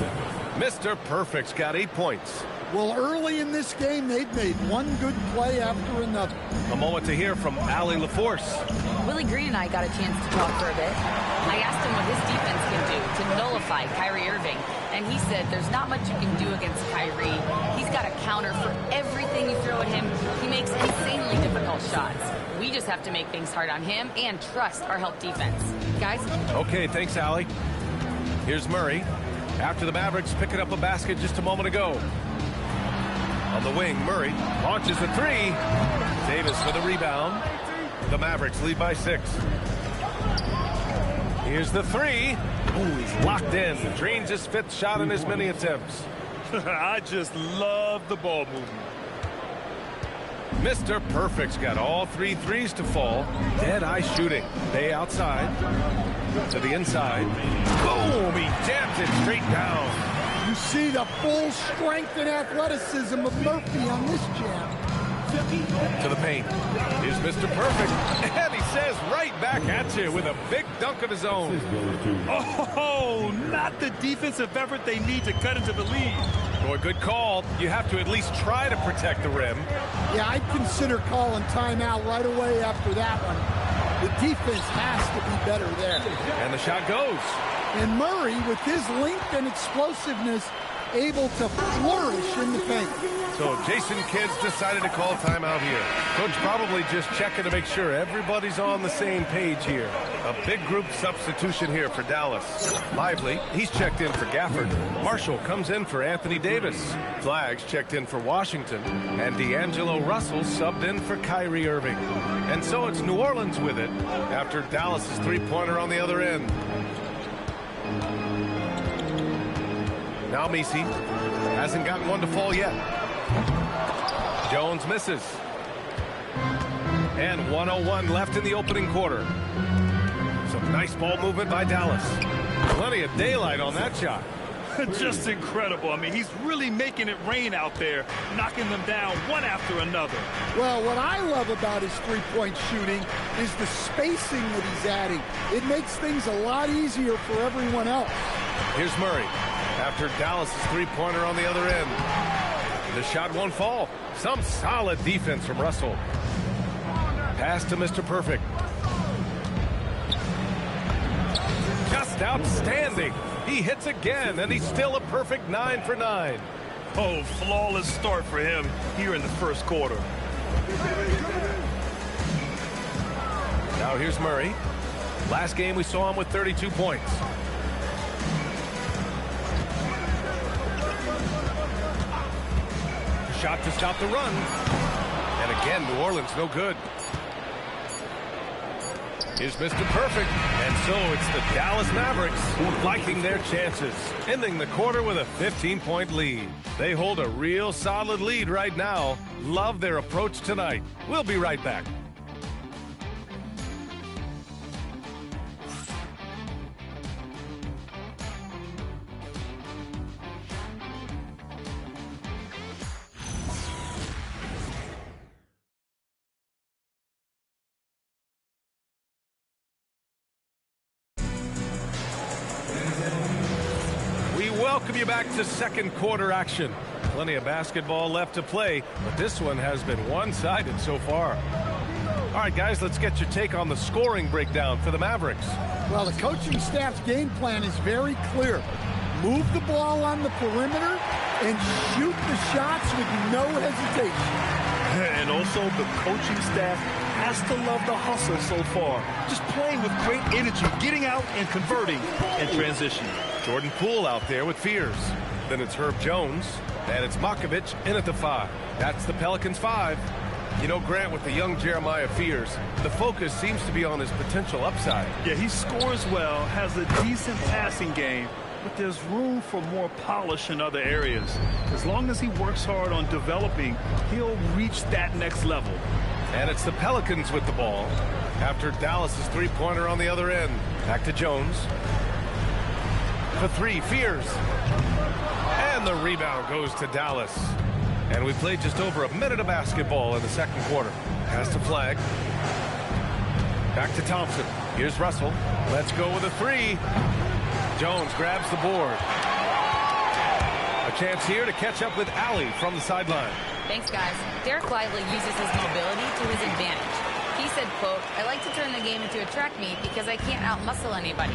[SPEAKER 2] Mr. Perfect's got 8 points.
[SPEAKER 23] Well, early in this game, they've made one good play after another.
[SPEAKER 2] A moment to hear from Allie LaForce.
[SPEAKER 8] Willie Green and I got a chance to talk for a bit. I asked him what his defense can do to nullify Kyrie Irving, and he said there's not much you can do against Kyrie. He's got a counter for everything you throw at him. He makes insanely difficult shots. We just have to make things hard on him and trust our help defense. Guys?
[SPEAKER 2] Okay, thanks, Allie. Here's Murray. After the Mavericks picking up a basket just a moment ago. On the wing, Murray launches the 3. Davis for the rebound. The Mavericks lead by 6. Here's the 3. Ooh, he's locked in. Drains his 5th shot in his many attempts.
[SPEAKER 3] I just love the ball movement.
[SPEAKER 2] Mr. Perfect's got all 3 threes to fall. Dead-eye shooting. Bay outside. To the inside. Boom! He jams it straight down.
[SPEAKER 23] You see the full strength and athleticism of Murphy on this jam.
[SPEAKER 2] To the paint. Here's Mr. Perfect. And he says right back at you with a big dunk of his own.
[SPEAKER 3] Oh, not the defensive effort they need to cut into the lead.
[SPEAKER 2] Boy, good call. You have to at least try to protect the rim.
[SPEAKER 23] Yeah, I'd consider calling timeout right away after that one. The defense has to be better there.
[SPEAKER 2] And the shot goes.
[SPEAKER 23] And Murray, with his length and explosiveness, able to flourish in the paint.
[SPEAKER 2] So Jason Kidd's decided to call timeout here. Coach probably just checking to make sure everybody's on the same page here. A big group substitution here for Dallas. Lively, he's checked in for Gafford. Marshall comes in for Anthony Davis. Flags checked in for Washington. And D'Angelo Russell subbed in for Kyrie Irving. And so it's New Orleans with it after Dallas's three-pointer on the other end. Now Messi hasn't gotten one to fall yet. Jones misses. And 1:01 left in the opening quarter. Some nice ball movement by Dallas. Plenty of daylight on that shot.
[SPEAKER 3] Just incredible. I mean, he's really making it rain out there, knocking them down one after another.
[SPEAKER 23] Well, what I love about his three-point shooting is the spacing that he's adding. It makes things a lot easier for everyone else.
[SPEAKER 2] Here's Murray after Dallas's three-pointer on the other end. The shot won't fall. Some solid defense from Russell. Pass to Mr. Perfect. Just outstanding. He hits again, and he's still a perfect 9 for 9.
[SPEAKER 3] Oh, flawless start for him here in the first quarter.
[SPEAKER 2] Now here's Murray. Last game we saw him with 32 points. Shot to stop the run. And again, New Orleans no good. Here's Mr. Perfect. And so it's the Dallas Mavericks liking their chances, ending the quarter with a 15-point lead. They hold a real solid lead right now. Love their approach tonight. We'll be right back. Welcome you back to second quarter action. Plenty of basketball left to play, but this one has been one-sided so far. All right, guys, let's get your take on the scoring breakdown for the Mavericks.
[SPEAKER 23] Well, the coaching staff's game plan is very clear. Move the ball on the perimeter and shoot the shots with no hesitation.
[SPEAKER 3] And also, the coaching staff has to love the hustle so far. Just playing with great energy, getting out and converting and transitioning.
[SPEAKER 2] Jordan Poole out there with Fears. Then it's Herb Jones, and it's Makovich in at the 5. That's the Pelicans 5. You know, Grant, with the young Jeremiah Fears, the focus seems to be on his potential upside.
[SPEAKER 3] Yeah, he scores well, has a decent passing game, but there's room for more polish in other areas. As long as he works hard on developing, he'll reach that next level.
[SPEAKER 2] And it's the Pelicans with the ball after Dallas's three-pointer on the other end. Back to Jones. For 3, Fears. And the rebound goes to Dallas. And we played just over a minute of basketball in the second quarter. Pass to Flag. Back to Thompson. Here's Russell. Let's go with a 3. Jones grabs the board. A chance here to catch up with Allie from the sideline.
[SPEAKER 8] Thanks, guys. Derek Lively uses his mobility to his advantage. He said, quote, "I like to turn the game into a track meet because I can't out-muscle anybody.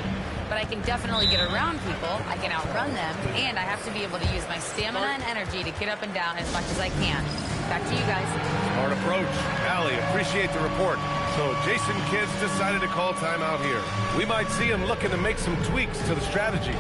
[SPEAKER 8] But I can definitely get around people, I can outrun them, and I have to be able to use my stamina and energy to get up and down as much as I can." Back to you guys.
[SPEAKER 2] Smart approach. Allie, appreciate the report. So Jason Kidd's decided to call timeout here. We might see him looking to make some tweaks to the strategy.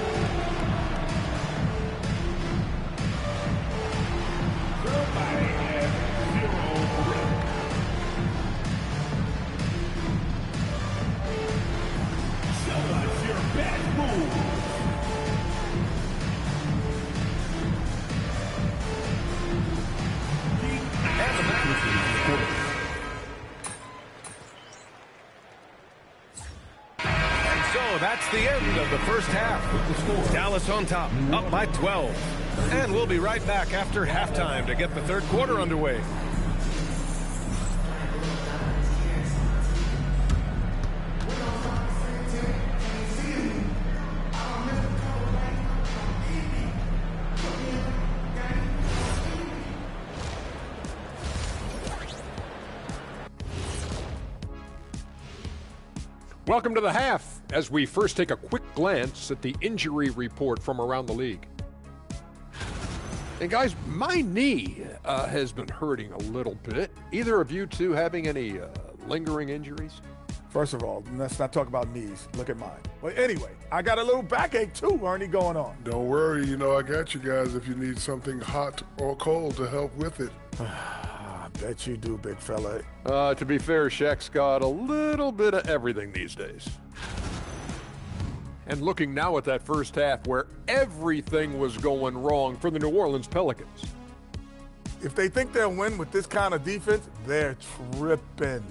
[SPEAKER 2] That's the end of the first half. Dallas on top, up by 12. And we'll be right back after halftime to get the third quarter underway.
[SPEAKER 4] Welcome to the half as we first take a quick glance at the injury report from around the league. And guys, my knee has been hurting a little bit. Either of you two having any lingering injuries?
[SPEAKER 15] First of all, let's not talk about knees. Look at mine. But anyway, I got a little backache too, Ernie, going on.
[SPEAKER 5] Don't worry, I got you guys if you need something hot or cold to help with it.
[SPEAKER 15] I bet you do, big fella.
[SPEAKER 4] To be fair, Shaq's got a little bit of everything these days. And looking now at that first half where everything was going wrong for the New Orleans Pelicans.
[SPEAKER 15] If they think they'll win with this kind of defense, they're tripping.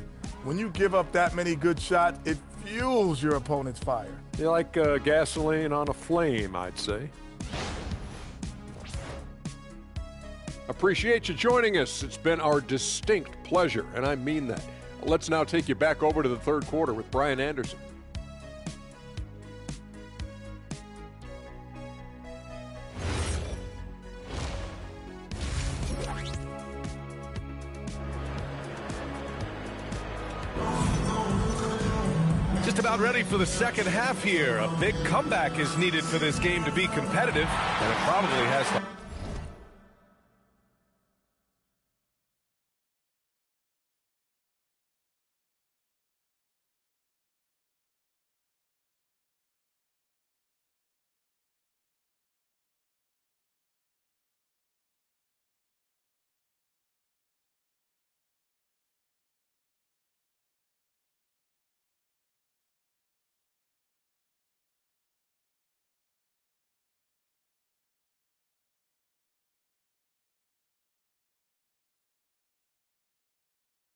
[SPEAKER 15] When you give up that many good shots, it fuels your opponent's fire.
[SPEAKER 4] You're like gasoline on a flame, I'd say. Appreciate you joining us. It's been our distinct pleasure, and I mean that. Let's now take you back over to the third quarter with Brian Anderson.
[SPEAKER 2] Just about ready for the second half here. A big comeback is needed for this game to be competitive, and it probably has to.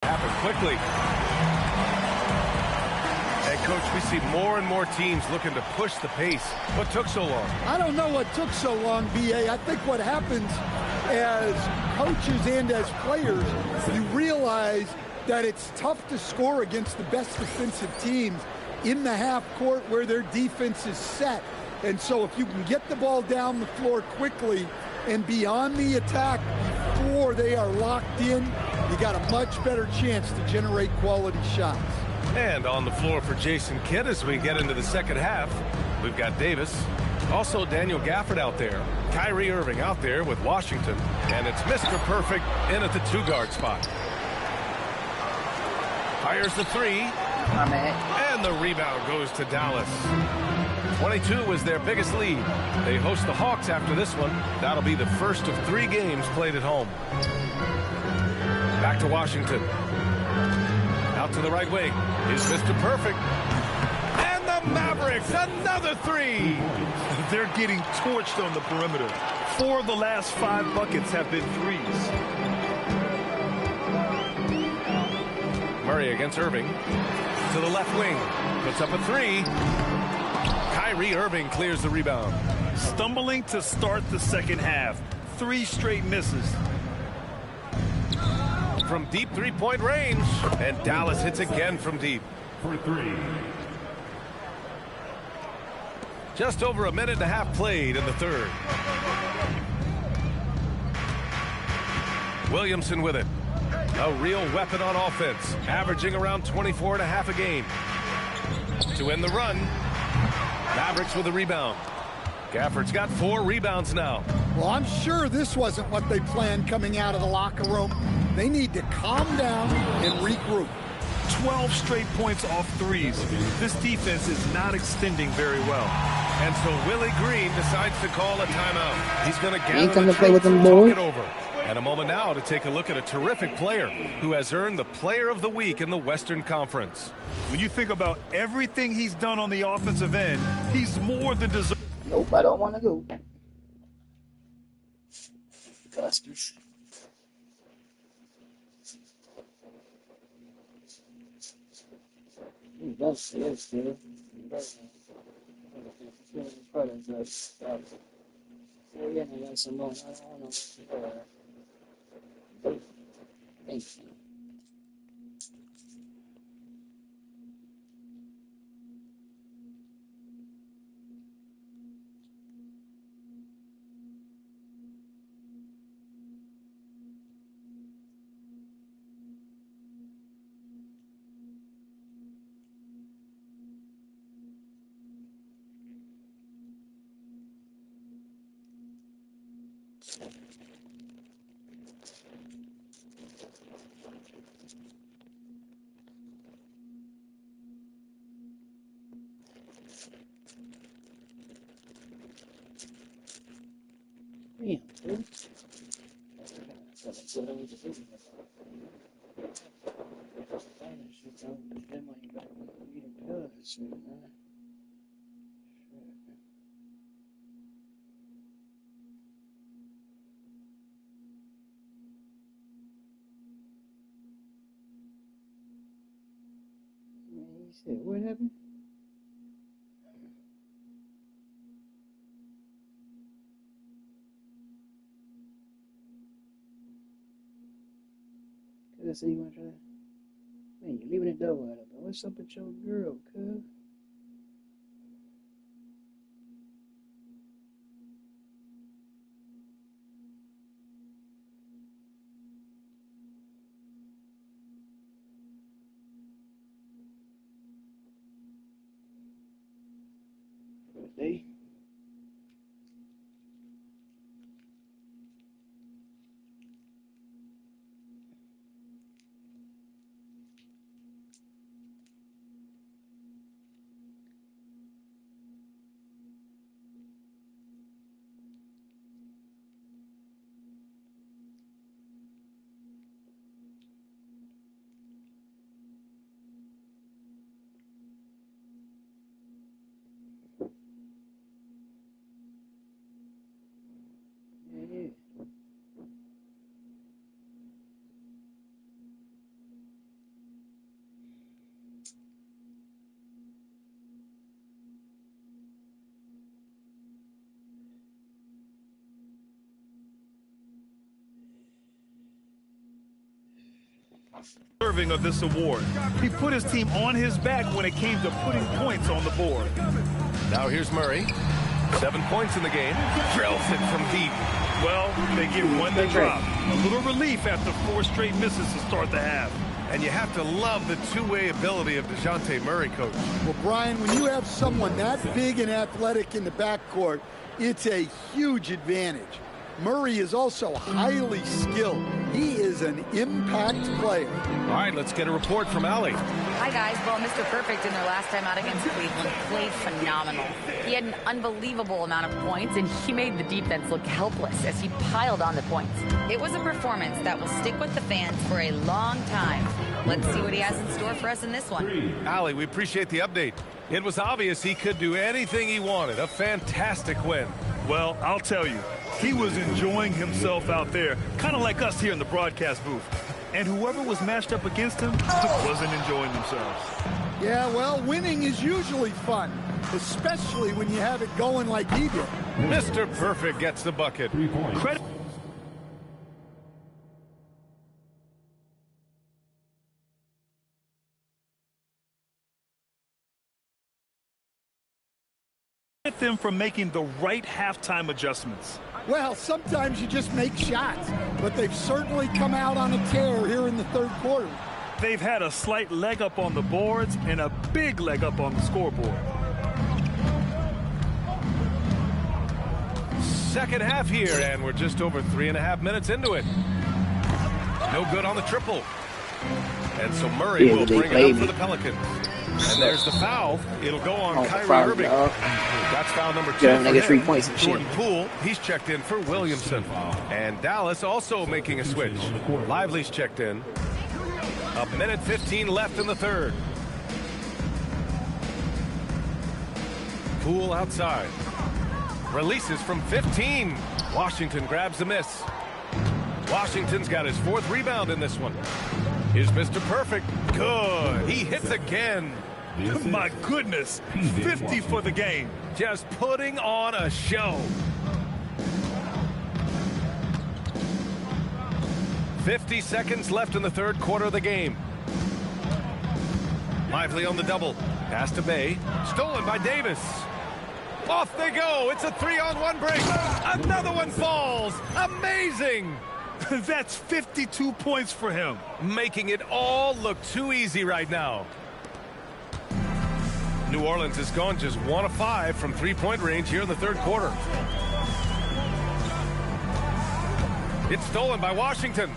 [SPEAKER 2] Happen quickly. And Coach, we see more and more teams looking to push the pace. What took so long?
[SPEAKER 23] I don't know what took so long, B.A. I think what happens as coaches and as players, you realize that it's tough to score against the best defensive teams in the half court where their defense is set. And so if you can get the ball down the floor quickly and beyond the attack before they are locked in, you got a much better chance to generate quality shots.
[SPEAKER 2] And on the floor for Jason Kidd as we get into the second half, we've got Davis. Also Daniel Gafford out there. Kyrie Irving out there with Washington. And it's Mr. Perfect in at the two-guard spot. Fires the three. And the rebound goes to Dallas. 22 was their biggest lead. They host the Hawks after this one. That'll be the first of 3 games played at home. Back to Washington. Out to the right wing is Mr. Perfect. And the Mavericks, another three.
[SPEAKER 3] They're getting torched on the perimeter. 4 of the last 5 buckets have been threes.
[SPEAKER 2] Murray against Irving. To the left wing. Puts up a three. Kyrie Irving clears the rebound.
[SPEAKER 3] Stumbling to start the second half. 3 straight misses.
[SPEAKER 2] From deep three-point range. And Dallas hits again from deep.
[SPEAKER 9] For 3.
[SPEAKER 2] Just over a minute and a half played in the third. Williamson with it. A real weapon on offense, averaging around 24 and a half a game. To end the run, Mavericks with a rebound. Gafford's got 4 rebounds now.
[SPEAKER 23] Well, I'm sure this wasn't what they planned coming out of the locker room. They need to calm down and regroup.
[SPEAKER 3] 12 straight points off threes. This defense is not extending very well.
[SPEAKER 2] And so Willie Green decides to call a timeout. He's going to gather
[SPEAKER 10] come
[SPEAKER 2] the
[SPEAKER 10] to play with
[SPEAKER 2] troops
[SPEAKER 10] them,
[SPEAKER 2] and talk
[SPEAKER 10] boy.
[SPEAKER 2] it over. And a moment now to take a look at a terrific player who has earned the Player of the Week in the Western Conference.
[SPEAKER 3] When you think about everything he's done on the offensive end, he's more than deserving.
[SPEAKER 10] Nope, I don't want to go. Bastards. That's it, dude. Oh, yeah, I got some more. I don't know. Thank you. Damn, dude. He said, what happened? Cause I said you want to try. Man, you leaving the door wide open. What's up with your girl, cuz? Birthday. Yeah.
[SPEAKER 3] Deserving of this award. He put his team on his back when it came to putting points on the board.
[SPEAKER 2] Now here's Murray. 7 points in the game. Drills it from deep.
[SPEAKER 3] Well, they get one to drop. A little relief after 4 straight misses to start the half.
[SPEAKER 2] And you have to love the two-way ability of DeJounte Murray, Coach.
[SPEAKER 23] Well, Brian, when you have someone that big and athletic in the backcourt, it's a huge advantage. Murray is also highly skilled. He is an impact player.
[SPEAKER 2] All right, let's get a report from Allie.
[SPEAKER 8] Hi, guys. Well, Mr. Perfect in their last time out against Cleveland played phenomenal. He had an unbelievable amount of points, and he made the defense look helpless as he piled on the points. It was a performance that will stick with the fans for a long time. Let's see what he has in store for us in this one.
[SPEAKER 2] Allie, we appreciate the update. It was obvious he could do anything he wanted. A fantastic win.
[SPEAKER 3] Well, I'll tell you, he was enjoying himself out there, kind of like us here in the broadcast booth. And whoever was matched up against him wasn't enjoying themselves.
[SPEAKER 23] Yeah, well, winning is usually fun, especially when you have it going like he did.
[SPEAKER 2] Mr. Perfect gets the bucket.
[SPEAKER 3] Credit. Them for making the right halftime adjustments.
[SPEAKER 23] Well, sometimes you just make shots, but they've certainly come out on a tear here in the third quarter.
[SPEAKER 3] They've had a slight leg up on the boards and a big leg up on the scoreboard.
[SPEAKER 2] Second half here, and we're just over 3.5 minutes into it. No good on the triple. And so Murray will bring it up for the Pelicans. And there's the foul. It'll go on Kyrie Irving. That's foul number 2
[SPEAKER 10] I get 3 points.
[SPEAKER 2] Jordan Poole, he's checked in for Williamson. And Dallas also making a switch. Lively's checked in. 1:15 left in the third. Poole outside. Releases from 15. Washington grabs the miss. Washington's got his 4th rebound in this one. Here's Mr. Perfect. Good. He hits again.
[SPEAKER 3] My goodness. 50 for the game.
[SPEAKER 2] Just putting on a show. 50 seconds left in the third quarter of the game. Lively on the double. Pass to Bay. Stolen by Davis. Off they go. It's a 3-on-1 break. Another one falls. Amazing.
[SPEAKER 3] That's 52 points for him.
[SPEAKER 2] Making it all look too easy right now. New Orleans has gone just 1 of 5 from 3-point range here in the third quarter. It's stolen by Washington.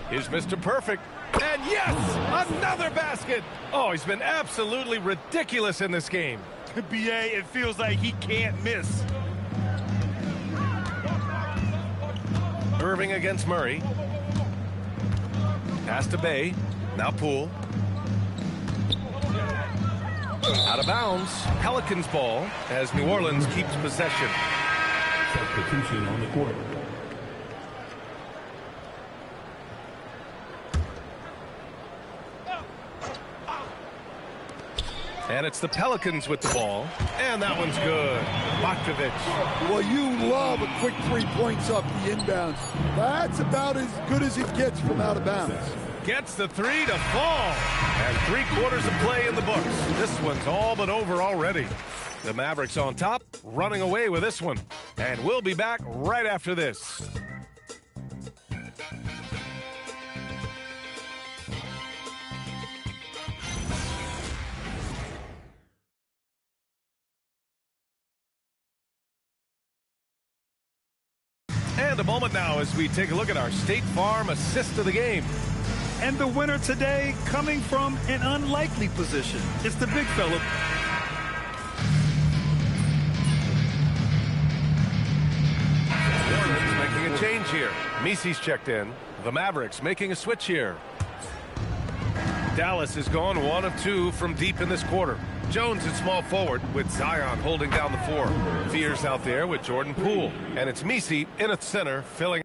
[SPEAKER 2] Here's Mr. Perfect. And yes, another basket. Oh, he's been absolutely ridiculous in this game.
[SPEAKER 3] BA, it feels like he can't miss.
[SPEAKER 2] Irving against Murray. Pass to Bay. Now Poole. Out of bounds. Pelicans ball as New Orleans keeps possession.
[SPEAKER 9] Substitution on the court.
[SPEAKER 2] And it's the Pelicans with the ball. And that one's good. Bogdanovich.
[SPEAKER 23] Well, you love a quick 3 points off the inbounds. That's about as good as it gets from out of bounds.
[SPEAKER 2] Gets the three to fall. And 3/4 of play in the books. This one's all but over already. The Mavericks on top, running away with this one. And we'll be back right after this. And a moment now as we take a look at our State Farm assist of the game.
[SPEAKER 3] And the winner today coming from an unlikely position. It's the big fella.
[SPEAKER 2] Warner's making a change here. Misi's checked in. The Mavericks making a switch here. Dallas has gone 1 of 2 from deep in this quarter. Jones at small forward with Zion holding down the 4. Fears out there with Jordan Poole. And it's Misi in at center filling.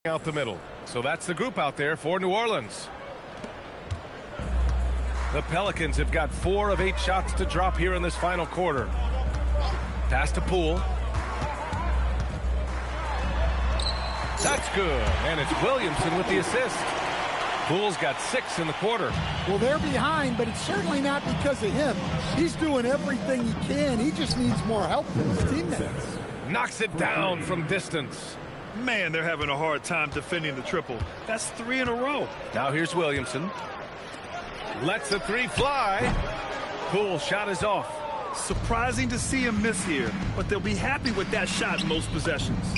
[SPEAKER 2] Out the middle. So that's the group out there for New Orleans. The Pelicans have got 4 of 8 shots to drop here in this final quarter. Pass to Poole. That's good. And it's Williamson with the assist. Poole's got 6 in the quarter.
[SPEAKER 23] Well, they're behind, but it's certainly not because of him. He's doing everything he can. He just needs more help from his teammates.
[SPEAKER 2] Knocks it down from distance.
[SPEAKER 3] Man, they're having a hard time defending the triple. That's 3 in a row.
[SPEAKER 2] Now here's Williamson. Lets the 3 fly. Poole shot is off.
[SPEAKER 3] Surprising to see him miss here, but they'll be happy with that shot in most possessions.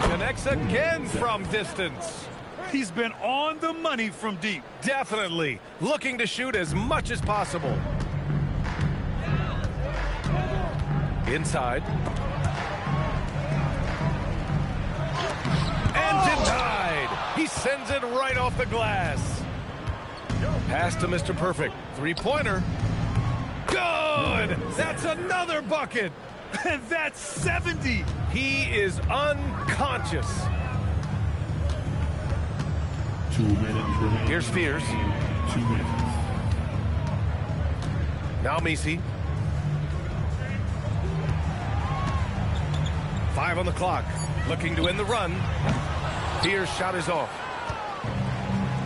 [SPEAKER 2] Connects again from distance.
[SPEAKER 3] He's been on the money from deep.
[SPEAKER 2] Definitely. Looking to shoot as much as possible. Inside. And denied. He sends it right off the glass. Pass to Mr. Perfect. 3-pointer. Good. That's another bucket.
[SPEAKER 3] And that's 70.
[SPEAKER 2] He is unconscious.
[SPEAKER 9] 2 minutes remaining.
[SPEAKER 2] Here's Fears.
[SPEAKER 9] 2 minutes.
[SPEAKER 2] Now Misi. 5 on the clock. Looking to end the run. Fears shot is off.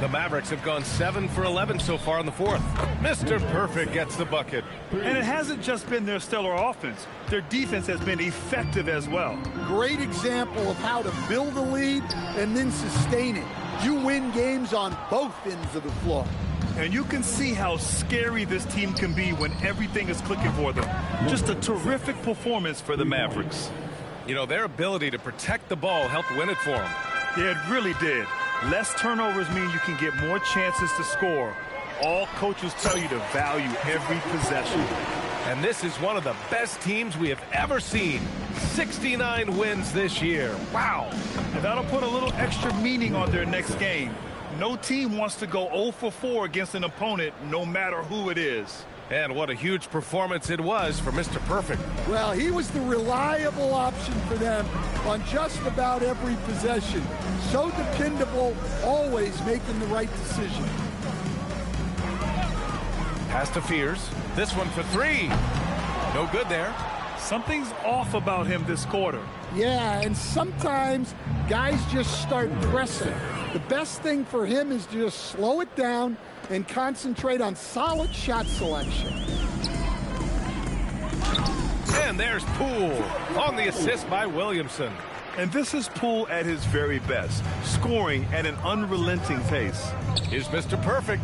[SPEAKER 2] The Mavericks have gone 7 for 11 so far in the 4th. Mr. Perfect gets the bucket.
[SPEAKER 3] And it hasn't just been their stellar offense. Their defense has been effective as well.
[SPEAKER 23] Great example of how to build a lead and then sustain it. You win games on both ends of the floor.
[SPEAKER 3] And you can see how scary this team can be when everything is clicking for them. Just a terrific performance for the Mavericks.
[SPEAKER 2] You know, their ability to protect the ball helped win it for them.
[SPEAKER 3] Yeah, it really did. Less turnovers mean you can get more chances to score. All coaches tell you to value every possession.
[SPEAKER 2] And this is one of the best teams we have ever seen. 69 wins this year. Wow.
[SPEAKER 3] And that'll put a little extra meaning on their next game. No team wants to go 0 for 4 against an opponent, no matter who it is.
[SPEAKER 2] And what a huge performance it was for Mr. Perfect.
[SPEAKER 23] Well, he was the reliable option for them on just about every possession. So dependable, always making the right decision.
[SPEAKER 2] Pass to Fears. This one for 3. No good there.
[SPEAKER 3] Something's off about him this quarter.
[SPEAKER 23] Yeah, and sometimes guys just start pressing. The best thing for him is to just slow it down and concentrate on solid shot selection.
[SPEAKER 2] And there's Poole on the assist by Williamson.
[SPEAKER 3] And this is Poole at his very best, scoring at an unrelenting pace.
[SPEAKER 2] Here's Mr. Perfect.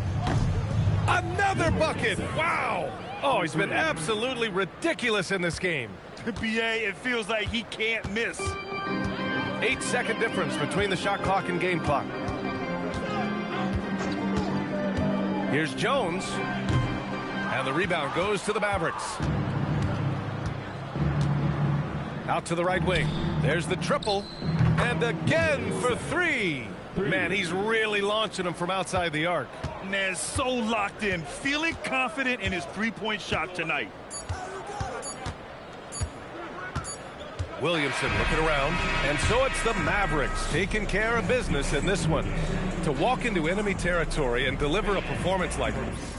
[SPEAKER 2] Another bucket! Wow! Oh, he's been absolutely ridiculous in this game.
[SPEAKER 3] BA, it feels like he can't miss.
[SPEAKER 2] 8-second difference between the shot clock and game clock. Here's Jones. And the rebound goes to the Mavericks. Out to the right wing. There's the triple. And again for three. Man, he's really launching them from outside the arc.
[SPEAKER 3] Man, so locked in, feeling confident in his three-point shot tonight.
[SPEAKER 2] Williamson looking around, and so it's the Mavericks taking care of business in this one. To walk into enemy territory and deliver a performance like this.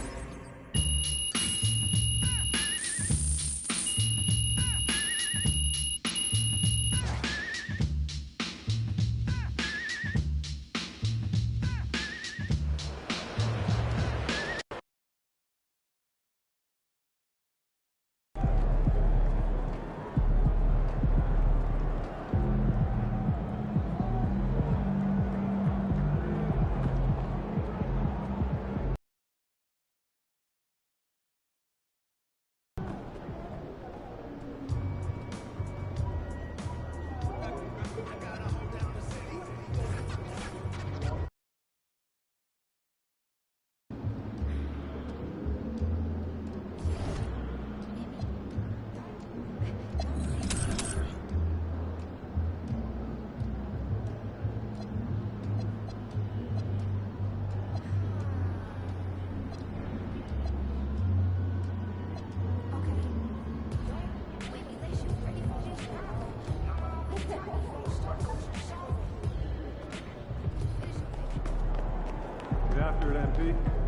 [SPEAKER 3] Get after it, MP.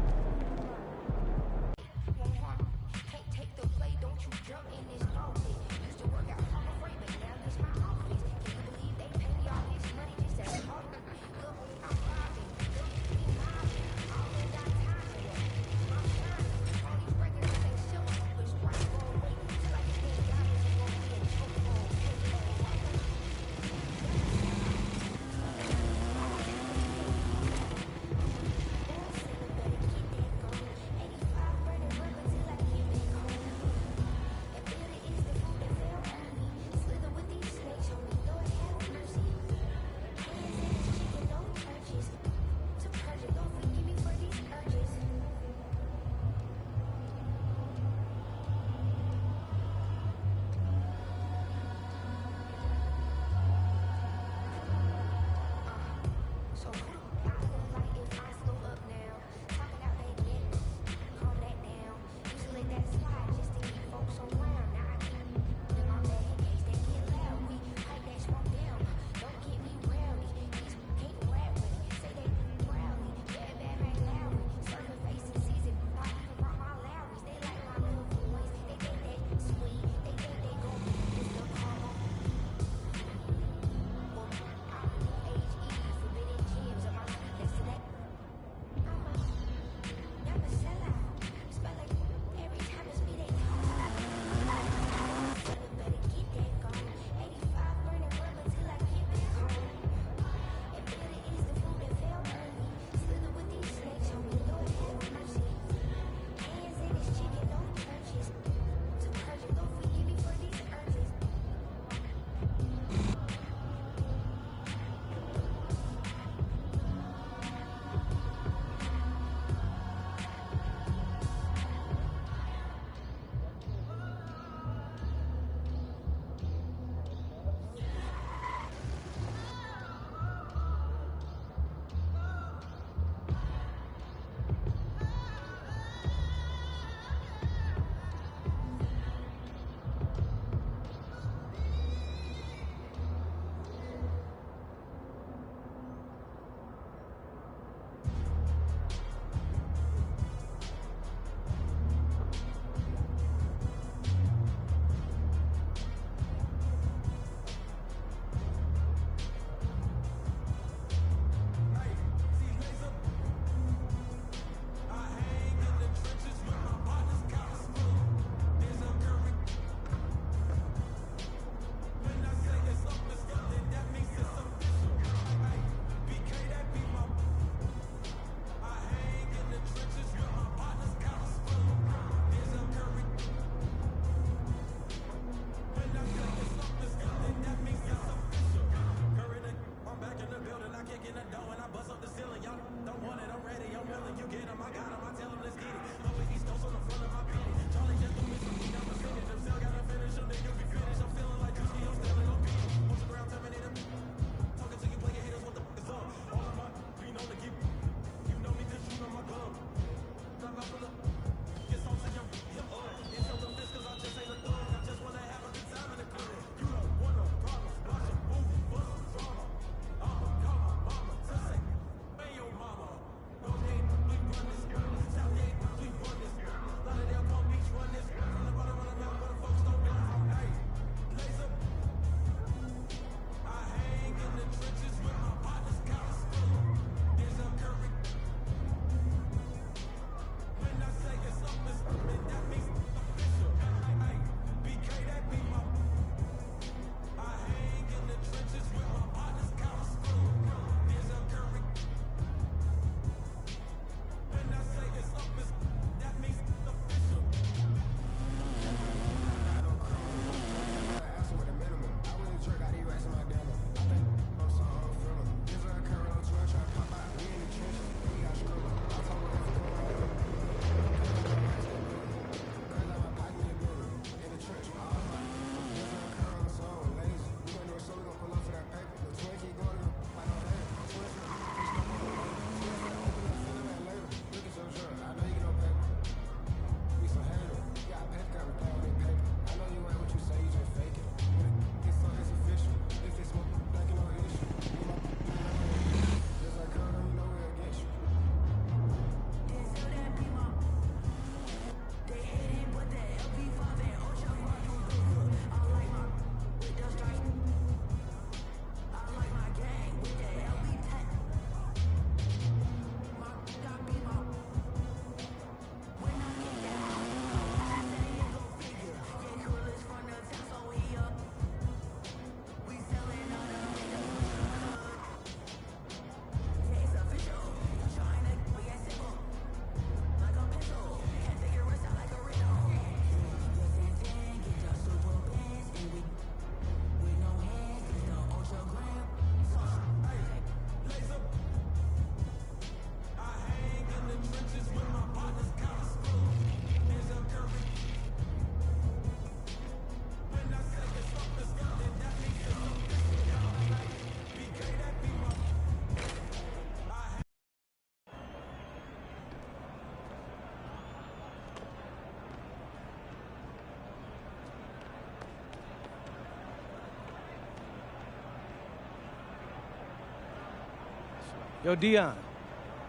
[SPEAKER 6] Yo, Dion.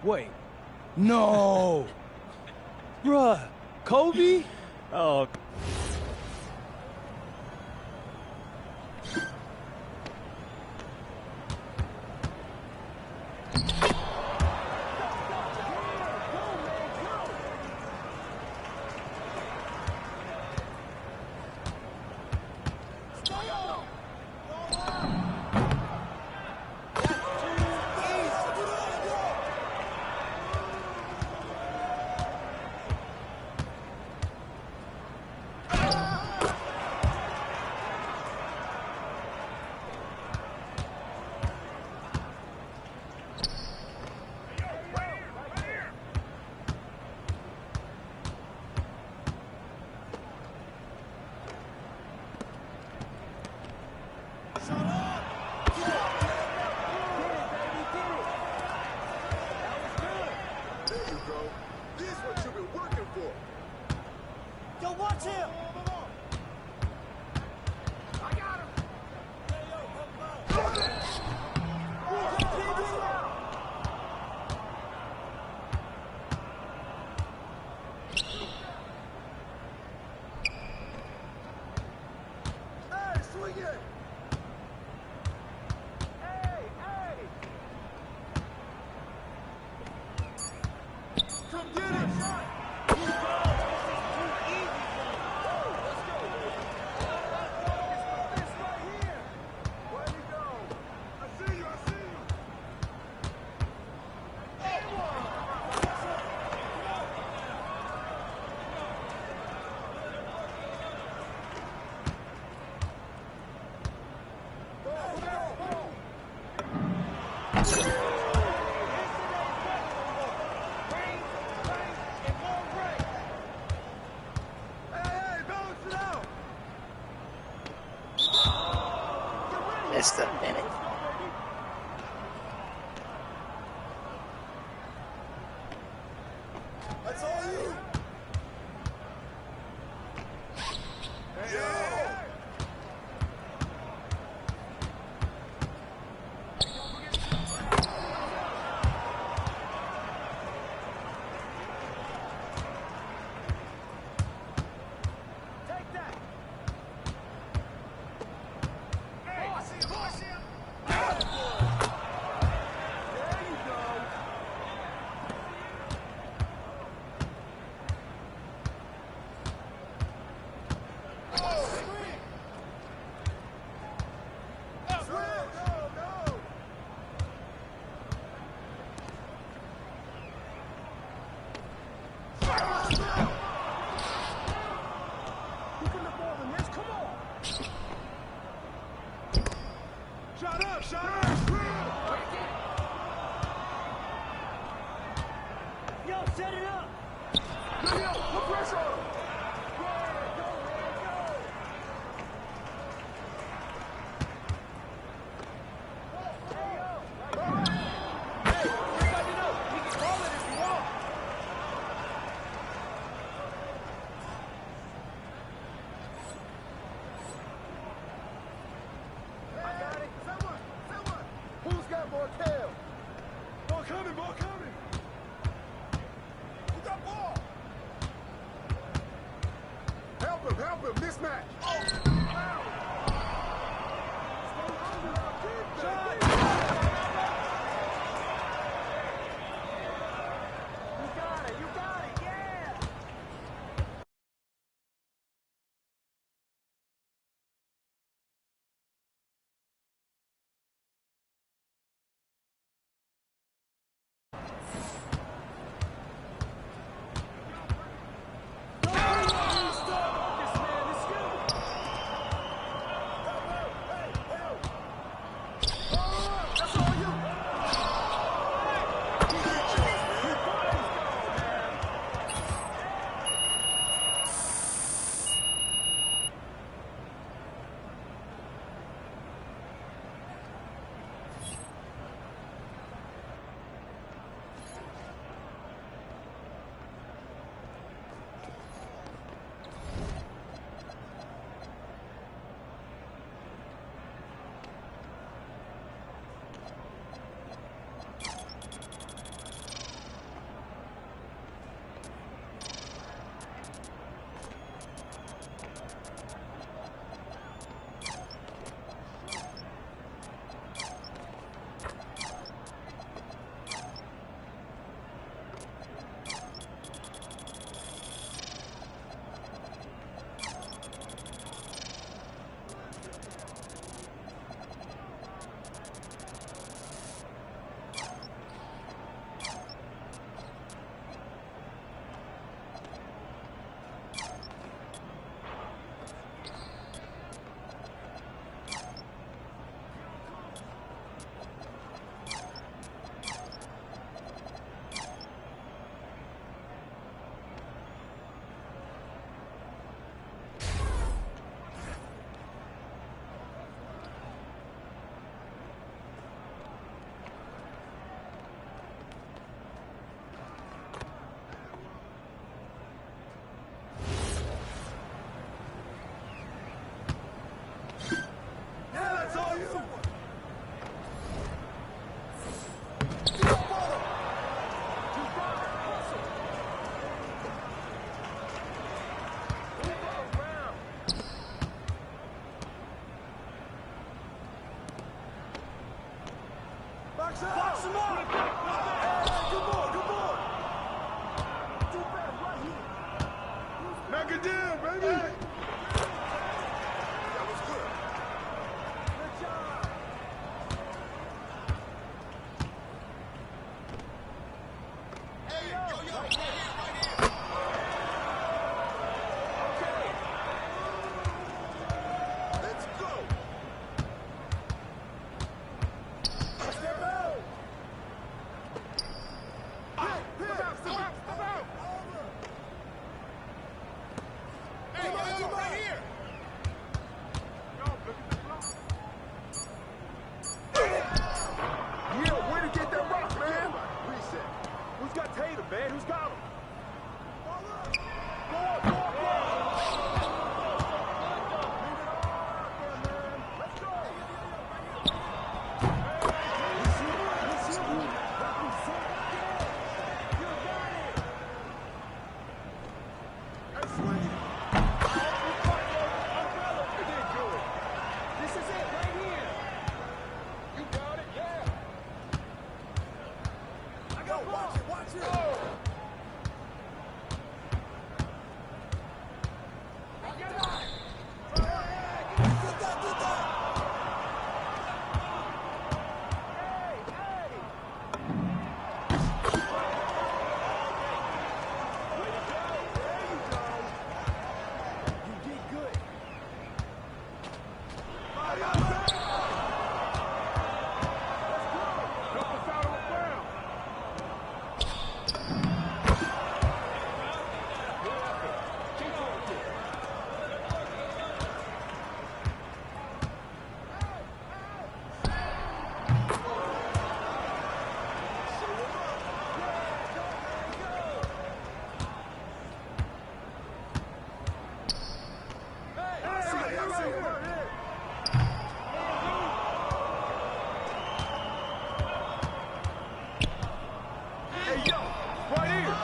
[SPEAKER 6] Wait. No. Bruh. Kobe?
[SPEAKER 13] Oh.
[SPEAKER 10] Missed a minute.
[SPEAKER 9] That's all you.
[SPEAKER 6] Box him up! Hey, good boy, good boy! Too bad, right here.
[SPEAKER 5] Knock it down, baby! Hey.
[SPEAKER 6] That was good. Good job. Hey, yo, right here, right here. Okay. Let's go. Step out. Step out. Hey, yo, right here. Yeah, where to get that rock, man? Reset. Who's got Tatum, man? Who's got him? Go on, go on, go on. Let's go. This is it, right here. You got it, yeah. I got watch it, watch it. Hey, yo, right here.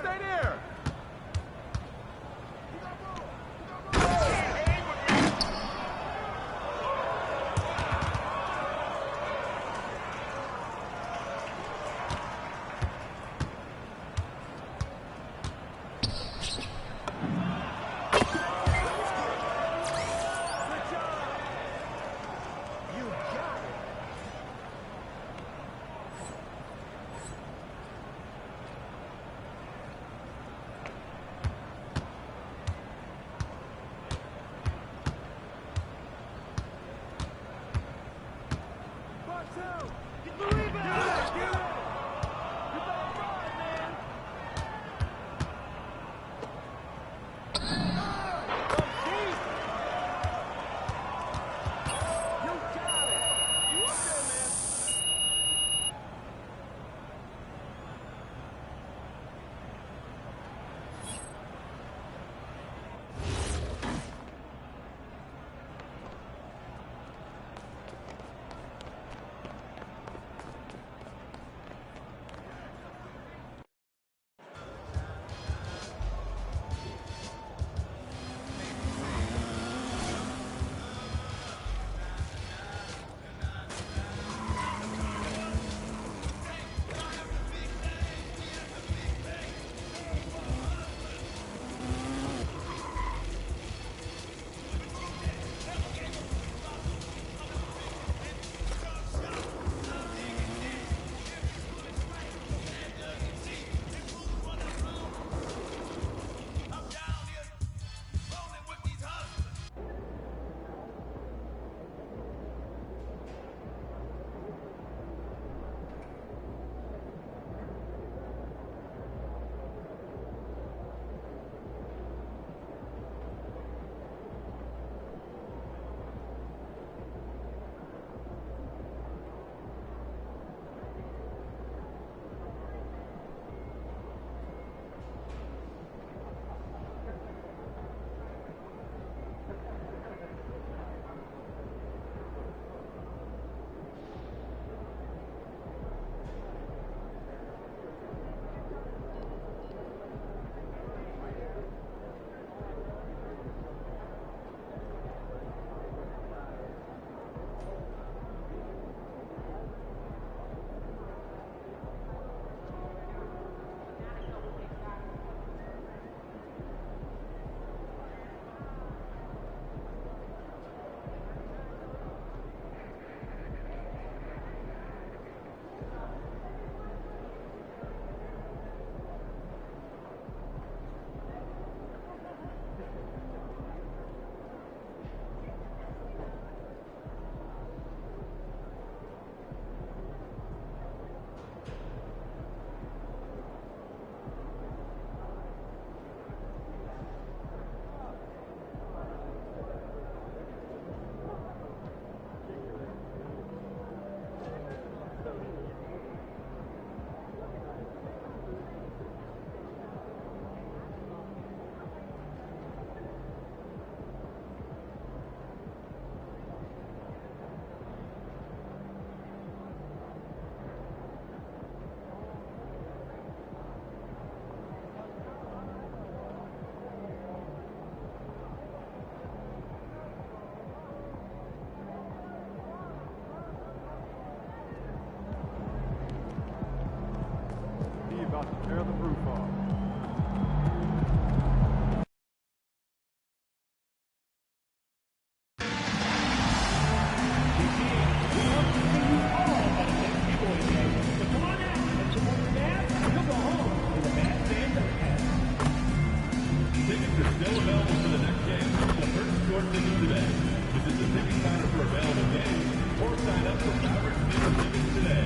[SPEAKER 6] Stay there.
[SPEAKER 9] about to tear the roof off.
[SPEAKER 13] Still available for the next game. The first short ticket today. Visit the ticket counter for available games or sign up for Mavericks season tickets today.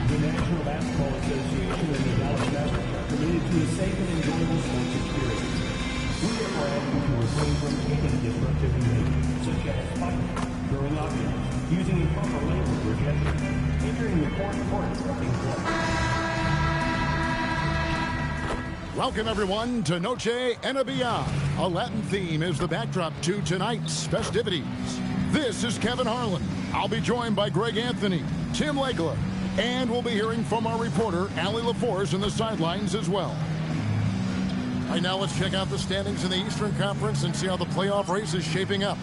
[SPEAKER 16] The National Basketball Association and the Dallas Mavericks are committed to a safe and enjoyable sports experience. We are asking to refrain from any disruptive behavior, such as fighting, throwing objects, using improper language or gestures, entering the court, and things like that.
[SPEAKER 11] Welcome, everyone, to Noche and Beyond. A Latin theme is the backdrop to tonight's festivities. This is Kevin Harlan. I'll be joined by Greg Anthony, Tim Legler, and we'll be hearing from our reporter, Allie LaForce, in the sidelines as well. All right, now let's check out the standings in the Eastern Conference and see how the playoff race is shaping up.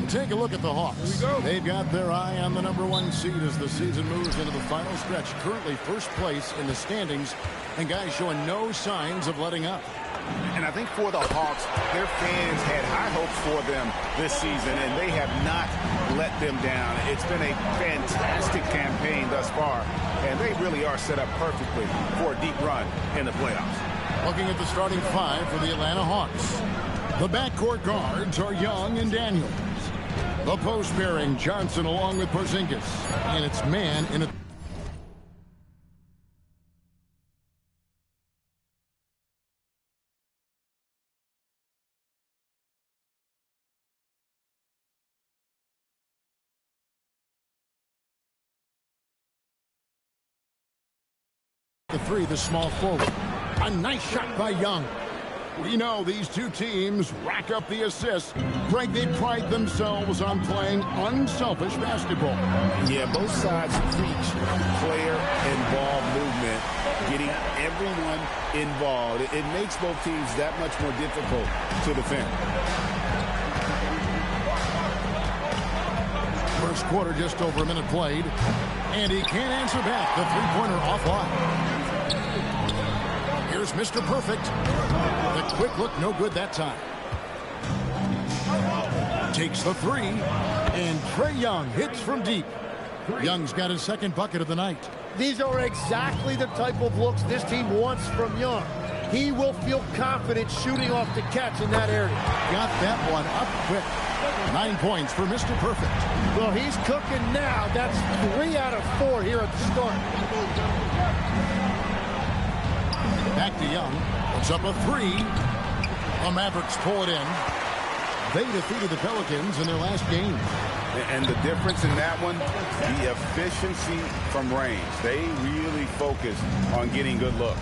[SPEAKER 11] Take a look at the Hawks. They've got their eye on the #1 seed as the season moves into the final stretch. Currently first place in the standings, and guys showing no signs of letting up.
[SPEAKER 12] And I think for the Hawks, their fans had high hopes for them this season, and they have not let them down. It's been a fantastic campaign thus far, and they really are set up perfectly for a deep run in the playoffs.
[SPEAKER 11] Looking at the starting five for the Atlanta Hawks. The backcourt guards are Young and Daniels. The post pairing, Johnson along with Porzingis. And it's man in a... The three, the small forward. A nice shot by Young. We know these two teams rack up the assists. Greg, they pride themselves on playing unselfish basketball.
[SPEAKER 14] Yeah, both sides preach player-involved movement, getting everyone involved. It makes both teams that much more difficult to defend.
[SPEAKER 11] First quarter, just over a minute played. And he can't answer back. The three-pointer offline. Here's Mr. Perfect. The quick look, no good that time. Takes the three, and Trae Young hits from deep. Young's got his second bucket of the night.
[SPEAKER 18] These are exactly the type of looks this team wants from Young. He will feel confident shooting off the catch in that area.
[SPEAKER 11] Got that one up quick. 9 points for Mr. Perfect.
[SPEAKER 18] Well, he's cooking now. That's 3 out of 4 here at the start.
[SPEAKER 11] Back to Young. It's up a 3. The Mavericks pull it in. They defeated the Pelicans in their last game.
[SPEAKER 12] And the difference in that one, the efficiency from range. They really focus on getting good looks.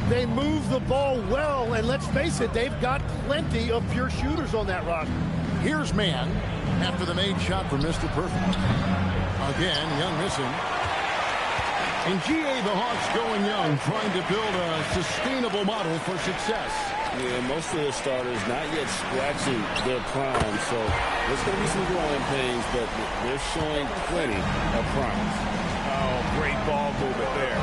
[SPEAKER 18] They move the ball well, and let's face it, they've got plenty of pure shooters on that roster.
[SPEAKER 11] Here's man after the made shot from Mr. Perfect. Again, Young missing. And GA, the Hawks going young, trying to build a sustainable model for success.
[SPEAKER 14] Yeah, most of the starters not yet scratching their prime, so there's going to be some growing pains, but they're showing plenty of promise.
[SPEAKER 12] Oh, great ball movement there.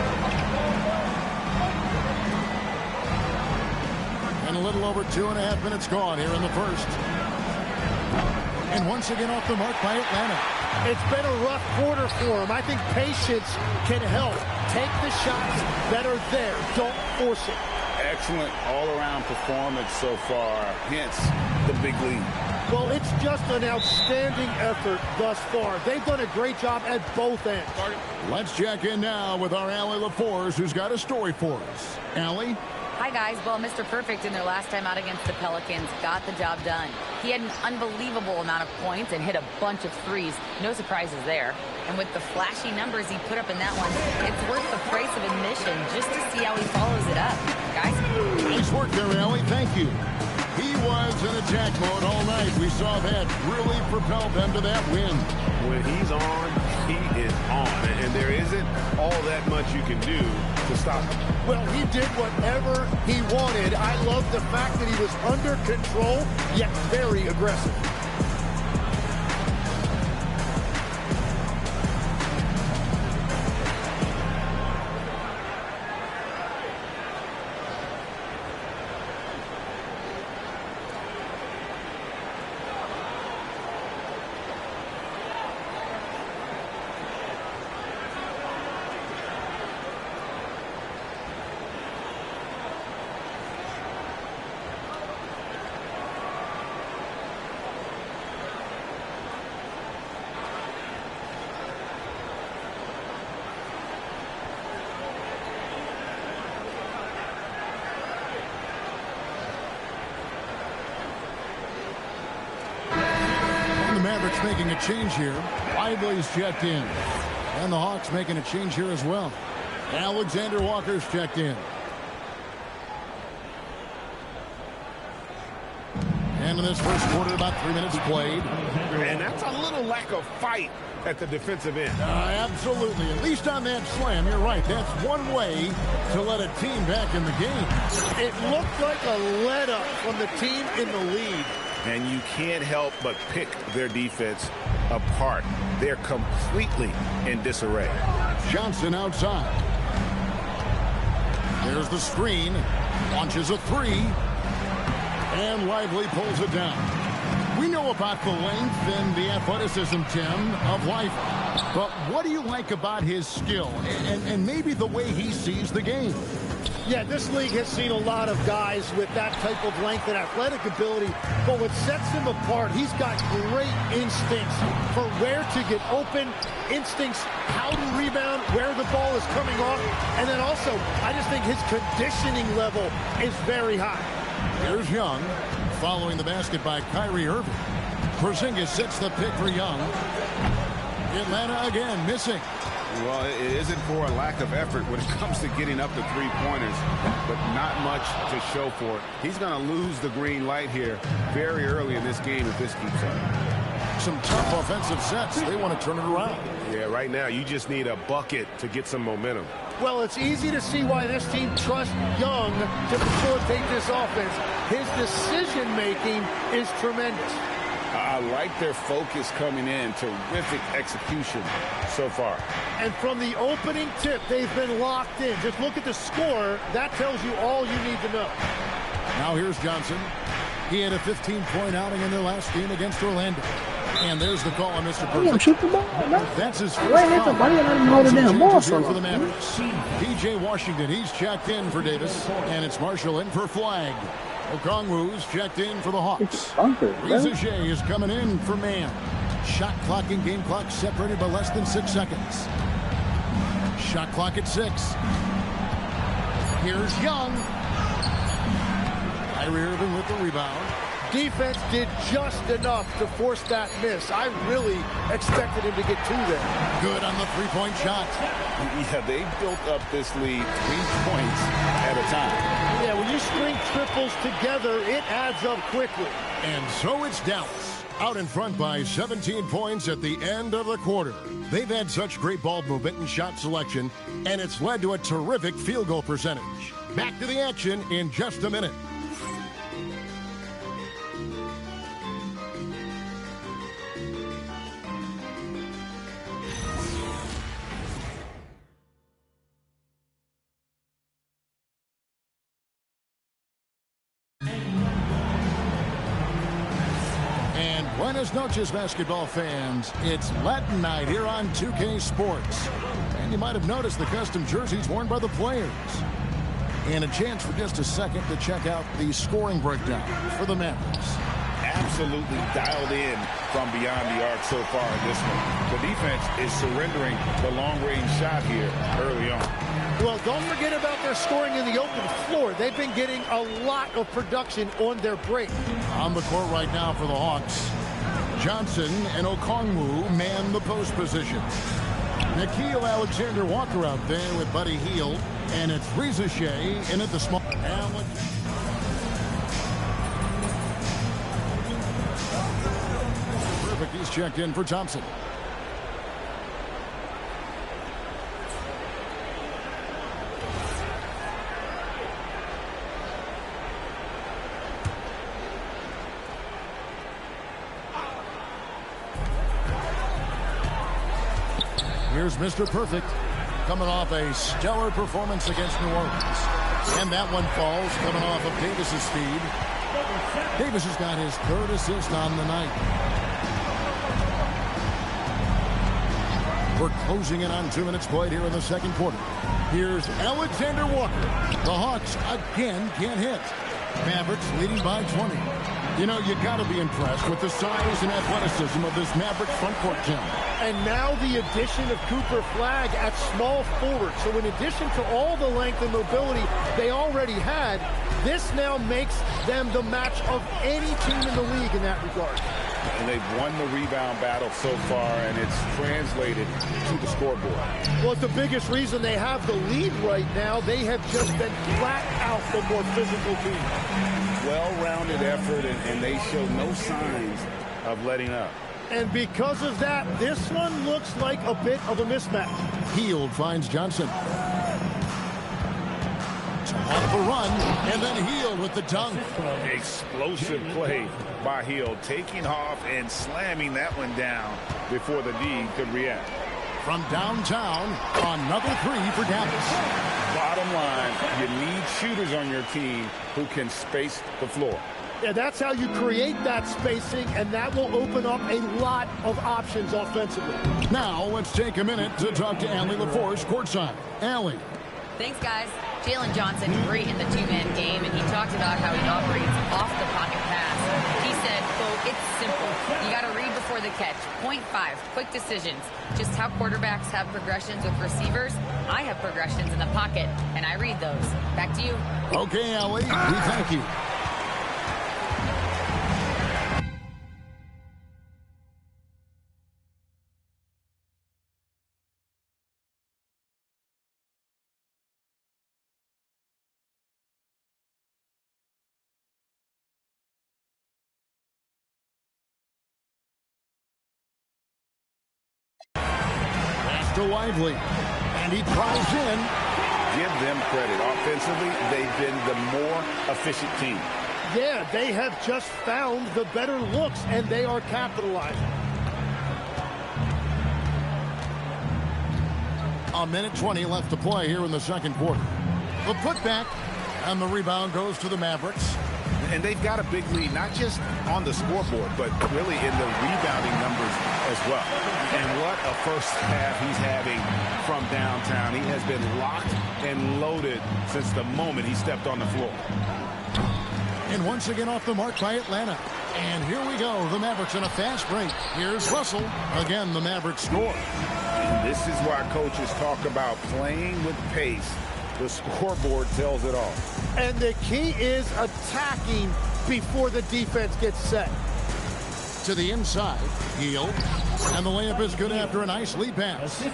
[SPEAKER 11] And a little over 2.5 minutes gone here in the first. And once again off the mark by Atlanta.
[SPEAKER 18] It's been a rough quarter for him. I think patience can help. Take the shots that are there. Don't force it.
[SPEAKER 14] Excellent all-around performance so far, hence the big lead.
[SPEAKER 18] Well, it's just an outstanding effort thus far. They've done a great job at both ends.
[SPEAKER 11] Let's check in now with our Allie LaForce, who's got a story for us. Allie?
[SPEAKER 8] Hi, guys. Well, Mr. Perfect in their last time out against the Pelicans got the job done. He had an unbelievable amount of points and hit a bunch of threes. No surprises there. And with the flashy numbers he put up in that one, it's worth the price of admission just to see how he follows it up. Guys?
[SPEAKER 11] Nice work there, Allie. Thank you. He was in attack mode all night. We saw that really propelled them to that win.
[SPEAKER 2] When he's on, he is on. And there isn't all that much you can do to stop him.
[SPEAKER 18] Well, he did whatever he wanted. I love the fact that he was under control, yet very aggressive.
[SPEAKER 11] Hawks making a change here. Lively's checked in. And the Hawks making a change here as well. Alexander Walker's checked in. And in this first quarter, about 3 minutes played.
[SPEAKER 12] And that's a little lack of fight at the defensive end.
[SPEAKER 11] Absolutely. At least on that slam, you're right. That's one way to let a team back in the game.
[SPEAKER 18] It looked like a let-up from the team in the lead.
[SPEAKER 12] And you can't help but pick their defense apart. They're completely in disarray.
[SPEAKER 11] Johnson outside. There's the screen. Launches a three. And Lively pulls it down. We know about the length and the athleticism, Tim, of Lively. But what do you like about his skill and maybe the way he sees the game?
[SPEAKER 18] Yeah, this league has seen a lot of guys with that type of length and athletic ability, but what sets him apart, he's got great instincts for where to get open, instincts how to rebound, where the ball is coming off, and then also, I just think his conditioning level is very high.
[SPEAKER 11] Here's Young, following the basket by Kyrie Irving. Porzingis sets the pick for Young. Atlanta again missing.
[SPEAKER 12] Well, it isn't for a lack of effort when it comes to getting up the three-pointers, but not much to show for it. He's going to lose the green light here very early in this game if this keeps up.
[SPEAKER 11] Some tough offensive sets. They want to turn it around.
[SPEAKER 12] Yeah, right now you just need a bucket to get some momentum.
[SPEAKER 18] Well, it's easy to see why this team trusts Young to facilitate this offense. His decision-making is tremendous.
[SPEAKER 12] I like their focus coming in. Terrific execution so far.
[SPEAKER 18] And from the opening tip, they've been locked in. Just look at the score. That tells you all you need to know.
[SPEAKER 11] Now here's Johnson. He had a 15-point outing in their last game against Orlando. And there's the call on Mr. Perfect.
[SPEAKER 10] Shoot the ball,
[SPEAKER 11] That's his first
[SPEAKER 10] Why let somebody let him hold the damn ball so
[SPEAKER 11] for the
[SPEAKER 10] long?
[SPEAKER 11] Mavericks. P.J. Washington, he's checked in for Davis. And it's Marshall in for Flag. Okongwu's checked in for the Hawks. Reza Shea is coming in for Mann. Shot clock and game clock separated by less than 6 seconds. Shot clock at 6. Here's Young. Kyrie Irving with the rebound.
[SPEAKER 18] Defense did just enough to force that miss. I really expected him to get 2 there.
[SPEAKER 11] Good on the three-point shot.
[SPEAKER 12] Yeah, they built up this lead 3 points at a time.
[SPEAKER 18] Yeah, when you string triples together, it adds up quickly.
[SPEAKER 11] And so it's Dallas, out in front by 17 points at the end of the quarter. They've had such great ball movement and shot selection, and it's led to a terrific field goal percentage. Back to the action in just a minute. Buenas noches, basketball fans. It's Latin night here on 2K Sports. And you might have noticed the custom jerseys worn by the players. And a chance for just a second to check out the scoring breakdown for the Mavericks.
[SPEAKER 12] Absolutely dialed in from beyond the arc so far in this one. The defense is surrendering the long-range shot here early on.
[SPEAKER 18] Well, don't forget about their scoring in the open floor. They've been getting a lot of production on their break.
[SPEAKER 11] On the court right now for the Hawks, Johnson and Okongwu man the post position. Nickeil Alexander-Walker out there with Buddy Hield. And it's Reza Shea in at the small. Perfect. He's checked in for Thompson. Here's Mr. Perfect, coming off a stellar performance against New Orleans. And that one falls, coming off of Davis's speed. Davis has got his 3rd assist on the night. We're closing in on 2 minutes played here in the second quarter. Here's Alexander Walker. The Hawks again can't hit. Mavericks leading by 20. You know, you got to be impressed with the size and athleticism of this Maverick front court team.
[SPEAKER 18] And now the addition of Cooper Flag at small forward. So in addition to all the length and mobility they already had, This now makes them the match of any team in the league in that regard.
[SPEAKER 12] And they've won the rebound battle so far, and it's translated to the scoreboard.
[SPEAKER 18] Well, it's the biggest reason they have the lead right now. They have just been flat out the more physical team.
[SPEAKER 12] Well-rounded effort, and they show no signs of letting up.
[SPEAKER 18] And because of that, this one looks like a bit of a mismatch.
[SPEAKER 11] Hield finds Johnson. Off the run, and then Hield with the dunk.
[SPEAKER 12] Explosive play by Hield, taking off and slamming that one down before the D could react.
[SPEAKER 11] From downtown, another three for Dallas.
[SPEAKER 12] Bottom line, you need shooters on your team who can space the floor.
[SPEAKER 18] Yeah, that's how you create that spacing, and that will open up a lot of options offensively.
[SPEAKER 11] Now, let's take a minute to talk to Allie LaForce courtside. Allie.
[SPEAKER 8] Thanks, guys. Jalen Johnson, great in the two-man game, and he talked about how he operates off the pocket pass. He said, quote, it's simple. You got to read before the catch. 0.5, quick decisions. Just how quarterbacks have progressions with receivers, I have progressions in the pocket, and I read those. Back to you.
[SPEAKER 11] Okay, Allie, we thank you. To Lively, and he drives in.
[SPEAKER 12] Give them credit. Offensively, they've been the more efficient team.
[SPEAKER 18] Yeah, they have just found the better looks, and they are capitalizing.
[SPEAKER 11] A minute 20 left to play here in the second quarter. The putback, and the rebound goes to the Mavericks.
[SPEAKER 12] And they've got a big lead, not just on the scoreboard, but really in the rebounding numbers as well. And what a first half he's having from downtown. He has been locked and loaded since the moment he stepped on the floor.
[SPEAKER 11] And once again off the mark by Atlanta. And here we go, the Mavericks in a fast break. Here's Russell. Again, the Mavericks score.
[SPEAKER 12] And this is why coaches talk about playing with pace. The scoreboard tells it all.
[SPEAKER 18] And the key is attacking before the defense gets set.
[SPEAKER 11] To the inside, Hield. And the layup is good after a nice lead pass.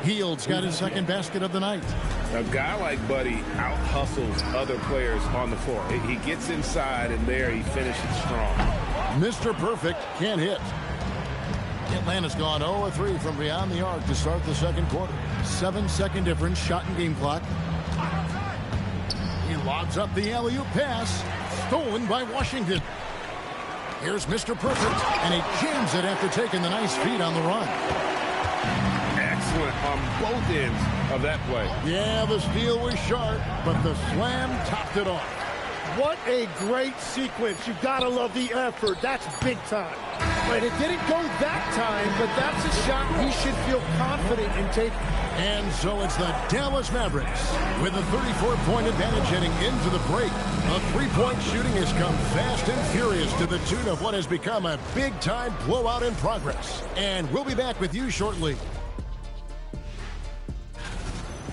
[SPEAKER 11] Hield's got his second basket of the night.
[SPEAKER 12] A guy like Buddy out-hustles other players on the floor. He gets inside, and there he finishes strong.
[SPEAKER 11] Mr. Perfect can't hit. Atlanta's gone 0-3 from beyond the arc to start the second quarter. 7-second difference, shot and game clock. He lobs up the alley-oop pass, stolen by Washington. Here's Mr. Perfect, and he jams it after taking the nice feed on the run.
[SPEAKER 12] Excellent on both ends of that play.
[SPEAKER 11] Yeah, the steal was sharp, but the slam topped it off.
[SPEAKER 18] What a great sequence. You've got to love the effort. That's big time. But it didn't go that time, but that's a shot he should feel confident in taking.
[SPEAKER 11] And so it's the Dallas Mavericks with a 34-point advantage heading into the break. A three-point shooting has come fast and furious to the tune of what has become a big-time blowout in progress. And we'll be back with you shortly.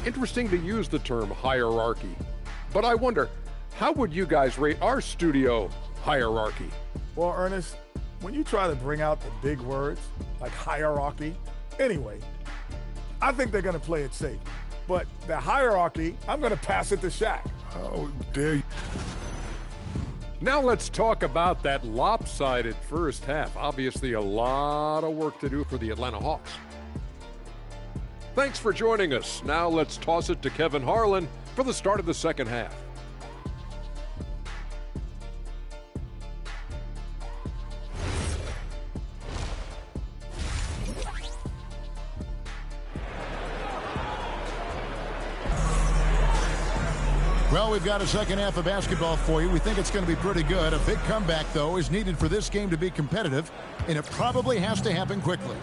[SPEAKER 4] Interesting to use the term hierarchy, but I wonder, how would you guys rate our studio hierarchy?
[SPEAKER 15] Well, Ernest, when you try to bring out the big words like hierarchy, anyway, I think they're going to play it safe. But the hierarchy, I'm going to pass it to Shaq.
[SPEAKER 5] How dare you?
[SPEAKER 4] Now let's talk about that lopsided first half. Obviously, a lot of work to do for the Atlanta Hawks. Thanks for joining us. Now let's toss it to Kevin Harlan for the start of the second half.
[SPEAKER 11] Well, we've got a second half of basketball for you. We think it's going to be pretty good. A big comeback, though, is needed for this game to be competitive, and it probably has to happen quickly.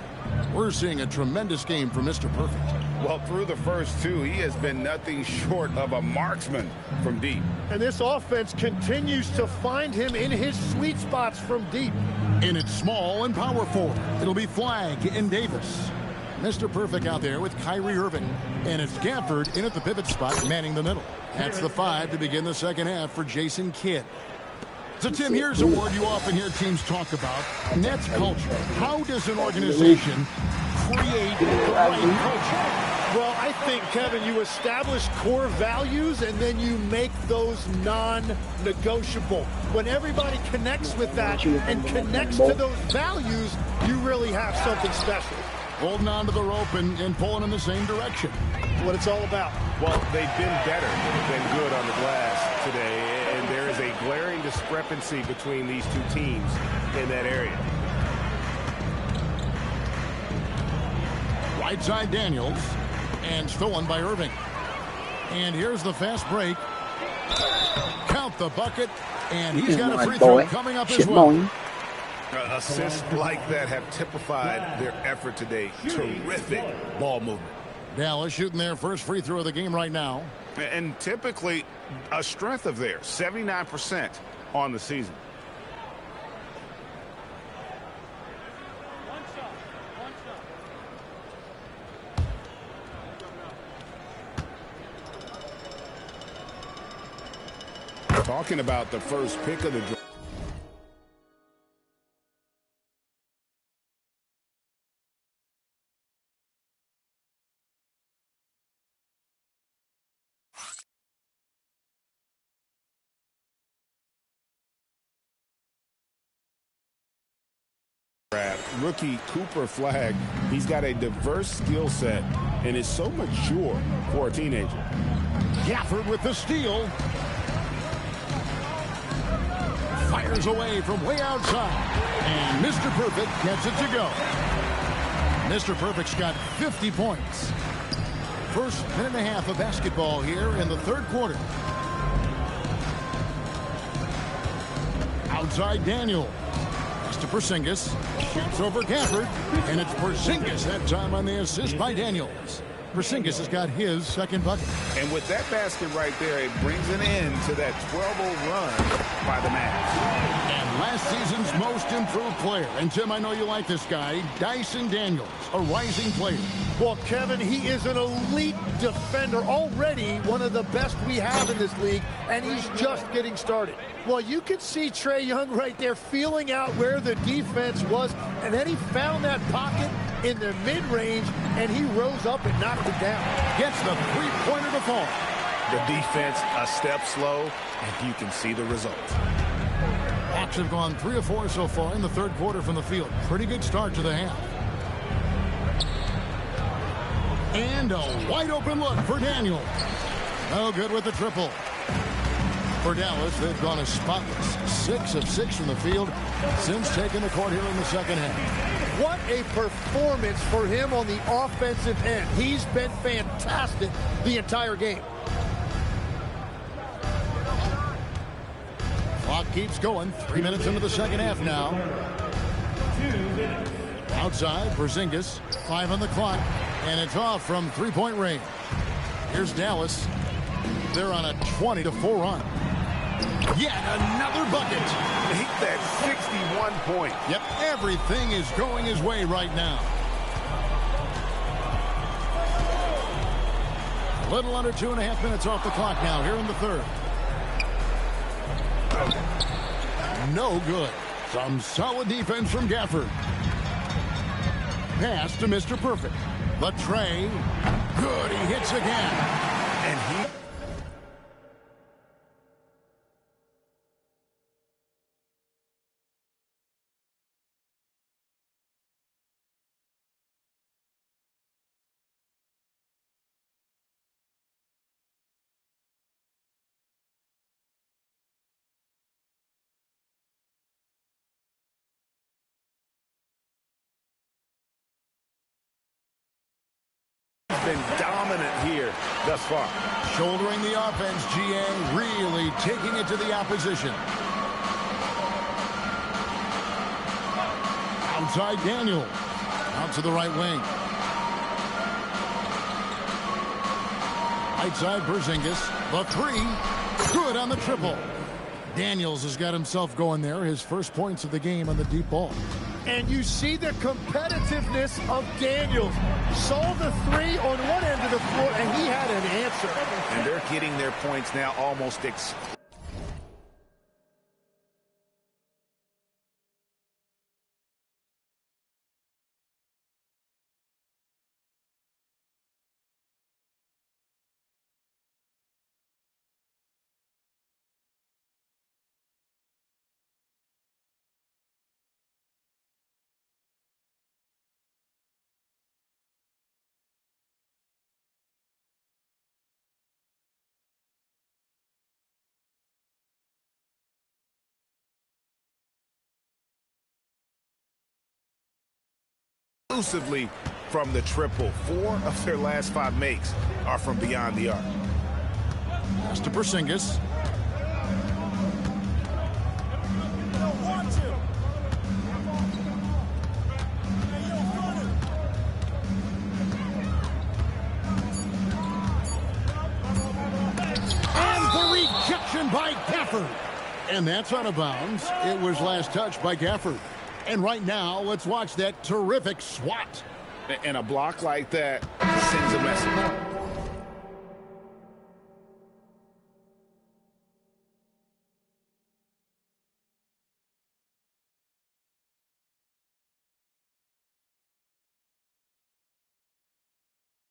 [SPEAKER 11] We're seeing a tremendous game from Mr. Perfect.
[SPEAKER 12] Well, through the first two, he has been nothing short of a marksman from deep.
[SPEAKER 18] And this offense continues to find him in his sweet spots from deep.
[SPEAKER 11] And it's small and power forward. It'll be Flagg and Davis. Mr. Perfect out there with Kyrie Irving. And it's Gafford in at the pivot spot, manning the middle. That's the 5 to begin the second half for Jason Kidd. So, Tim, here's a word you often hear teams talk about, and that's culture. How does an organization create the right culture?
[SPEAKER 18] Well, I think, Kevin, you establish core values and then you make those non-negotiable. When everybody connects with that and connects to those values, you really have something special.
[SPEAKER 11] Holding on to the rope and pulling in the same direction.
[SPEAKER 18] What it's all about.
[SPEAKER 12] Well, they've been better than good on the glass today, and there is a glaring discrepancy between these two teams in that area.
[SPEAKER 11] Right side Daniels, and stolen by Irving. And here's the fast break. Count the bucket, and he's got a free throw coming up as well.
[SPEAKER 12] Assists like that have typified their effort today. Terrific ball movement.
[SPEAKER 11] Dallas shooting their first free throw of the game right now.
[SPEAKER 12] And typically a strength of theirs, 79% on the season. Talking about the first pick of the draft. Rookie Cooper Flag, he's got a diverse skill set and is so mature for a teenager.
[SPEAKER 11] Gafford with the steal. Fires away from way outside. And Mr. Perfect gets it to go. Mr. Perfect's got 50 points. First minute and a half of basketball here in the third quarter. Outside Daniel. To Porzingis, shoots over Gafford, and it's Porzingis that time on the assist by Daniels. Porzingis has got his second bucket.
[SPEAKER 12] And with that basket right there, it brings an end to that 12-0 run by the Mavs.
[SPEAKER 11] And last season's most improved player, and Tim, I know you like this guy, Dyson Daniels, a rising player.
[SPEAKER 18] Well, Kevin, he is an elite defender, already one of the best we have in this league, and he's just getting started. Well, you can see Trae Young right there feeling out where the defense was, and then he found that pocket in the mid-range, and he rose up and knocked it down.
[SPEAKER 11] Gets the three-pointer to fall.
[SPEAKER 12] The defense a step slow, and you can see the result.
[SPEAKER 11] Hawks have gone 3 of 4 so far in the third quarter from the field. Pretty good start to the half. And a wide-open look for Daniel. No good with the triple. For Dallas, they've gone as spotless. 6 of 6 from the field since taking the court here in the second half.
[SPEAKER 18] What a performance for him on the offensive end. He's been fantastic the entire game.
[SPEAKER 11] Clock keeps going. 3 minutes into the second half now. Outside, Porzingis. 5 on the clock. And it's off from three-point range. Here's Dallas. They're on a 20-4 run. Yet another bucket.
[SPEAKER 12] Make that 61 point.
[SPEAKER 11] Yep, everything is going his way right now. A little under 2.5 minutes off the clock now here in the third. No good. Some solid defense from Gafford. Pass to Mr. Perfect. The Trae. Good, he hits again.
[SPEAKER 12] And he... been dominant here thus far.
[SPEAKER 11] Shouldering the offense, GA, really taking it to the opposition. Outside Daniel. Out to the right wing. Right side Porzingis. The three. Good on the triple. Daniels has got himself going there. His first points of the game on the deep ball.
[SPEAKER 18] And you see the competitiveness of Daniels. Saw the three on one end of the floor, and he had an answer.
[SPEAKER 12] And they're getting their points now almost exclusively from the triple. 4 of their last 5 makes are from beyond the arc.
[SPEAKER 11] Pass to Porzingis. And the rejection by Gafford. And that's out of bounds. It was last touched by Gafford. And right now, let's watch that terrific swat.
[SPEAKER 12] And a block like that sends a message.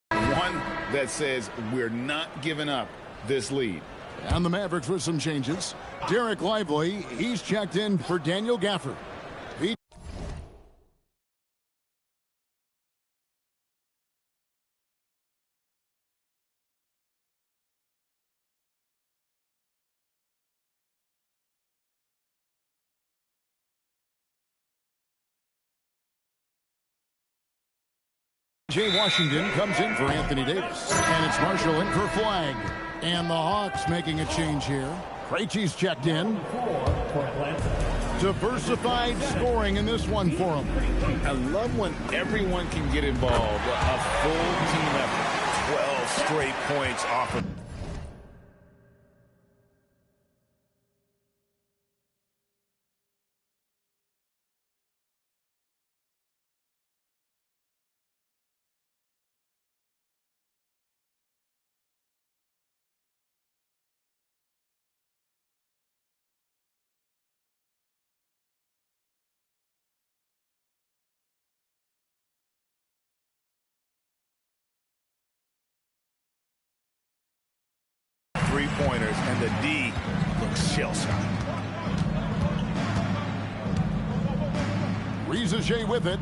[SPEAKER 12] One that says we're not giving up this lead.
[SPEAKER 11] And the Mavericks with some changes. Derek Lively, he's checked in for Daniel Gafford. Jay Washington comes in for Anthony Davis. And it's Marshall in for Flag. And the Hawks making a change here. Krejci's checked in. Diversified scoring in this one for him.
[SPEAKER 12] I love when everyone can get involved. A full team effort. 12 straight points off of. Three-pointers, and the D looks shell-shocked.
[SPEAKER 11] Reza Shea with it.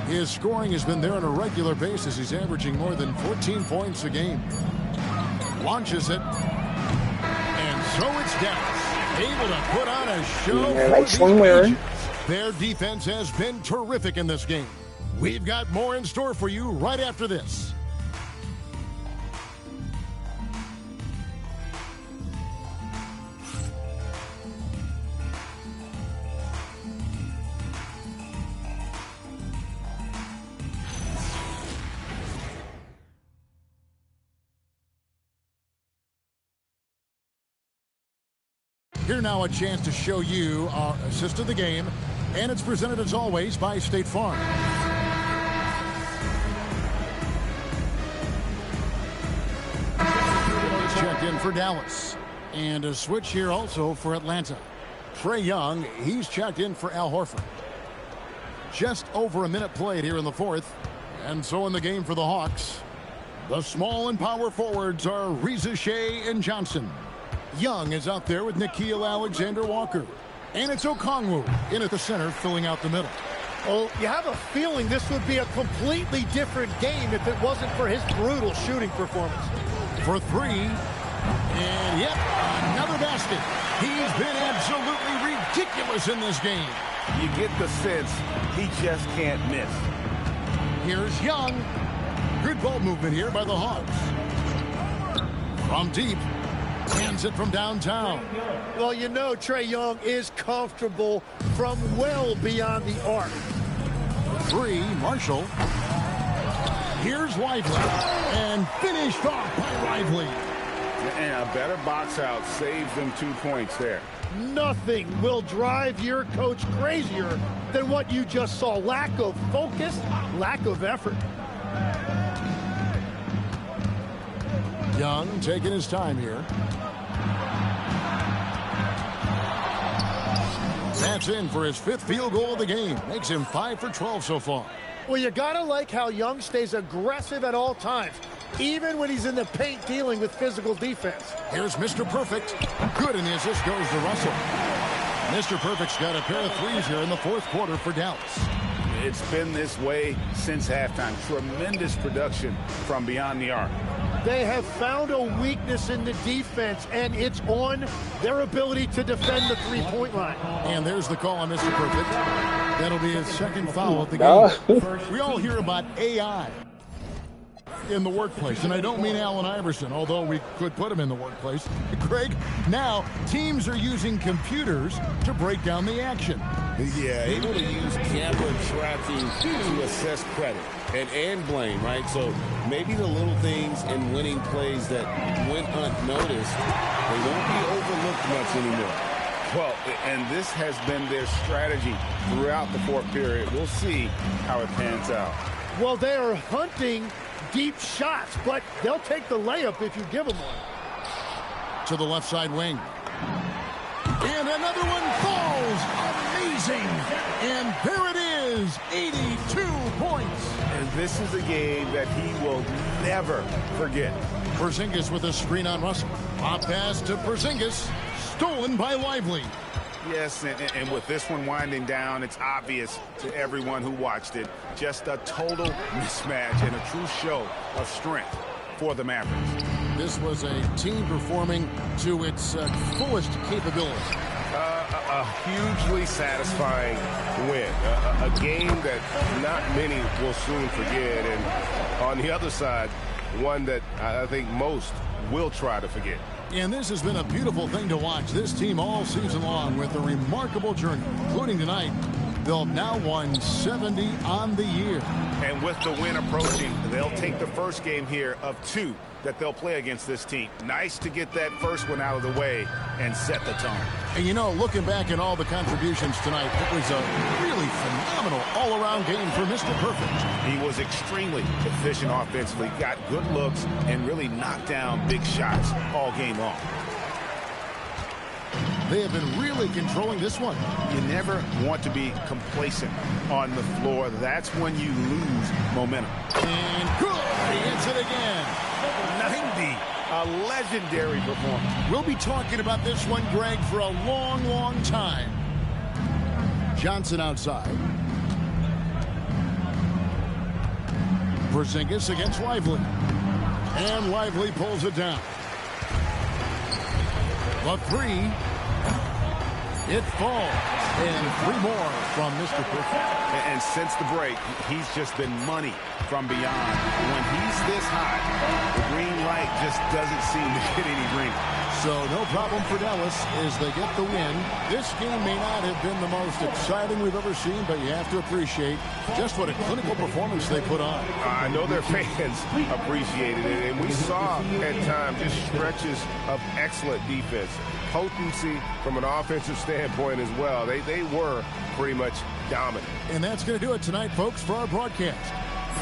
[SPEAKER 11] His scoring has been there on a regular basis. He's averaging more than 14 points a game. Launches it. And so it's Dallas, able to put on a show for these Pages. Their defense has been terrific in this game. We've got more in store for you right after this. Here now a chance to show you our assist of the game, and it's presented as always by State Farm. Checked in for Dallas, and a switch here also for Atlanta. Trae Young, he's checked in for Al Horford. Just over a minute played here in the fourth, and so in the game for the Hawks, the small and power forwards are Reza Shea and Johnson. Young is out there with Nickeil Alexander-Walker. And it's Okongwu in at the center, filling out the middle.
[SPEAKER 18] Oh, you have a feeling this would be a completely different game if it wasn't for his brutal shooting performance.
[SPEAKER 11] For three. And yep, another basket. He's been absolutely ridiculous in this game.
[SPEAKER 12] You get the sense he just can't miss.
[SPEAKER 11] Here's Young. Good ball movement here by the Hawks. From deep. Hands it from downtown.
[SPEAKER 18] Well, you know Trae Young is comfortable from well beyond the arc.
[SPEAKER 11] Three, Marshall. Here's Lively. And finished off by Lively.
[SPEAKER 12] And a better box out saves them 2 points there.
[SPEAKER 18] Nothing will drive your coach crazier than what you just saw. Lack of focus, lack of effort.
[SPEAKER 11] Young taking his time here. That's in for his 5th field goal of the game. Makes him 5 for 12 so far.
[SPEAKER 18] Well, you got to like how Young stays aggressive at all times, even when he's in the paint dealing with physical defense.
[SPEAKER 11] Here's Mr. Perfect. Good, and the assist goes to Russell. Mr. Perfect's got a pair of threes here in the 4th quarter for Dallas.
[SPEAKER 12] It's been this way since halftime. Tremendous production from beyond the arc.
[SPEAKER 18] They have found a weakness in the defense, and it's on their ability to defend the three-point line.
[SPEAKER 11] And there's the call on Mr. Perfect. That'll be his 2nd foul of the game. We all hear about AI in the workplace, and I don't mean Allen Iverson, although we could put him in the workplace. Craig, now teams are using computers to break down the action.
[SPEAKER 14] Yeah, able to use camera tracking to assess credit and blame, right? So maybe the little things in winning plays that went unnoticed, they won't be overlooked much anymore.
[SPEAKER 12] Well, and this has been their strategy throughout the 4th period. We'll see how it pans out.
[SPEAKER 18] Well, they are hunting deep shots, but they'll take the layup if you give them one.
[SPEAKER 11] To the left side wing. And another one falls. Amazing. And there it is, 82 points.
[SPEAKER 12] And this is a game that he will never forget.
[SPEAKER 11] Porzingis with a screen on Russell. Pop pass to Porzingis. Stolen by Lively.
[SPEAKER 12] Yes, and with this one winding down, it's obvious to everyone who watched it. Just a total mismatch and a true show of strength for the Mavericks.
[SPEAKER 11] This was a team performing to its fullest capability.
[SPEAKER 2] A hugely satisfying win. A game that not many will soon forget. And on the other side, one that I think most will try to forget.
[SPEAKER 11] And this has been a beautiful thing to watch. This team all season long with a remarkable journey, including tonight. They'll now won 70 on the year.
[SPEAKER 12] And with the win approaching, they'll take the first game here of 2 that they'll play against this team. Nice to get that first one out of the way and set the tone.
[SPEAKER 11] And you know, looking back at all the contributions tonight, it was a really phenomenal all-around game for Mr. Perfect.
[SPEAKER 12] He was extremely efficient offensively, got good looks, and really knocked down big shots all game long.
[SPEAKER 11] They have been really controlling this one.
[SPEAKER 12] You never want to be complacent on the floor. That's when you lose momentum.
[SPEAKER 11] And good, he hits it again.
[SPEAKER 12] 90, a legendary performance.
[SPEAKER 11] We'll be talking about this one, Greg, for a long, long time. Johnson outside. Porzingis against Lively. And Lively pulls it down. The 3. It falls. And 3 more from Mr. Perfect.
[SPEAKER 12] And since the break, he's just been money from beyond. When he's this hot, the green light just doesn't seem to get any greener.
[SPEAKER 11] So no problem for Dallas as they get the win. This game may not have been the most exciting we've ever seen, but you have to appreciate just what a clinical performance they put on.
[SPEAKER 2] I know their fans appreciated it, and we saw at times just stretches of excellent defense. Potency from an offensive standpoint as well. They were pretty much dominant.
[SPEAKER 11] And that's going to do it tonight, folks, for our broadcast.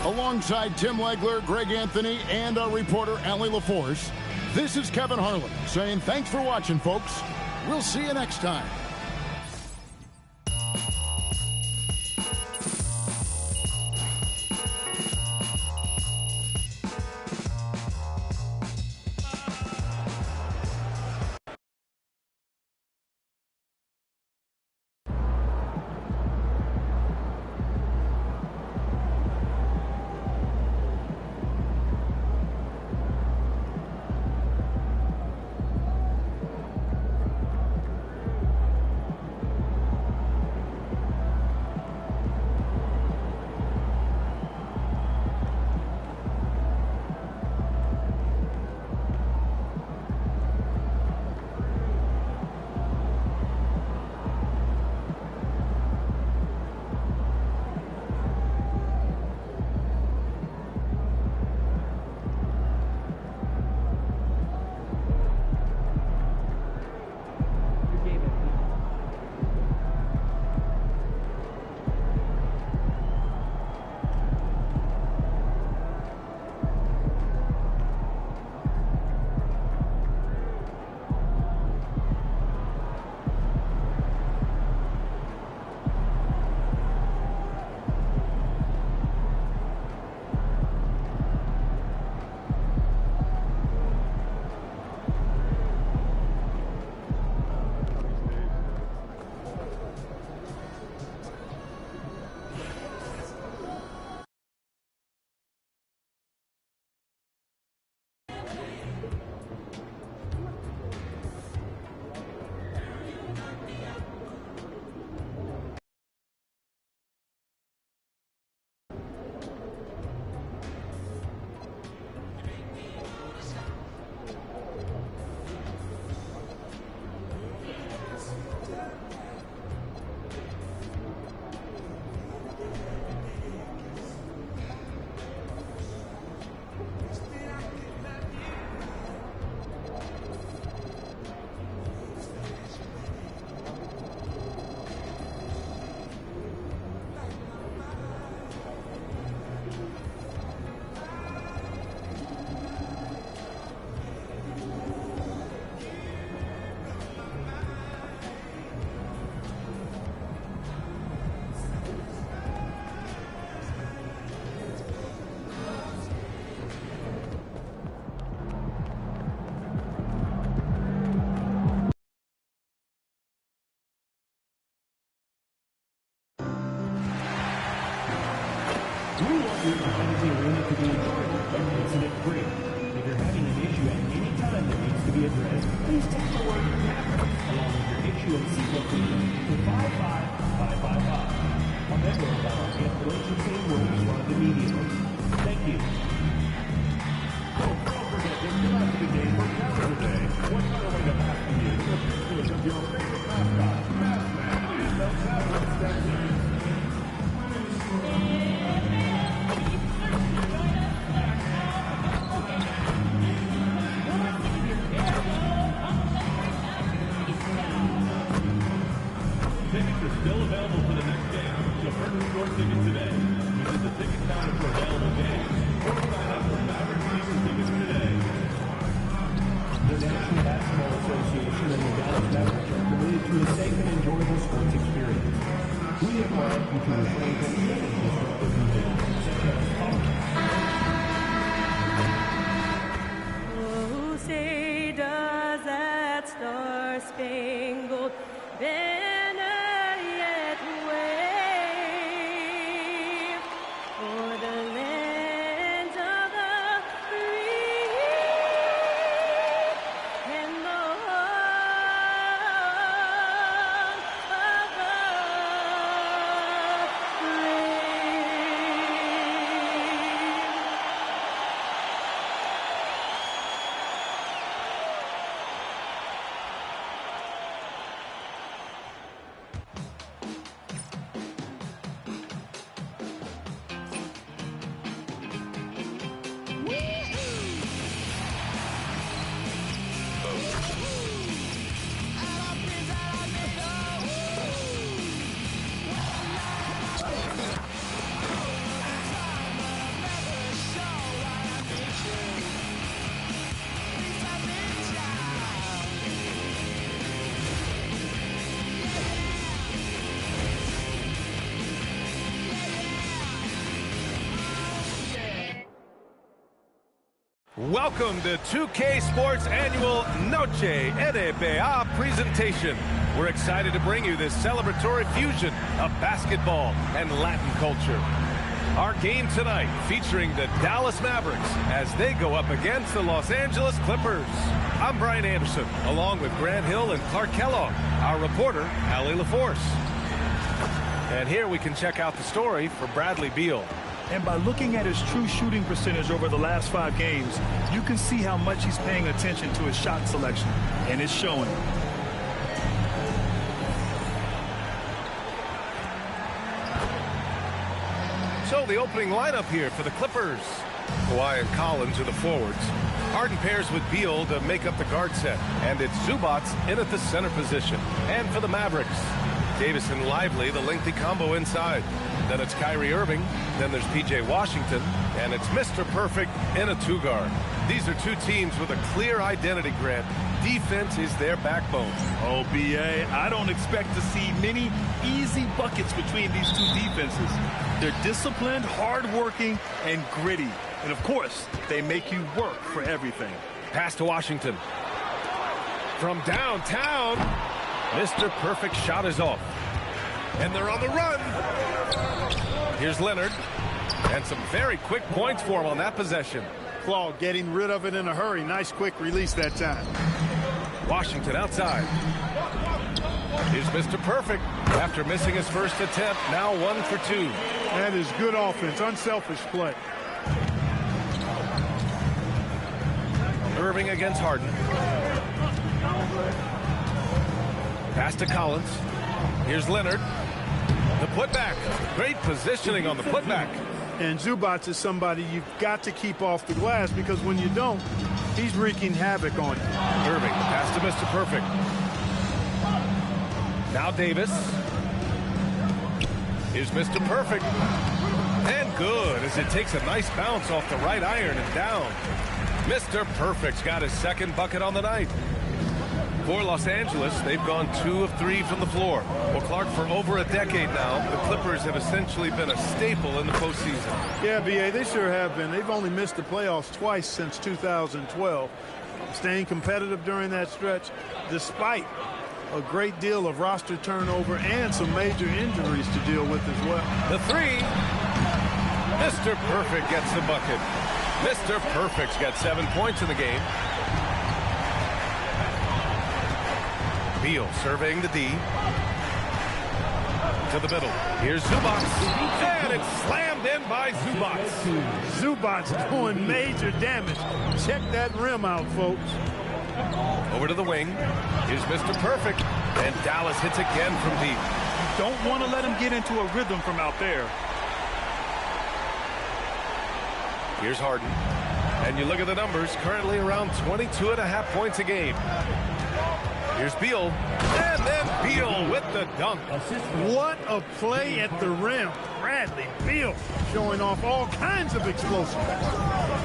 [SPEAKER 11] Alongside Tim Legler, Greg Anthony, and our reporter, Allie LaForce, this is Kevin Harlan saying thanks for watching, folks. We'll see you next time.
[SPEAKER 16] want your fantasy arena to be enjoyable and incident-free. If you're having an issue at any time that needs to be addressed, please text the word Mavericks along with your issue and sequence to 55555. A member of our cancellation team will respond immediately. Thank you.
[SPEAKER 13] Don't forget to come out to the game for Saturday. What better way to pass the year than the pictures of your favorite mascot, Batman, and the Mavericks statue. Tickets are still available for the next game, so purchase your ticket today. Visit the ticket counter for available games or sign up for Mavericks season tickets today.
[SPEAKER 16] The National Basketball Association and the Dallas Mavericks are committed to a safe and enjoyable sports experience. We advise you to refrain from any disruptive behavior, such as talking.
[SPEAKER 1] Oh, say does that star-spangled banner yet wave o'er the land of the free and the home of the
[SPEAKER 2] Welcome to 2K Sports Annual Noche NBA presentation. We're excited to bring you this celebratory fusion of basketball and Latin culture. Our game tonight featuring the Dallas Mavericks as they go up against the Los Angeles Clippers. I'm Brian Anderson, along with Grant Hill and Clark Kellogg, our reporter, Allie LaForce. And here we can check out the story for Bradley Beal.
[SPEAKER 3] And by looking at his true shooting percentage over the last 5 games, you can see how much he's paying attention to his shot selection, and it's showing.
[SPEAKER 2] So the opening lineup here for the Clippers. Kawhi and Collins are the forwards. Harden pairs with Beal to make up the guard set, and it's Zubac in at the center position. And for the Mavericks, Davis and Lively, the lengthy combo inside. Then it's Kyrie Irving, then there's P.J. Washington, and it's Mr. Perfect in a 2-guard. These are two teams with a clear identity, Grant. Defense is their backbone.
[SPEAKER 3] Oh, B.A., I don't expect to see many easy buckets between these two defenses. They're disciplined, hard-working, and gritty. And, of course, they make you work for everything.
[SPEAKER 2] Pass to Washington. From downtown, Mr. Perfect shot is off. And they're on the run. Here's Leonard. And some very quick points for him on that possession.
[SPEAKER 18] Claw getting rid of it in a hurry. Nice quick release that time.
[SPEAKER 2] Washington outside. Here's Mr. Perfect. After missing his first attempt, now 1 for 2.
[SPEAKER 18] That is good offense. Unselfish play.
[SPEAKER 2] Irving against Harden. Pass to Collins. Here's Leonard. The putback. Great positioning on the putback.
[SPEAKER 18] And Zubac is somebody you've got to keep off the glass because when you don't, he's wreaking havoc on you.
[SPEAKER 2] Irving, pass to Mr. Perfect. Now Davis. Here's Mr. Perfect. And good as it takes a nice bounce off the right iron and down. Mr. Perfect's got his second bucket on the night. For Los Angeles, they've gone 2 of 3 from the floor. Well, Clark, for over a decade now, the Clippers have essentially been a staple in the postseason.
[SPEAKER 18] Yeah, B.A., they sure have been. They've only missed the playoffs twice since 2012. Staying competitive during that stretch, despite a great deal of roster turnover and some major injuries to deal with as well.
[SPEAKER 2] The 3. Mr. Perfect gets the bucket. Mr. Perfect's got 7 points in the game. Beal surveying the D. To the middle. Here's Zubac. And it's slammed in by Zubac.
[SPEAKER 7] Zubac doing major damage. Check that rim out, folks.
[SPEAKER 2] Over to the wing. Here's Mr. Perfect. And Dallas hits again from deep.
[SPEAKER 3] You don't want to let him get into a rhythm from out there.
[SPEAKER 2] Here's Harden. And you look at the numbers, currently around 22.5 points a game. Here's Beal. And then Beal with the dunk.
[SPEAKER 7] What a play at the rim. Bradley Beal showing off all kinds of explosiveness.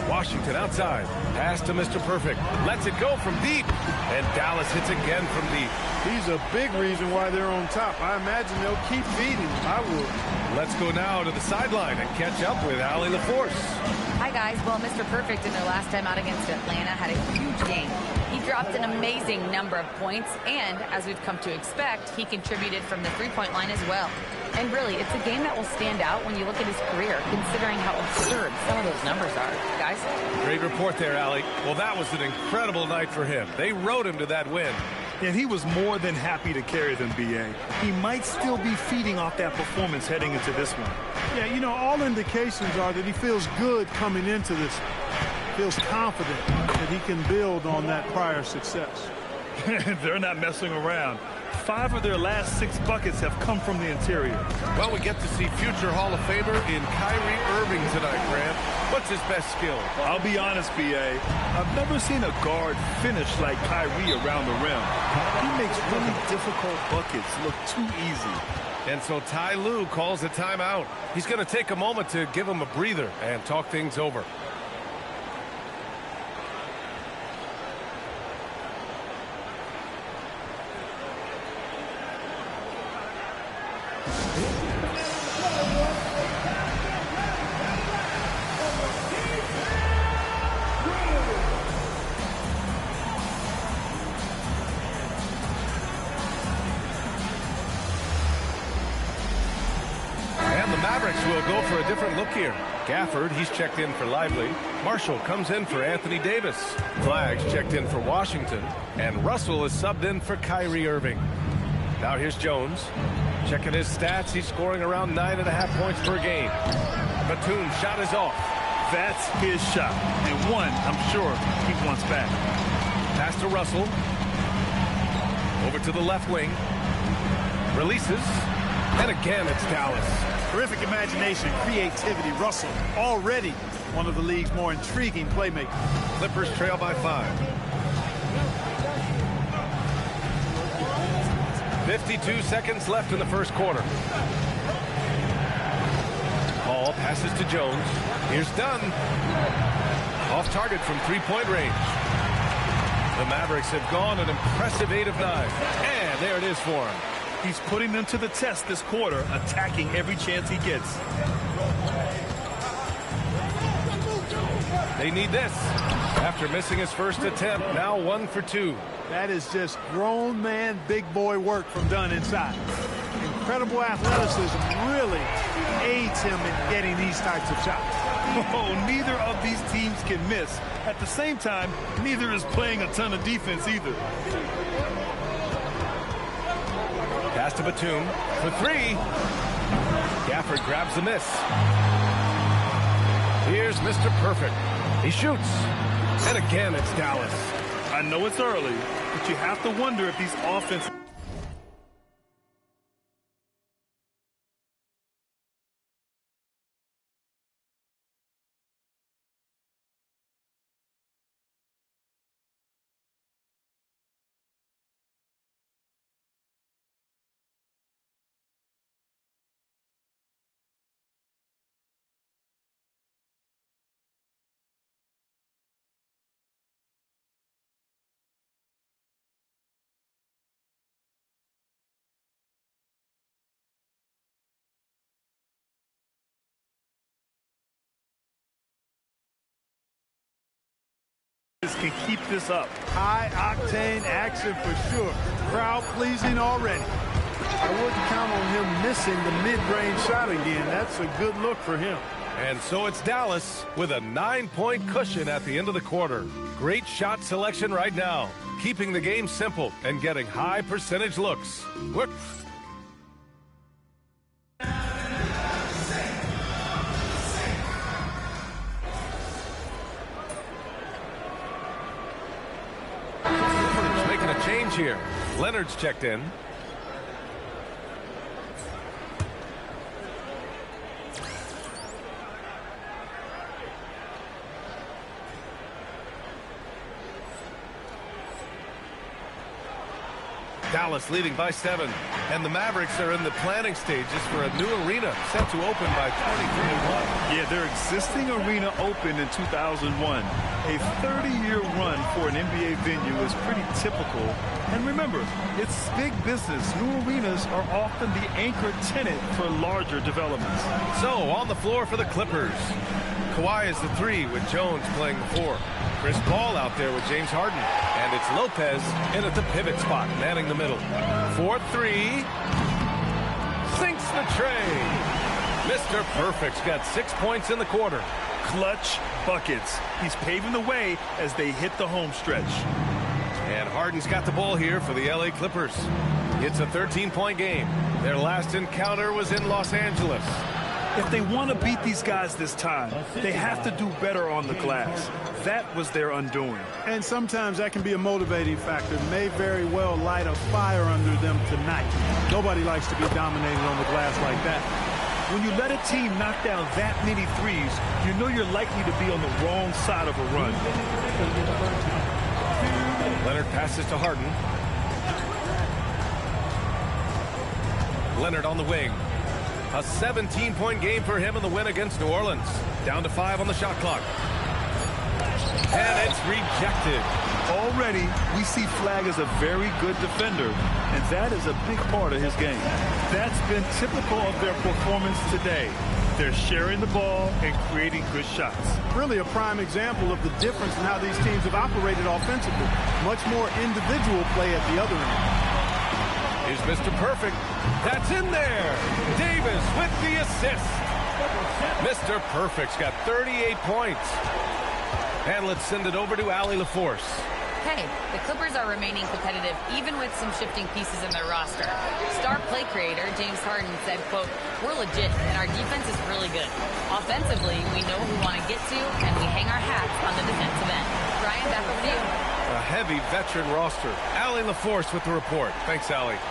[SPEAKER 2] Washington outside. Pass to Mr. Perfect. Lets it go from deep. And Dallas hits again from deep.
[SPEAKER 7] He's a big reason why they're on top. I imagine they'll keep feeding him. I would.
[SPEAKER 2] Let's go now to the sideline and catch up with Allie LaForce.
[SPEAKER 8] Hi, guys. Well, Mr. Perfect in their last time out against Atlanta had a huge game. He dropped an amazing number of points, and as we've come to expect, he contributed from the three-point line as well. And really, it's a game that will stand out when you look at his career, considering how absurd some of those numbers are. Guys?
[SPEAKER 2] Great report there, Allie. Well, that was an incredible night for him. They rode him to that win.
[SPEAKER 3] And he was more than happy to carry them, B.A. He might still be feeding off that performance heading into this one.
[SPEAKER 7] Yeah, you know, all indications are that he feels good coming into this. Feels confident that he can build on that prior success.
[SPEAKER 3] They're not messing around. 5 of their last 6 buckets have come from the interior.
[SPEAKER 2] Well, we get to see future Hall of Famer in Kyrie Irving tonight, Grant. What's his best skill?
[SPEAKER 3] I'll be honest, B.A. I've never seen a guard finish like Kyrie around the rim. He makes really difficult buckets look too easy.
[SPEAKER 2] And so Ty Lue calls a timeout. He's going to take a moment to give him a breather and talk things over. Will go for a different look here. Gafford, he's checked in for Lively. Marshall comes in for Anthony Davis. Flags checked in for Washington. And Russell is subbed in for Kyrie Irving. Now here's Jones. Checking his stats, he's scoring around 9.5 points per game. Batum shot is off.
[SPEAKER 3] That's his shot. And one, I'm sure, he wants back.
[SPEAKER 2] Pass to Russell. Over to the left wing. Releases. And again, it's Dallas.
[SPEAKER 7] Terrific imagination, creativity. Russell, already one of the league's more intriguing playmakers.
[SPEAKER 2] Clippers trail by 5. 52 seconds left in the first quarter. Ball passes to Jones. Here's Dunn. Off target from three-point range. The Mavericks have gone an impressive 8 of 9. And there it is for him.
[SPEAKER 3] He's putting them to the test this quarter, attacking every chance he gets.
[SPEAKER 2] They need this. After missing his first attempt, now 1 for 2.
[SPEAKER 7] That is just grown man, big boy work from Dunn inside. Incredible athleticism really aids him in getting these types of shots.
[SPEAKER 3] Oh, neither of these teams can miss. At the same time, neither is playing a ton of defense either.
[SPEAKER 2] Pass to Batum for 3. Gafford grabs the miss. Here's Mr. Perfect. He shoots. And again, it's Dallas.
[SPEAKER 3] I know it's early, but you have to wonder if these offenses... can keep this up.
[SPEAKER 7] High-octane action for sure. Crowd-pleasing already. I wouldn't count on him missing the mid-range shot again. That's a good look for him.
[SPEAKER 2] And so it's Dallas with a 9-point cushion at the end of the quarter. Great shot selection right now, keeping the game simple and getting high percentage looks. Making a change here. Leonard's checked in. Dallas leading by 7, and the Mavericks are in the planning stages for a new arena set to open by 2021.
[SPEAKER 3] Yeah, their existing arena opened in 2001. A 30-year run for an NBA venue is pretty typical. And remember, it's big business. New arenas are often the anchor tenant for larger developments.
[SPEAKER 2] So, on the floor for the Clippers. Kawhi is the 3 with Jones playing the 4. Chris Paul out there with James Harden. And it's Lopez in at the pivot spot, manning the middle. 4-3. Sinks the tray. Mr. Perfect's got 6 points in the quarter.
[SPEAKER 3] Clutch buckets. He's paving the way as they hit the home stretch.
[SPEAKER 2] And Harden's got the ball here for the LA Clippers. It's a 13-point game. Their last encounter was in Los Angeles.
[SPEAKER 3] If they want to beat these guys this time, they have to do better on the glass. That was their undoing.
[SPEAKER 7] And sometimes that can be a motivating factor. May very well light a fire under them tonight. Nobody likes to be dominated on the glass like that.
[SPEAKER 3] When you let a team knock down that many threes, you know you're likely to be on the wrong side of a run.
[SPEAKER 2] Leonard passes to Harden. Leonard on the wing. A 17-point game for him in the win against New Orleans. Down to 5 on the shot clock. And it's rejected.
[SPEAKER 3] Already, we see Flag as a very good defender, and that is a big part of his game. That's been typical of their performance today. They're sharing the ball and creating good shots.
[SPEAKER 7] Really a prime example of the difference in how these teams have operated offensively. Much more individual play at the other end.
[SPEAKER 2] Here's Mr. Perfect. That's in there. Davis with the assist. Mr. Perfect's got 38 points. And let's send it over to Allie LaForce.
[SPEAKER 8] Hey, the Clippers are remaining competitive even with some shifting pieces in their roster. Star play creator James Harden said, quote, "We're legit and our defense is really good. Offensively, we know what we want to get to and we hang our hats on the defensive end." Brian, back over to you.
[SPEAKER 2] A heavy veteran roster. Allie LaForce with the report. Thanks, Allie.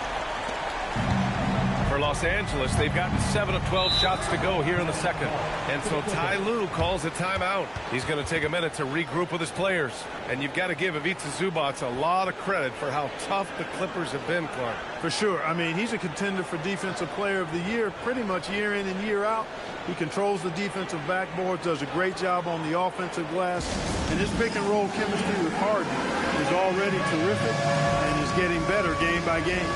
[SPEAKER 2] For Los Angeles, they've gotten 7 of 12 shots to go here in the second. And so Ty Lue calls a timeout. He's going to take a minute to regroup with his players. And you've got to give Ivica Zubac a lot of credit for how tough the Clippers have been, Clark.
[SPEAKER 7] For sure. I mean, he's a contender for Defensive Player of the Year pretty much year in and year out. He controls the defensive backboards, does a great job on the offensive glass. And his pick-and-roll chemistry with Harden is already terrific and is getting better game by game.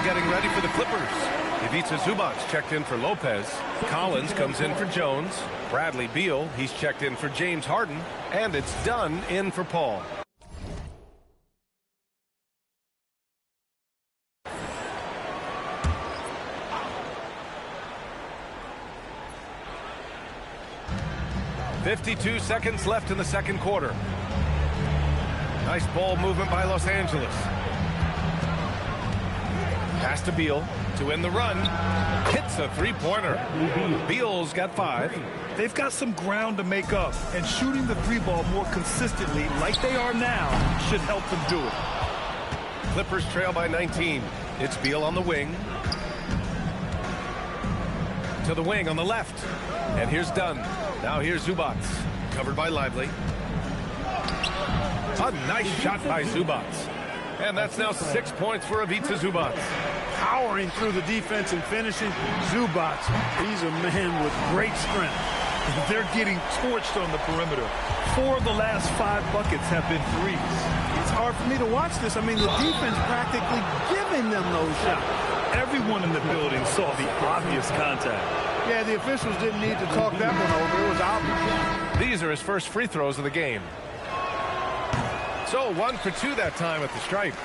[SPEAKER 2] Getting ready for the Clippers. Ivica Zubac checked in for Lopez. Collins comes in for Jones. Bradley Beal, he's checked in for James Harden. And it's Dunn in for Paul. "52 seconds left in the second quarter. Nice ball movement by Los Angeles. Pass to Beal to win the run. Hits a three-pointer. Beal's got 5.
[SPEAKER 3] They've got some ground to make up, and shooting the three ball more consistently like they are now should help them do it.
[SPEAKER 2] Clippers trail by 19. It's Beal on the wing. To the wing on the left. And here's Dunn. Now here's Zubac. Covered by Lively. A nice shot by Zubac. And that's now 6 points for Ivica Zubac.
[SPEAKER 7] Powering through the defense and finishing. Zubac, he's a man with great strength.
[SPEAKER 3] They're getting torched on the perimeter. 4 of the last 5 buckets have been threes.
[SPEAKER 7] It's hard for me to watch this. I mean, the defense practically giving them those shots.
[SPEAKER 3] Everyone in the building saw the obvious contact.
[SPEAKER 7] Yeah, the officials didn't need to talk that one over. It was obvious.
[SPEAKER 2] These are his first free throws of the game. So 1 for 2 that time at the stripe.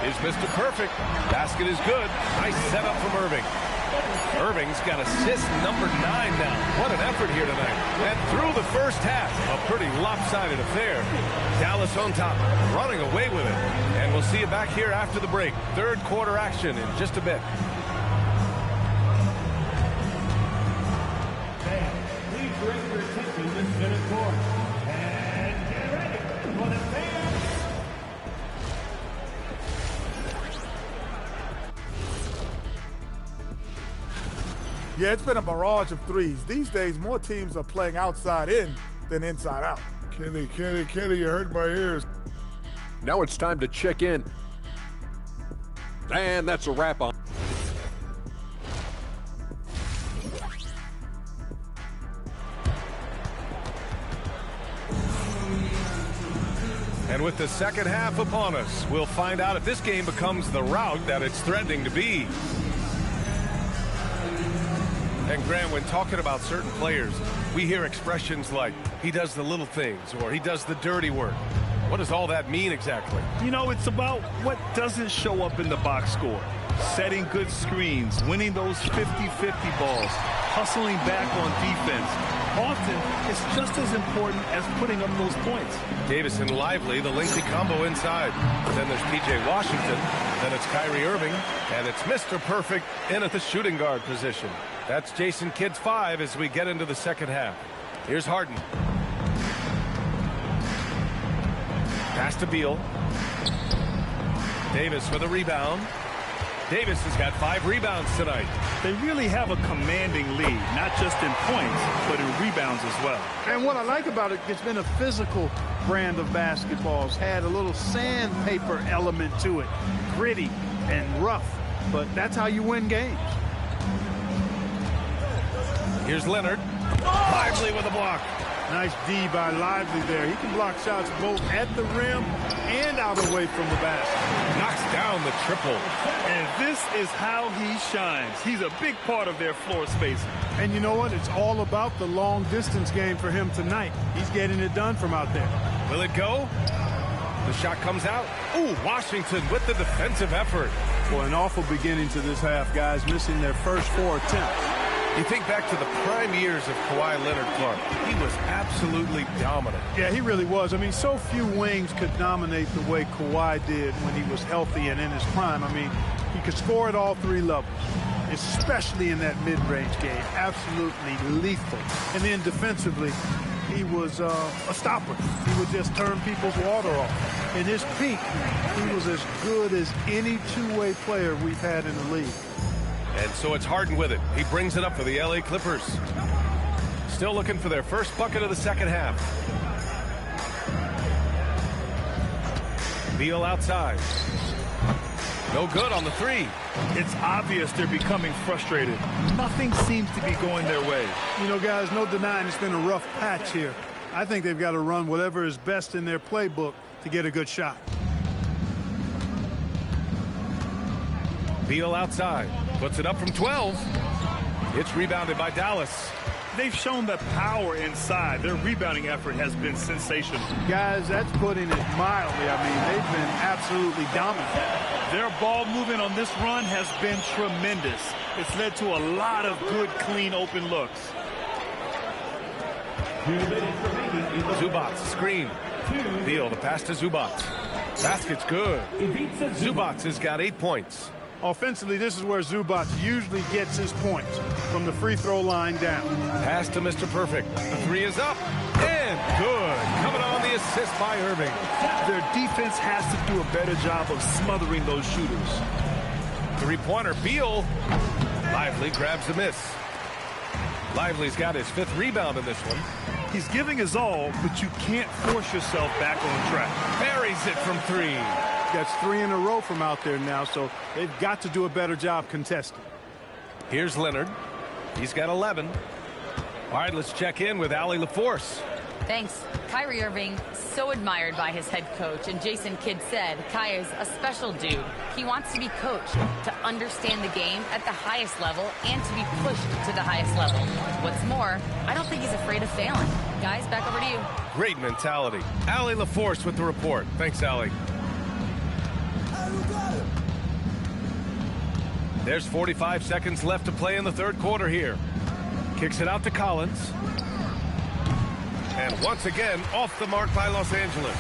[SPEAKER 2] Here's Mr. Perfect. Basket is good. Nice setup from Irving. Irving's got assist number 9 now. What an effort here tonight. And through the first half, a pretty lopsided affair. Dallas on top, running away with it. And we'll see you back here after the break. Third quarter action in just a bit.
[SPEAKER 9] Fans, please direct your attention to center court. And get ready for the fans.
[SPEAKER 15] Yeah, it's been a barrage of threes. These days, more teams are playing outside in than inside out.
[SPEAKER 5] Kenny, you hurt my ears.
[SPEAKER 4] Now it's time to check in. And that's a wrap on.
[SPEAKER 2] And with the second half upon us, we'll find out if this game becomes the rout that it's threatening to be. And Graham, when talking about certain players, we hear expressions like, he does the little things, or he does the dirty work. What does all that mean exactly?
[SPEAKER 3] You know, it's about what doesn't show up in the box score. Setting good screens, winning those 50-50 balls, hustling back on defense. Often, it's just as important as putting up those points.
[SPEAKER 2] Davis and Lively, the lengthy combo inside. Then there's P.J. Washington. Then it's Kyrie Irving. And it's Mr. Perfect in at the shooting guard position. That's Jason Kidd's 5 as we get into the second half. Here's Harden. Pass to Beal. Davis with a rebound. Davis has got 5 rebounds tonight.
[SPEAKER 3] They really have a commanding lead, not just in points, but in rebounds as well.
[SPEAKER 7] And what I like about it, it's been a physical brand of basketball. It's had a little sandpaper element to it. Gritty and rough, but that's how you win games.
[SPEAKER 2] Here's Leonard. Lively with a block.
[SPEAKER 7] Nice D by Lively there. He can block shots both at the rim and out away from the basket.
[SPEAKER 2] Knocks down the triple.
[SPEAKER 3] And this is how he shines. He's a big part of their floor space.
[SPEAKER 7] And you know what? It's all about the long distance game for him tonight. He's getting it done from out there.
[SPEAKER 2] Will it go? The shot comes out. Ooh, Washington with the defensive effort.
[SPEAKER 7] Boy, an awful beginning to this half, guys, missing their first 4 attempts.
[SPEAKER 2] You think back to the prime years of Kawhi Leonard, Clark. He was absolutely dominant.
[SPEAKER 7] Yeah, he really was. I mean, so few wings could dominate the way Kawhi did when he was healthy and in his prime. I mean, he could score at all 3 levels, especially in that mid-range game. Absolutely lethal. And then defensively, he was a stopper. He would just turn people's water off. In his peak, he was as good as any two-way player we've had in the league.
[SPEAKER 2] And so it's Harden with it. He brings it up for the LA Clippers. Still looking for their first bucket of the second half. Beal outside. No good on the 3.
[SPEAKER 3] It's obvious they're becoming frustrated. Nothing seems to be going their way.
[SPEAKER 7] You know, guys, no denying it's been a rough patch here. I think they've got to run whatever is best in their playbook to get a good shot.
[SPEAKER 2] Beal outside. Puts it up from 12. It's rebounded by Dallas.
[SPEAKER 3] They've shown the power inside. Their rebounding effort has been sensational.
[SPEAKER 7] Guys, that's putting it mildly. I mean, they've been absolutely dominant.
[SPEAKER 3] Their ball movement on this run has been tremendous. It's led to a lot of good, clean, open looks.
[SPEAKER 2] Zubac, screen. Beal, the pass to Zubac. Basket's good. Zubac has got 8 points.
[SPEAKER 7] Offensively, this is where Zubac usually gets his points, from the free throw line down.
[SPEAKER 2] Pass to Mr. Perfect. The three is up and good. Coming on the assist by Irving.
[SPEAKER 3] Their defense has to do a better job of smothering those shooters.
[SPEAKER 2] Three-pointer, Beal. Lively grabs the miss. Lively's got his 5th rebound in this one.
[SPEAKER 3] He's giving his all, but you can't force yourself back on track.
[SPEAKER 2] Buries it from 3.
[SPEAKER 7] That's 3 in a row from out there now, so they've got to do a better job contesting.
[SPEAKER 2] Here's Leonard. He's got 11. All right, let's check in with Allie LaForce.
[SPEAKER 8] Thanks. Kyrie Irving, so admired by his head coach, and Jason Kidd said Kai is a special dude. He wants to be coached, to understand the game at the highest level, and to be pushed to the highest level. What's more, I don't think he's afraid of failing. Guys, back over to you.
[SPEAKER 2] Great mentality. Allie LaForce with the report. Thanks, Allie. There's 45 seconds left to play in the 3rd quarter here. Kicks it out to Collins. And once again, off the mark by Los Angeles.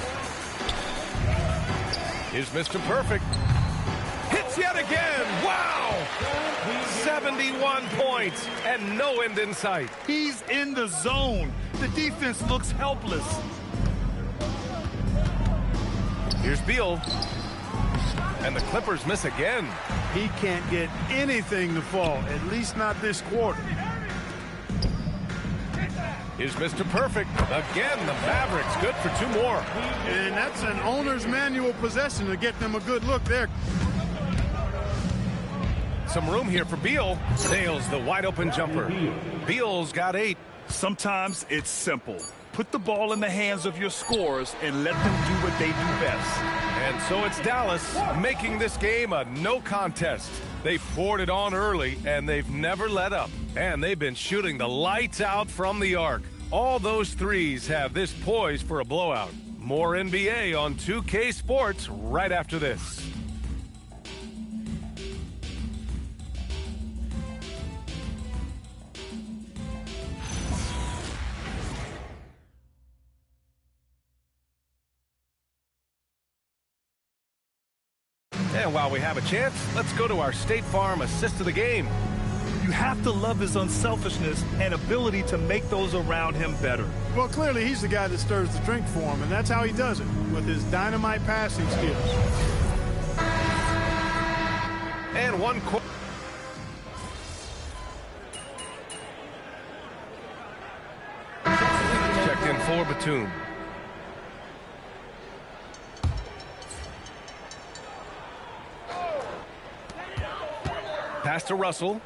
[SPEAKER 2] Here's Mr. Perfect. Hits yet again. Wow! 71 points and no end in sight.
[SPEAKER 3] He's in the zone. The defense looks helpless.
[SPEAKER 2] Here's Beal. And the Clippers miss again.
[SPEAKER 7] He can't get anything to fall, at least not this quarter.
[SPEAKER 2] Here's Mr. Perfect. Again, the Mavericks good for 2 more.
[SPEAKER 7] And that's an owner's manual possession to get them a good look there.
[SPEAKER 2] Some room here for Beal. Nails the wide open jumper. Beal's got 8.
[SPEAKER 3] Sometimes it's simple. Put the ball in the hands of your scorers and let them do what they do best.
[SPEAKER 2] And so it's Dallas making this game a no contest. They poured it on early, and they've never let up. And they've been shooting the lights out from the arc. All those threes have this poised for a blowout. More NBA on 2K Sports right after this. And while we have a chance, let's go to our State Farm assist of the game.
[SPEAKER 3] You have to love his unselfishness and ability to make those around him better.
[SPEAKER 7] Well, clearly he's the guy that stirs the drink for him, and that's how he does it, with his dynamite passing skills.
[SPEAKER 2] And one checked in for Batum. Pass to Russell.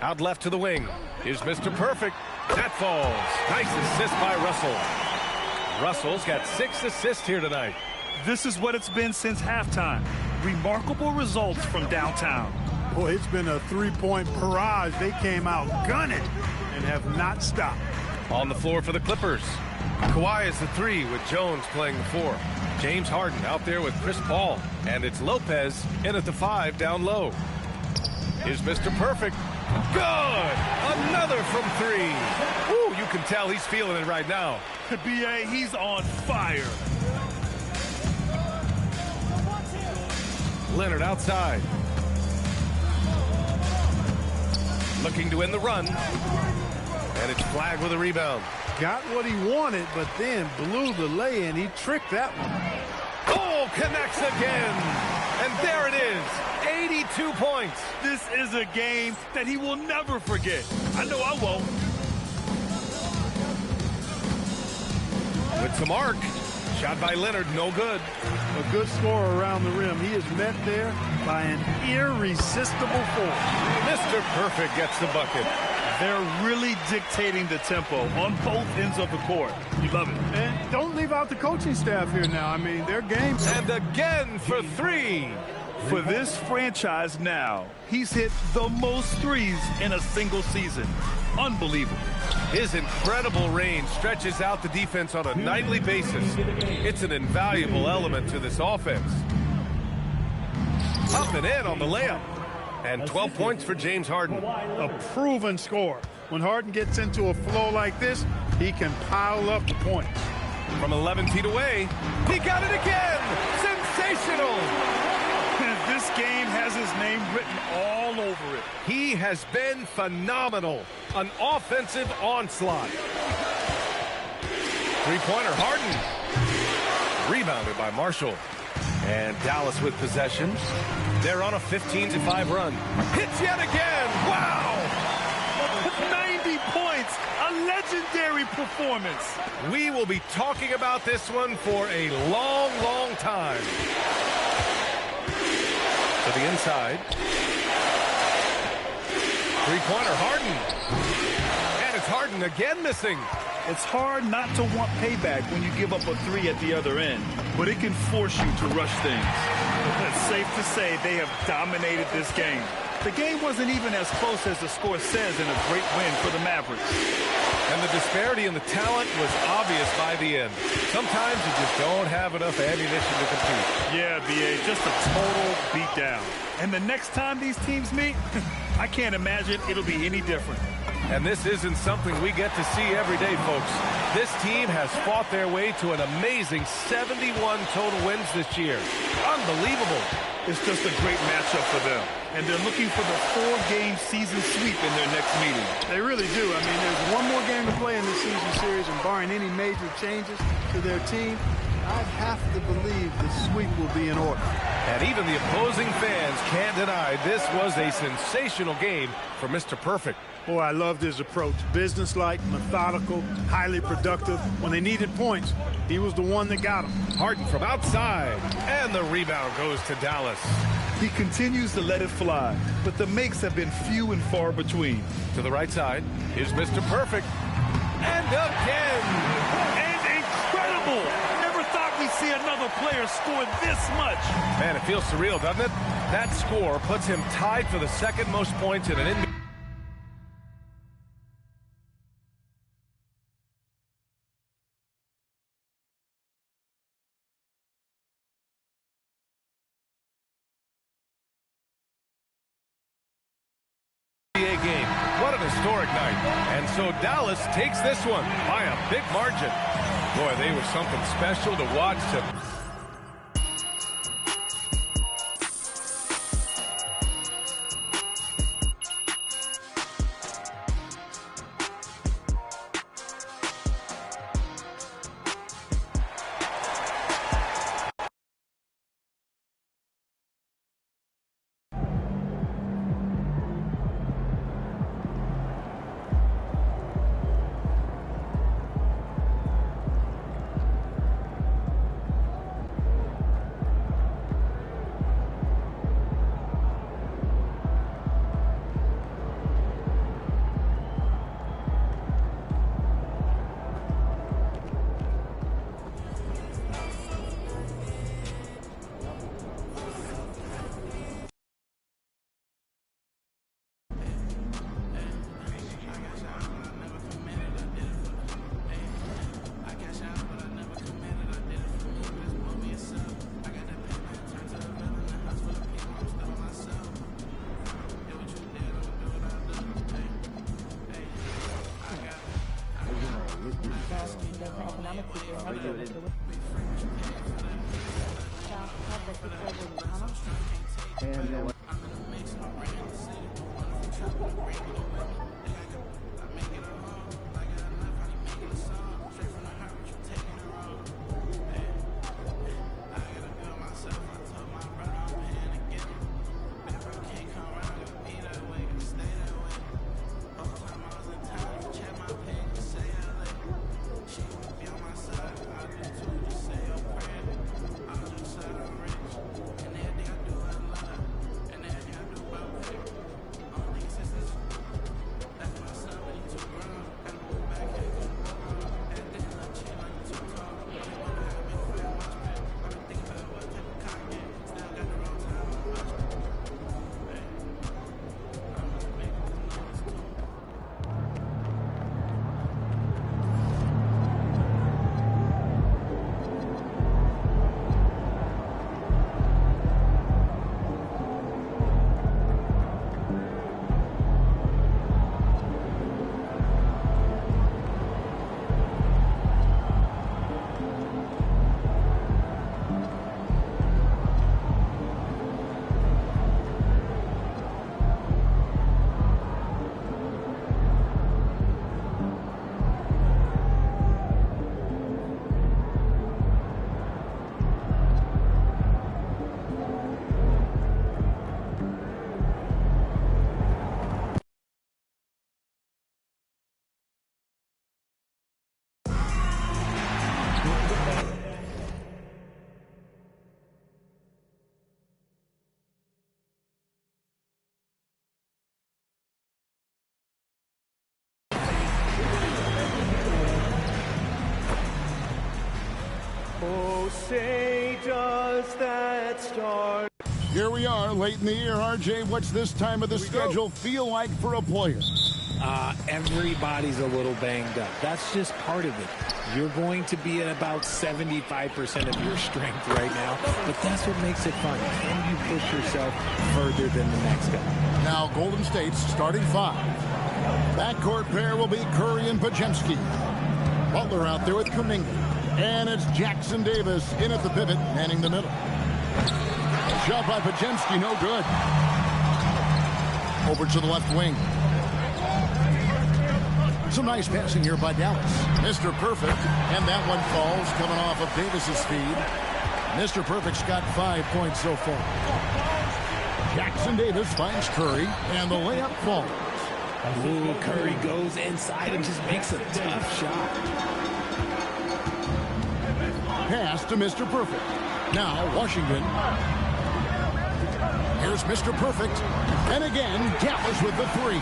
[SPEAKER 2] Out left to the wing. Here's Mr. Perfect. That falls. Nice assist by Russell. Russell's got 6 assists here tonight.
[SPEAKER 3] This is what it's been since halftime. Remarkable results from downtown.
[SPEAKER 7] Boy, it's been a 3-point barrage. They came out gunning and have not stopped.
[SPEAKER 2] On the floor for the Clippers. Kawhi is the 3 with Jones playing the 4. James Harden out there with Chris Paul. And it's Lopez in at the 5 down low. Here's Mr. Perfect. Good! Another from 3. Ooh, you can tell he's feeling it right now.
[SPEAKER 3] B.A., he's on fire.
[SPEAKER 2] Leonard outside. Looking to win the run. And it's Flagg with a rebound.
[SPEAKER 7] Got what he wanted, but then blew the lay-in. He tricked that one.
[SPEAKER 2] Oh, connects again. And there it is. 82 points.
[SPEAKER 3] This is a game that he will never forget. I know I won't.
[SPEAKER 2] With some arc. Shot by Leonard, no good.
[SPEAKER 7] A good scorer around the rim. He is met there by an irresistible force.
[SPEAKER 2] Mr. Perfect gets the bucket.
[SPEAKER 3] They're really dictating the tempo on both ends of the court. You love it.
[SPEAKER 7] And don't leave out the coaching staff here now. I mean, their game.
[SPEAKER 2] And again for 3.
[SPEAKER 3] For this franchise now, he's hit the most threes in a single season. Unbelievable.
[SPEAKER 2] His incredible range stretches out the defense on a nightly basis. It's an invaluable element to this offense. Up and in on the layup. And 12 points for James Harden.
[SPEAKER 7] A proven scorer. When Harden gets into a flow like this, he can pile up the points.
[SPEAKER 2] From 11 feet away, he got it again! Sensational!
[SPEAKER 3] This This game has his name written all over it.
[SPEAKER 2] He has been phenomenal. An offensive onslaught. Three-pointer, Harden. Rebounded by Marshall. And Dallas with possession. They're on a 15-5 run. Hits yet again. Wow!
[SPEAKER 3] 90 points. A legendary performance.
[SPEAKER 2] We will be talking about this one for a long, long time. To the inside. Three-pointer, Harden. And it's Harden again missing.
[SPEAKER 3] It's hard not to want payback when you give up a three at the other end, but it can force you to rush things. It's safe to say they have dominated this game. The game wasn't even as close as the score says in a great win for the Mavericks.
[SPEAKER 2] And the disparity in the talent was obvious by the end. Sometimes you just don't have enough ammunition to compete.
[SPEAKER 3] Yeah, B.A., just a total beatdown. And the next time these teams meet, I can't imagine it'll be any different.
[SPEAKER 2] And this isn't something we get to see every day, folks. This team has fought their way to an amazing 71 total wins this year. Unbelievable.
[SPEAKER 3] It's just a great matchup for them. And they're looking for the 4-game season sweep in their next meeting.
[SPEAKER 7] They really do. I mean, there's one more game to play in this season series, and barring any major changes to their team, I'd have to believe the sweep will be in order.
[SPEAKER 2] And even the opposing fans can't deny this was a sensational game for Mr. Perfect.
[SPEAKER 7] Boy, I loved his approach. Businesslike, methodical, highly productive. When they needed points, he was the one that got them.
[SPEAKER 2] Harden from outside. And the rebound goes to Dallas.
[SPEAKER 3] He continues to let it fly, but the makes have been few and far between.
[SPEAKER 2] To the right side is Mr. Perfect. And again.
[SPEAKER 3] And incredible. Never thought we'd see another player score this much.
[SPEAKER 2] Man, it feels surreal, doesn't it? That score puts him tied for the second most points in an NBA. Game. What an historic night. And so Dallas takes this one by a big margin. Boy, they were something special to watch them.
[SPEAKER 6] Oh, say does that start?
[SPEAKER 11] Here we are late in the year. RJ, what's this time of the schedule feel like for a player?
[SPEAKER 17] Everybody's a little banged up. That's just part of it. You're going to be at about 75% of your strength right now, but that's what makes it fun. Can you push yourself further than the next guy?
[SPEAKER 11] Now Golden State's starting five. Backcourt pair will be Curry and Pajemski. Butler out there with Kuminga. And it's Jackson Davis in at the pivot, manning the middle. Shot by Pajemski, no good. Over to the left wing. Some nice passing here by Dallas. Mr. Perfect, and that one falls coming off of Davis's feed. Mr. Perfect's got 5 points so far. Jackson Davis finds Curry, and the layup falls.
[SPEAKER 17] Ooh, Curry goes inside and just makes a tough shot.
[SPEAKER 11] Pass to Mr. Perfect. Now Washington. Here's Mr. Perfect. And again, Dallas with the three.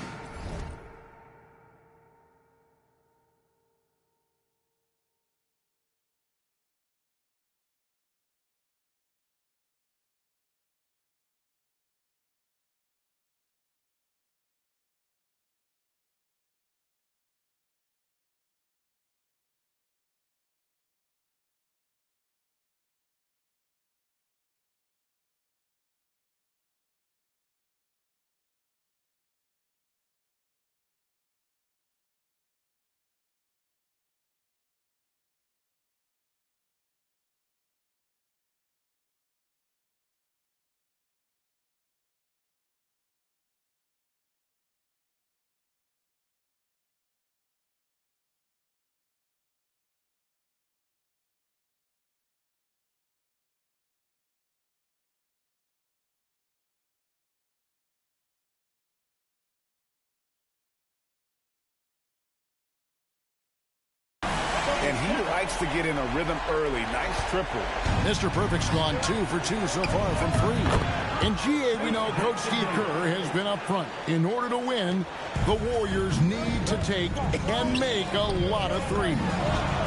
[SPEAKER 12] And he likes to get in a rhythm early. Nice triple.
[SPEAKER 11] Mr. Perfect's gone 2 for 2 so far from 3. In GA, we know Coach Steve Kerr has been up front. In order to win, the Warriors need to take and make a lot of threes.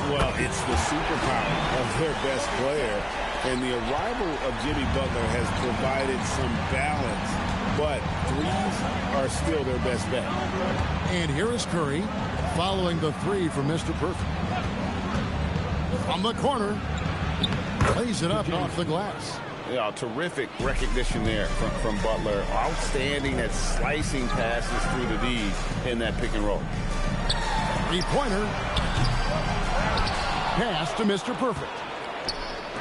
[SPEAKER 14] Well, it's the superpower of their best player. And the arrival of Jimmy Butler has provided some balance. But threes are still their best bet.
[SPEAKER 11] And here is Curry following the 3 from Mr. Perfect. From the corner, plays it up off the glass.
[SPEAKER 14] Yeah, terrific recognition there from Butler. Outstanding at slicing passes through the D in that pick and roll.
[SPEAKER 11] Three-pointer. Pass to Mr. Perfect.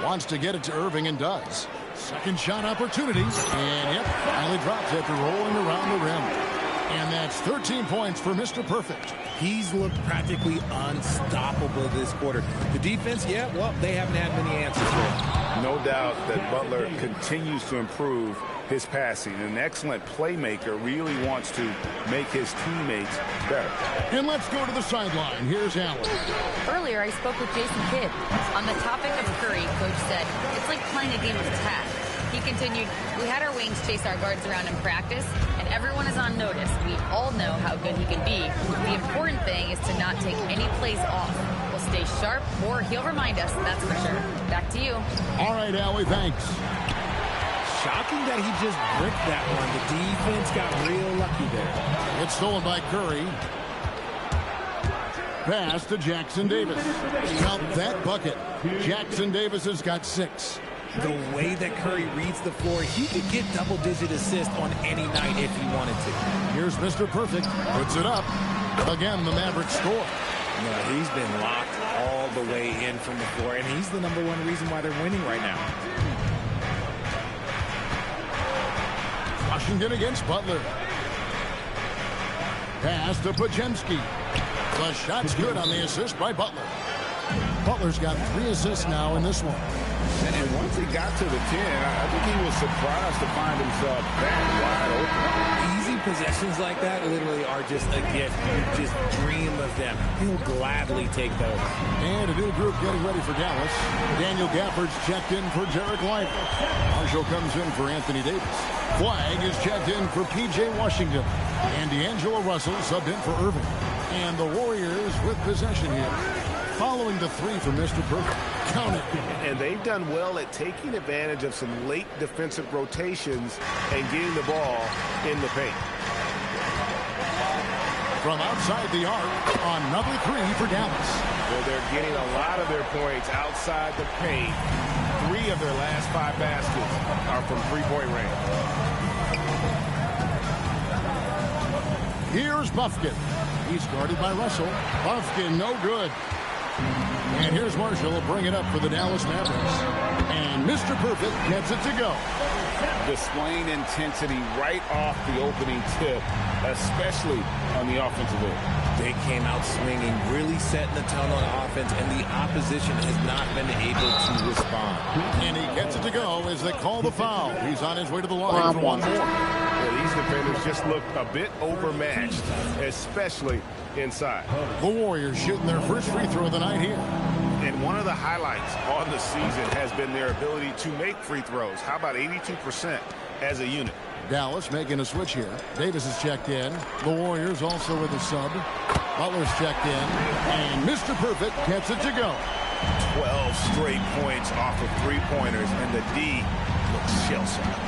[SPEAKER 11] Wants to get it to Irving and does. Second shot opportunity. And yep, finally drops after rolling around the rim. And that's 13 points for Mr. Perfect.
[SPEAKER 17] He's looked practically unstoppable this quarter. The defense, yeah, well, they haven't had many answers for it.
[SPEAKER 12] No doubt that Butler continues to improve his passing. An excellent playmaker, really wants to make his teammates better.
[SPEAKER 11] And let's go to the sideline. Here's Allen.
[SPEAKER 8] Earlier, I spoke with Jason Kidd. On the topic of Curry, Coach said, it's like playing a game of tag. He continued, we had our wings chase our guards around in practice, and everyone is on notice. We all know how good he can be. The important thing is to not take any plays off. We'll stay sharp, or he'll remind us, that's for sure. Back to you.
[SPEAKER 11] All right, Allie, thanks.
[SPEAKER 17] Shocking that he just bricked that one. The defense got real lucky there.
[SPEAKER 11] It's stolen by Curry. Pass to Jackson Davis. Count that bucket. Jackson Davis has got 6.
[SPEAKER 17] The way that Curry reads the floor, he could get double-digit assists on any night if he wanted to.
[SPEAKER 11] Here's Mr. Perfect. Puts it up. Again, the Mavericks score.
[SPEAKER 17] No, he's been locked all the way in from the floor, and he's the #1 reason why they're winning right now.
[SPEAKER 11] Washington against Butler. Pass to Pajemski. The shot's good on the assist by Butler. Butler's got 3 assists now in this one.
[SPEAKER 12] And once he got to the 10, I think he was surprised to find himself that wide open.
[SPEAKER 17] Easy possessions like that literally are just a gift. You just dream of them. He'll gladly take those.
[SPEAKER 11] And a new group getting ready for Dallas. Daniel Gafford's checked in for Derek Lively. Marshall comes in for Anthony Davis. Flag is checked in for P.J. Washington. And D'Angelo Russell subbed in for Irving. And the Warriors with possession here. Following the 3 from Mr. Perfect. Count it.
[SPEAKER 12] And they've done well at taking advantage of some late defensive rotations and getting the ball in the paint.
[SPEAKER 11] From outside the arc, another three for Dallas.
[SPEAKER 12] Well, they're getting a lot of their points outside the paint. 3 of their last 5 baskets are from three-point range.
[SPEAKER 11] Here's Buffkin. He's guarded by Russell. Buffkin, no good. And here's Marshall will bring it up for the Dallas Mavericks. And Mr. Perfect gets it to go.
[SPEAKER 14] Displaying intensity right off the opening tip, especially on the offensive end.
[SPEAKER 17] They came out swinging, really setting the tone on offense, and the opposition has not been able to respond.
[SPEAKER 11] And he gets it to go as they call the foul. He's on his way to the line for one more.
[SPEAKER 12] Yeah, these defenders just look a bit overmatched, especially inside.
[SPEAKER 11] The Warriors shooting their first free throw of the night here.
[SPEAKER 12] And one of the highlights on the season has been their ability to make free throws. How about 82% as a unit?
[SPEAKER 11] Dallas making a switch here. Davis is checked in. The Warriors also with a sub. Butler's checked in. And Mr. Perfect gets it to go.
[SPEAKER 12] 12 straight points off of three-pointers, and the D looks shell-shocked.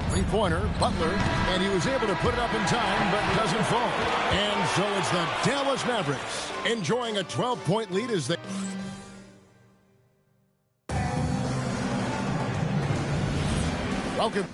[SPEAKER 11] Three-pointer, Butler, and he was able to put it up in time, but doesn't fall. And so it's the Dallas Mavericks enjoying a 12-point lead as they... Welcome.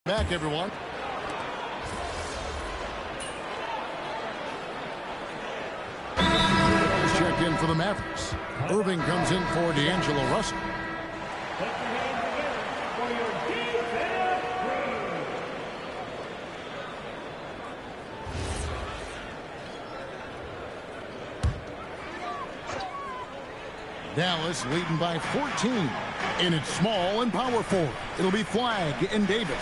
[SPEAKER 11] Back, everyone. Checked in for the Mavericks. Irving comes in for D'Angelo Russell. Dallas leading by 14. And it's small and power forward. It'll be Flagg and Davis.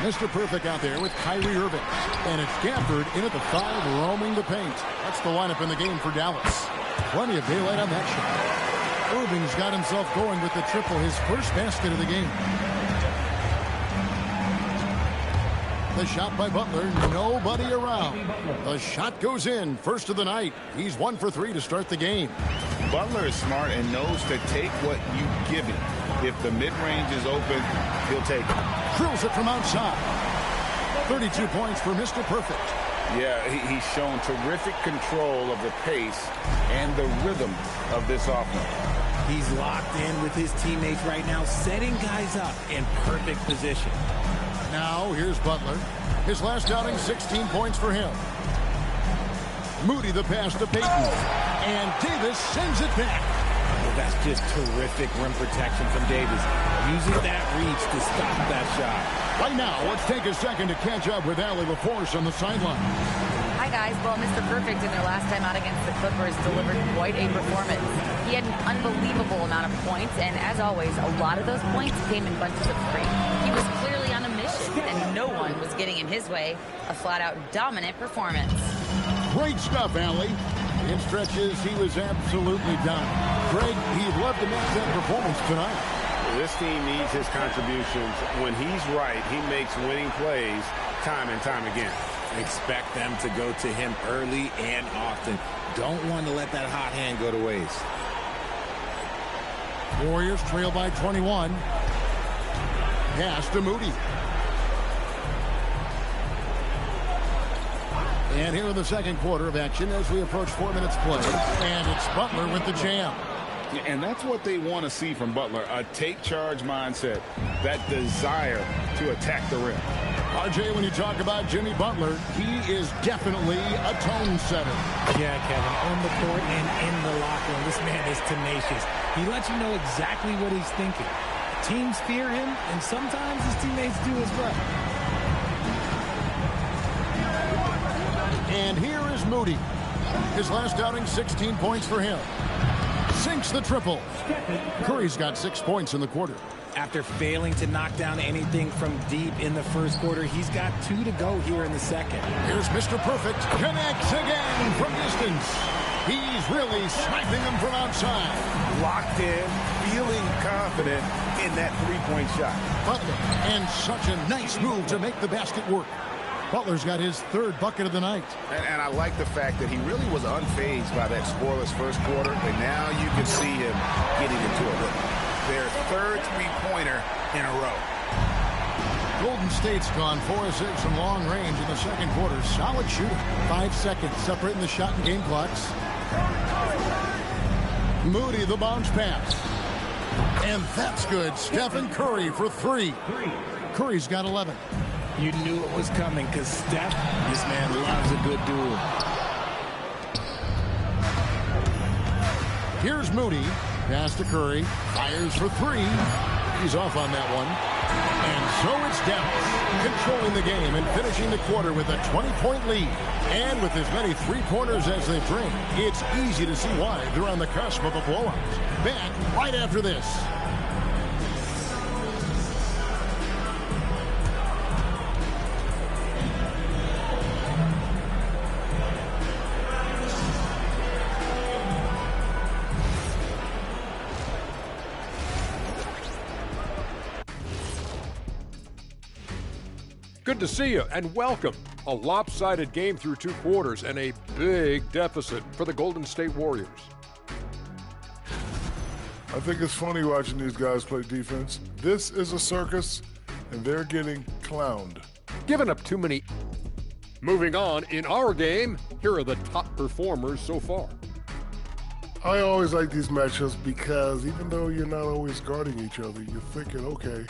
[SPEAKER 11] Mr. Perfect out there with Kyrie Irving. And it's Gafford in at the 5, roaming the paint. That's the lineup in the game for Dallas. Plenty of daylight on that shot. Irving's got himself going with the triple, his first basket of the game. The shot by Butler, nobody around. The shot goes in, first of the night. He's 1 for 3 to start the game.
[SPEAKER 12] Butler is smart and knows to take what you give him. If the mid-range is open, he'll take it.
[SPEAKER 11] Drills it from outside. 32 points for Mr. Perfect.
[SPEAKER 12] Yeah, he's shown terrific control of the pace and the rhythm of this offense.
[SPEAKER 17] He's locked in with his teammates right now, setting guys up in perfect position.
[SPEAKER 11] Now, here's Butler. His last outing, 16 points for him. Moody the pass to Payton. And Davis sends it back.
[SPEAKER 17] Well, that's just terrific rim protection from Davis. Using that reach to stop that shot.
[SPEAKER 11] Right now, let's take a second to catch up with Allie LaForce on the sideline.
[SPEAKER 8] Hi, guys. Well, Mr. Perfect in their last time out against the Clippers delivered quite a performance. He had an unbelievable amount of points, and as always, a lot of those points came in bunches of 3. He was clearly on a mission, and no one was getting in his way. A flat-out dominant performance.
[SPEAKER 11] Great stuff, Allie. In stretches, he was absolutely done. Greg, he'd love to match that performance tonight.
[SPEAKER 12] This team needs his contributions. When he's right, he makes winning plays time and time again.
[SPEAKER 17] Expect them to go to him early and often. Don't want to let that hot hand go to waste.
[SPEAKER 11] Warriors trail by 21. Pass to Moody. And here in the second quarter of action as we approach 4 minutes play. And it's Butler with the jam.
[SPEAKER 12] Yeah, and that's what they want to see from Butler, a take-charge mindset, that desire to attack the rim.
[SPEAKER 11] RJ, when you talk about Jimmy Butler, he is definitely a tone setter.
[SPEAKER 17] Yeah, Kevin, on the court and in the locker room, this man is tenacious. He lets you know exactly what he's thinking. Teams fear him, and sometimes his teammates do as well.
[SPEAKER 11] And here is Moody. His last outing, 16 points for him. Sinks the triple. Curry's got 6 points in the quarter.
[SPEAKER 17] After failing to knock down anything from deep in the first quarter, he's got 2 to go here in the second.
[SPEAKER 11] Here's Mr. Perfect. Connects again from distance. He's really sniping them from outside.
[SPEAKER 12] Locked in, feeling confident in that three-point shot.
[SPEAKER 11] Butler, and such a nice move to make the basket work. Butler's got his 3rd bucket of the night.
[SPEAKER 12] And I like the fact that he really was unfazed by that scoreless first quarter, and now you can see him getting into a rhythm. Their 3rd three-pointer in a row.
[SPEAKER 11] Golden State's gone 4 of 6 from long range in the second quarter. Solid shooting. 5 seconds separating the shot and game clocks. Moody the bounce pass. And that's good. Stephen Curry for 3. Curry's got 11.
[SPEAKER 17] You knew it was coming because Steph, this man loves a good duel.
[SPEAKER 11] Here's Moody. Pass to Curry. Fires for 3. He's off on that one. And so it's Dallas controlling the game and finishing the quarter with a 20-point lead. And with as many three-pointers as they bring, it's easy to see why they're on the cusp of a blowout. Back right after this.
[SPEAKER 4] Good to see you and welcome. A lopsided game through 2 quarters and a big deficit for the Golden State Warriors.
[SPEAKER 5] I think it's funny watching these guys play defense. This is a circus, and they're getting clowned.
[SPEAKER 4] Giving up too many. Moving on, in our game, here are the top performers so far.
[SPEAKER 5] I always like these matchups because even though you're not always guarding each other, you're thinking, okay,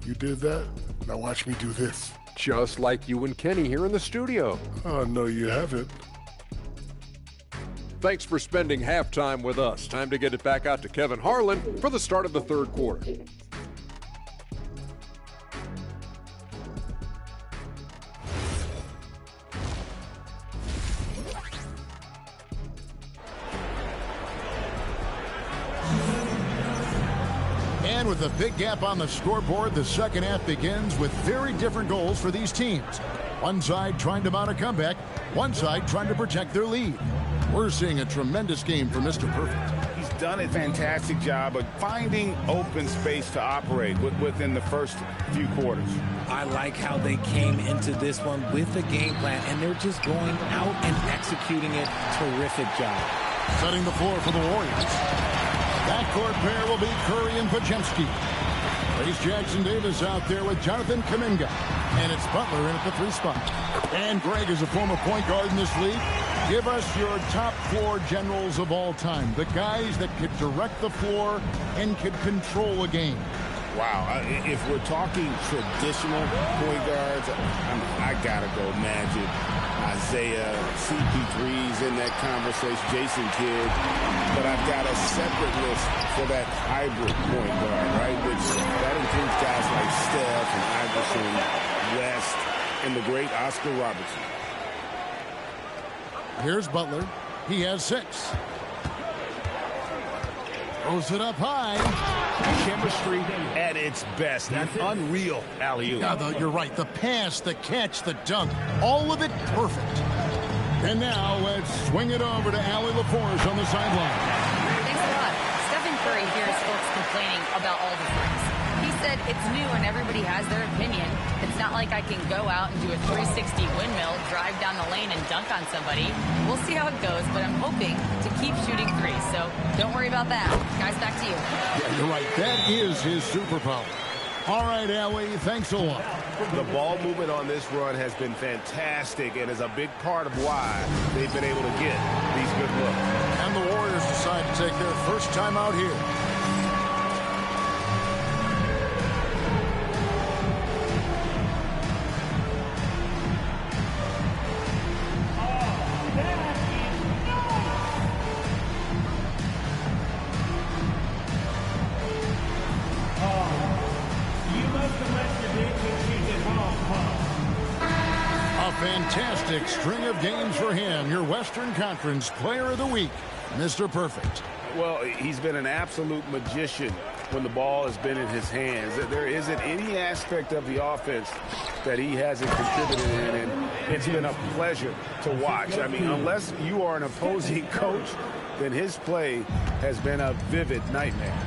[SPEAKER 5] You did that? Now watch me do this.
[SPEAKER 4] Just like you and Kenny here in the studio.
[SPEAKER 5] Oh, no, you haven't.
[SPEAKER 4] Thanks for spending halftime with us. Time to get it back out to Kevin Harlan for the start of the third quarter.
[SPEAKER 11] And with a big gap on the scoreboard, the second half begins with very different goals for these teams. One side trying to mount a comeback, one side trying to protect their lead. We're seeing a tremendous game for Mr. Perfect.
[SPEAKER 12] He's done a fantastic job of finding open space to operate within the first few quarters.
[SPEAKER 17] I like how they came into this one with a game plan, and they're just going out and executing it. Terrific job.
[SPEAKER 11] Setting the floor for the Warriors. Backcourt pair will be Curry and Podziemski. Race Jackson Davis out there with Jonathan Kuminga. And it's Butler in at the 3 spot. And Greg is a former point guard in this league. Give us your top 4 generals of all time. The guys that could direct the floor and could control a game.
[SPEAKER 14] Wow, if we're talking traditional point guards, I gotta go Magic, Isaiah, CP3's in that conversation, Jason Kidd, but I've got a separate list for that hybrid point guard, right? Which that includes guys like Steph and Iverson, West, and the great Oscar Robertson.
[SPEAKER 11] Here's Butler. He has 6. Throws it up high.
[SPEAKER 12] Chemistry at its best. An unreal alley-oop.
[SPEAKER 11] Yeah, you're right. The pass, the catch, the dunk, all of it perfect. And now let's swing it over to Allie LaForge on the sideline.
[SPEAKER 8] Thanks a lot. Stephen Curry hears folks complaining about all the threes. He said it's new and everybody has their opinion. It's not like I can go out and do a 360 windmill, drive down the lane and dunk on somebody. We'll see how it goes, but I'm hoping to keep shooting threes, so don't worry about that. Guys, back to you.
[SPEAKER 11] Yeah, you're right. That is his superpower. All right, Allie, thanks a lot.
[SPEAKER 12] The ball movement on this run has been fantastic and is a big part of why they've been able to get these good looks.
[SPEAKER 11] And the Warriors decide to take their first time out here. Fantastic string of games for him. Your Western Conference Player of the Week, Mr. Perfect.
[SPEAKER 12] Well, he's been an absolute magician when the ball has been in his hands. There isn't any aspect of the offense that he hasn't contributed in, and it's been a pleasure to watch. I mean, unless you are an opposing coach, then his play has been a vivid nightmare.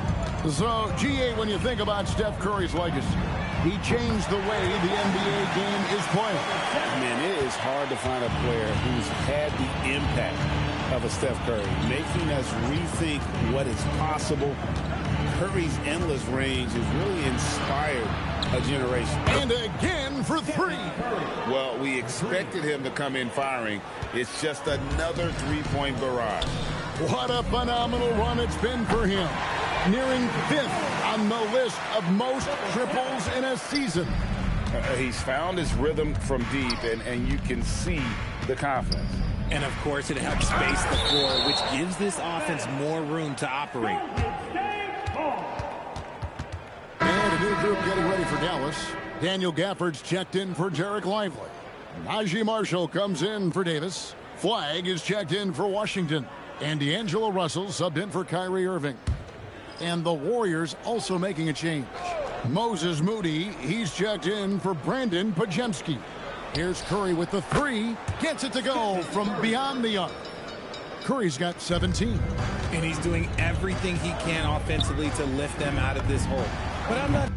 [SPEAKER 11] So, GA, when you think about Steph Curry's legacy, he changed the way the NBA game is played.
[SPEAKER 14] Man, it is hard to find a player who's had the impact of a Steph Curry, making us rethink what is possible. Curry's endless range has really inspired a generation.
[SPEAKER 11] And again for 3.
[SPEAKER 14] Well, we expected him to come in firing. It's just another three-point barrage.
[SPEAKER 11] What a phenomenal run it's been for him. Nearing 5th on the list of most triples in a season.
[SPEAKER 12] He's found his rhythm from deep, and you can see the confidence.
[SPEAKER 17] And, of course, it helps space the floor, which gives this offense more room to operate.
[SPEAKER 11] And a new group getting ready for Dallas. Daniel Gafford's checked in for Derek Lively. Najee Marshall comes in for Davis. Flagg is checked in for Washington. And D'Angelo Russell subbed in for Kyrie Irving. And the Warriors also making a change. Moses Moody, he's checked in for Brandon Podziemski. Here's Curry with the 3. Gets it to go from beyond the arc. Curry's got 17.
[SPEAKER 17] And he's doing everything he can offensively to lift them out of this hole. But I'm not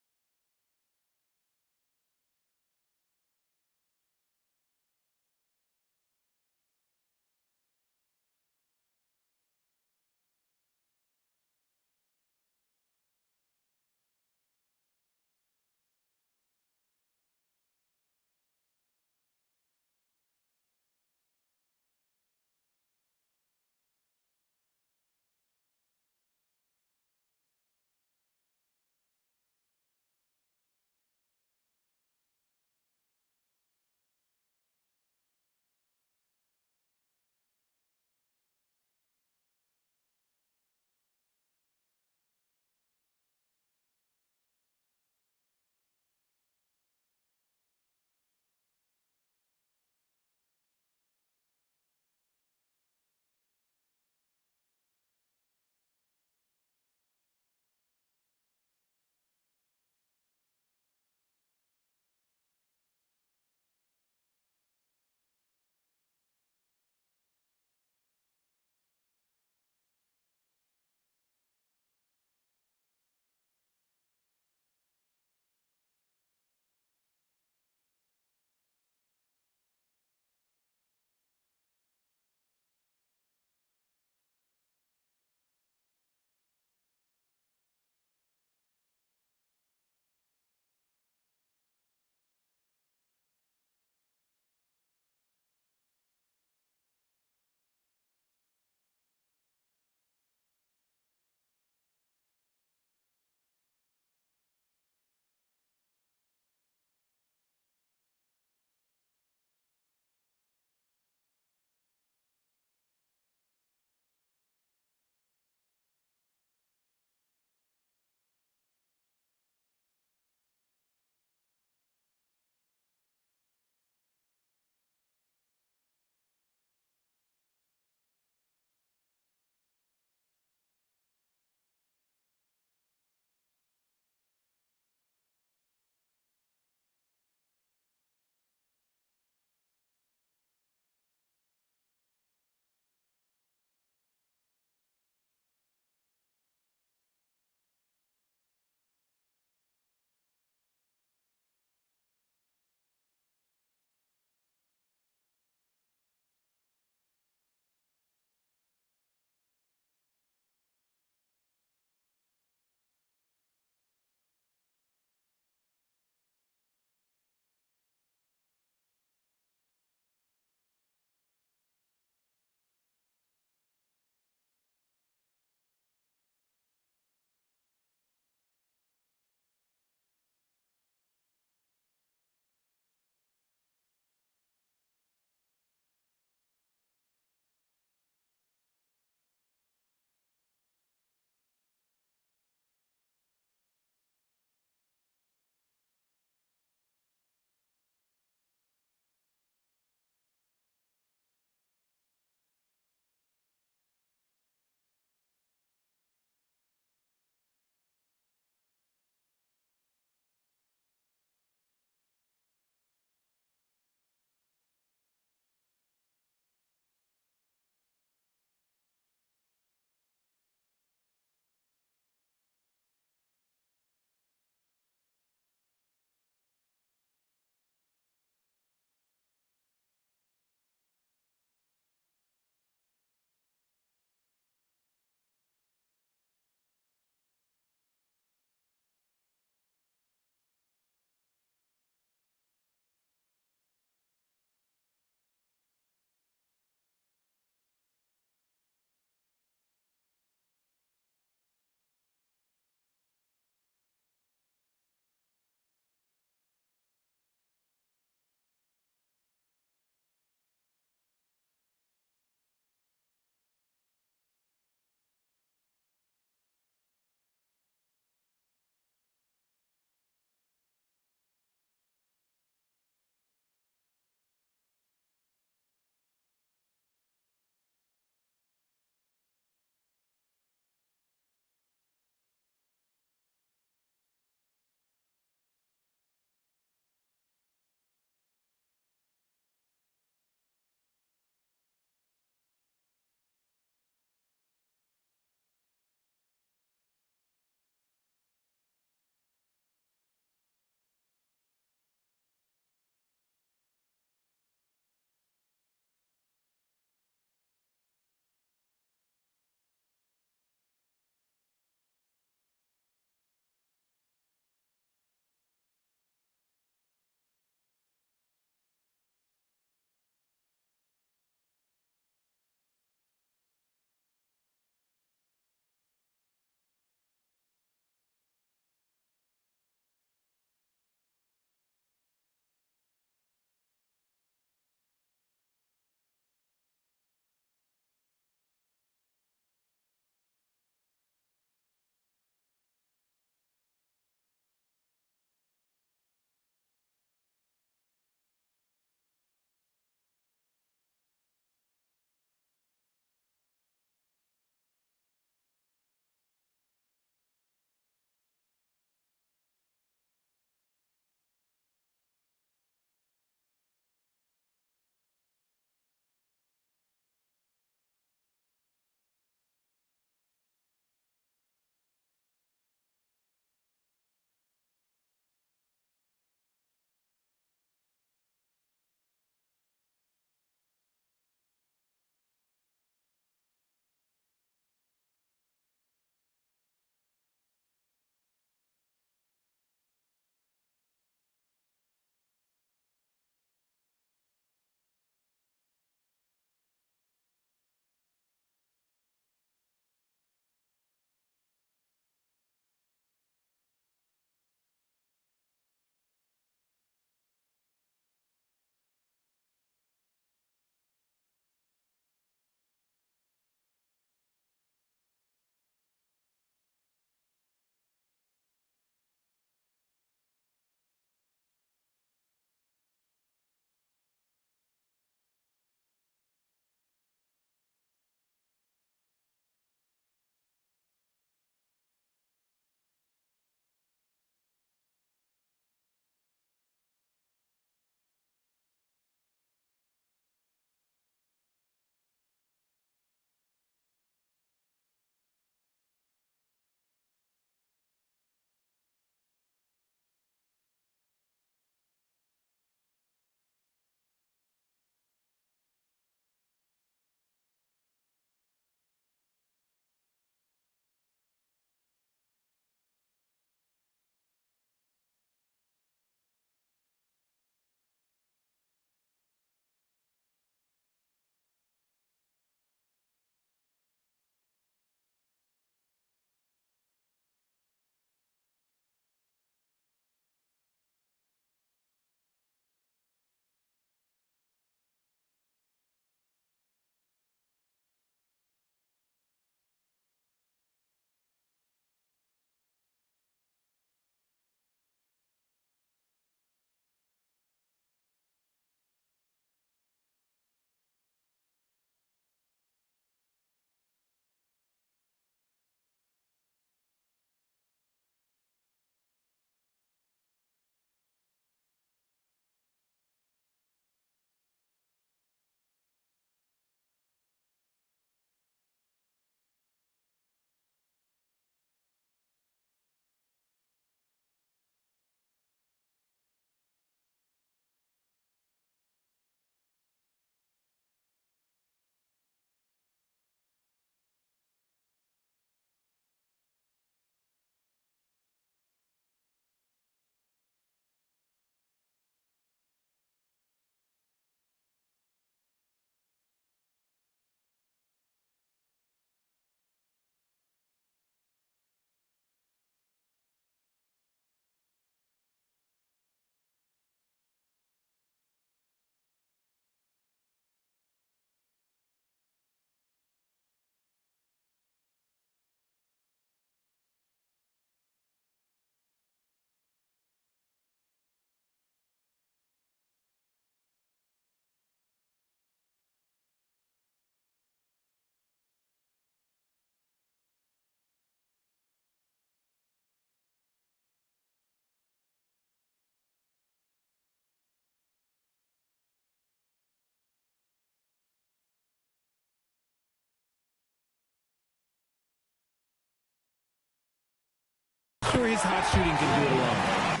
[SPEAKER 17] sure his hot shooting can do it alone.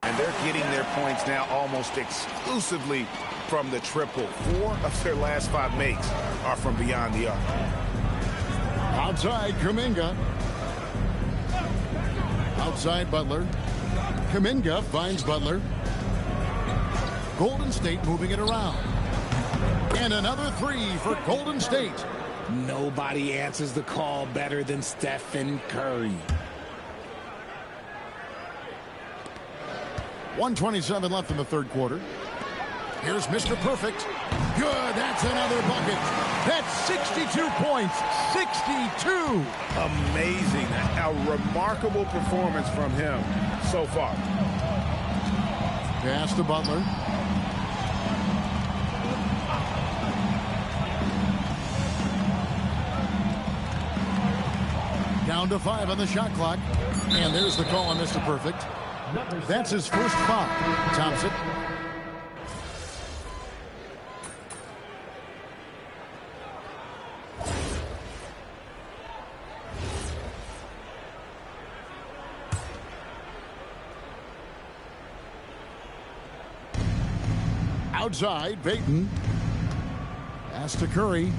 [SPEAKER 12] And they're getting their points now almost exclusively from the triple. 4 of their last 5 makes are from beyond the arc.
[SPEAKER 11] Outside, Kuminga. Outside, Butler. Kuminga finds Butler. Golden State moving it around. And another 3 for Golden State.
[SPEAKER 17] Nobody answers the call better than Stephen Curry.
[SPEAKER 11] 1:27 left in the third quarter. Here's Mr. Perfect. Good, that's another bucket. That's 62 points. 62.
[SPEAKER 12] Amazing. A remarkable performance from him so far.
[SPEAKER 11] Pass to Butler. Down to 5 on the shot clock. And there's the call on Mr. Perfect. That's his first foul. Thompson. Outside, Payton. Pass to Curry.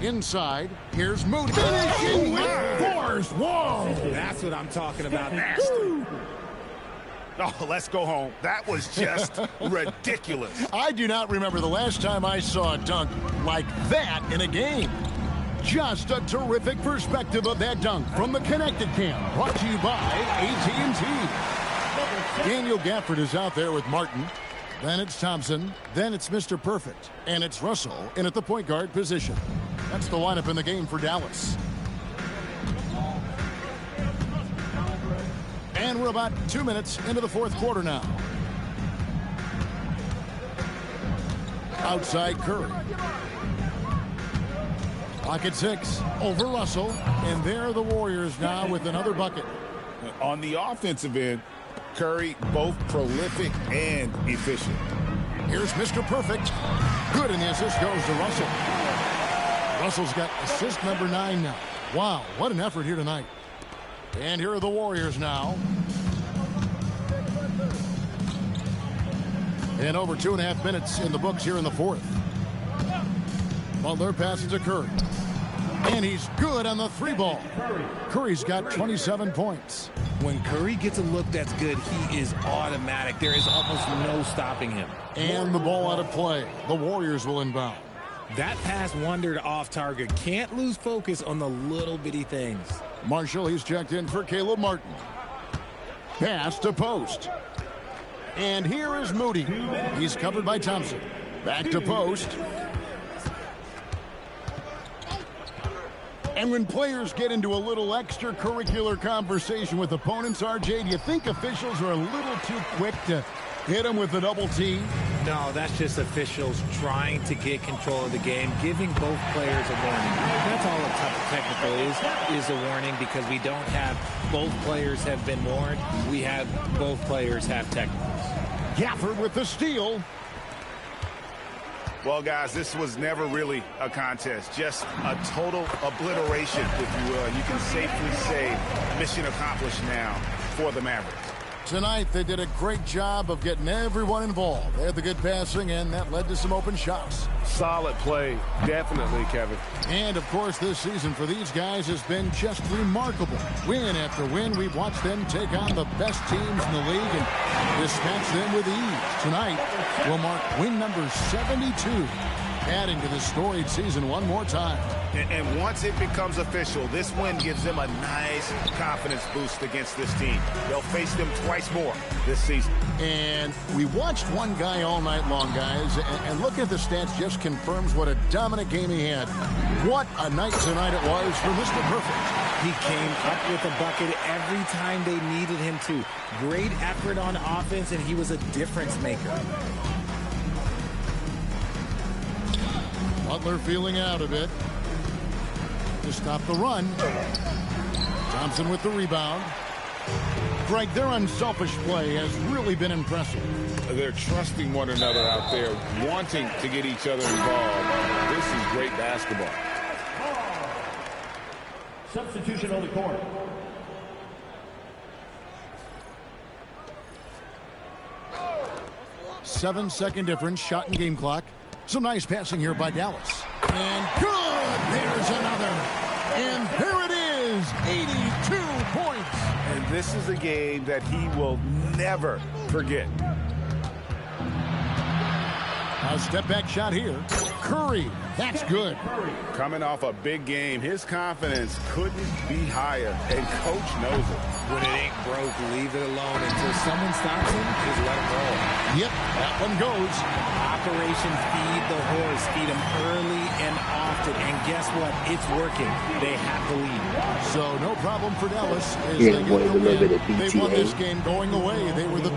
[SPEAKER 11] Inside, here's Moody. Finishing with force. Whoa!
[SPEAKER 17] That's what I'm talking about.
[SPEAKER 12] Oh, let's go home. That was just ridiculous.
[SPEAKER 11] I do not remember the last time I saw a dunk like that in a game. Just a terrific perspective of that dunk from the Connected Cam. Brought to you by AT&T. Daniel Gafford is out there with Martin. Then it's Thompson. Then it's Mr. Perfect. And it's Russell in at the point guard position. That's the lineup in the game for Dallas. And we're about 2 minutes into the fourth quarter now. Outside Curry. Clock at 6. Over Russell. And there are the Warriors now with another bucket.
[SPEAKER 12] On the offensive end, Curry both prolific and efficient.
[SPEAKER 11] Here's Mr. Perfect. Good, and the assist goes to Russell. Russell's got assist number 9 now. Wow, what an effort here tonight. And here are the Warriors now. And over 2.5 minutes in the books here in the fourth. Butler passes to Curry. And he's good on the 3 ball. Curry's got 27 points.
[SPEAKER 17] When Curry gets a look that's good, he is automatic. There is almost no stopping him.
[SPEAKER 11] And the ball out of play. The Warriors will inbound.
[SPEAKER 17] That pass wandered off target. Can't lose focus on the little bitty things.
[SPEAKER 11] Marshall, he's checked in for Caleb Martin. Pass to post. And here is Moody. He's covered by Thompson. Back to post. And when players get into a little extracurricular conversation with opponents, RJ, do you think officials are a little too quick to hit them with a double team?
[SPEAKER 17] No, that's just officials trying to get control of the game, giving both players a warning. That's all a technical is a warning, because we don't have both players have been warned. We have both players have technicals.
[SPEAKER 11] Gafford with the steal.
[SPEAKER 12] Well, guys, this was never really a contest, just a total obliteration, if you will. And you can safely say mission accomplished now for the Mavericks.
[SPEAKER 11] Tonight, they did a great job of getting everyone involved. They had the good passing, and that led to some open shots.
[SPEAKER 2] Solid play, definitely, Kevin.
[SPEAKER 11] And, of course, this season for these guys has been just remarkable. Win after win, we've watched them take on the best teams in the league and dispatch them with ease. Tonight will mark win number 72, adding to the storied season one more time.
[SPEAKER 12] And once it becomes official, this win gives them a nice confidence boost against this team. They'll face them twice more this season.
[SPEAKER 11] And we watched one guy all night long, guys, and looking at the stats just confirms what a dominant game he had. What a night tonight it was for Mr. Perfect.
[SPEAKER 17] He came up with a bucket every time they needed him to. Great effort on offense, and he was a difference maker.
[SPEAKER 11] Butler feeling out of it. To stop the run. Thompson with the rebound. Greg, their unselfish play has really been impressive.
[SPEAKER 12] They're trusting one another out there, wanting to get each other involved. This is great basketball.
[SPEAKER 16] Substitution on the court.
[SPEAKER 11] Seven-second difference, shot and game clock. Some nice passing here by Dallas. And good! There's another. And there it is, 82 points.
[SPEAKER 12] And this is a game that he will never forget.
[SPEAKER 11] A step-back shot here. Curry, that's good.
[SPEAKER 12] Coming off a big game, his confidence couldn't be higher, and Coach knows it.
[SPEAKER 17] When it ain't broke, leave it alone until someone stops him. Just let him roll.
[SPEAKER 11] Yep, that one goes.
[SPEAKER 17] Operation Feed the Horse. Feed him early and often. And guess what? It's working. They have the lead.
[SPEAKER 11] So no problem for Dallas. As
[SPEAKER 10] Yeah,
[SPEAKER 11] they
[SPEAKER 10] boy,
[SPEAKER 11] get
[SPEAKER 10] a
[SPEAKER 11] the
[SPEAKER 10] little
[SPEAKER 11] win.
[SPEAKER 10] bit of
[SPEAKER 11] They won
[SPEAKER 10] BTA.
[SPEAKER 11] this game going away. They were the...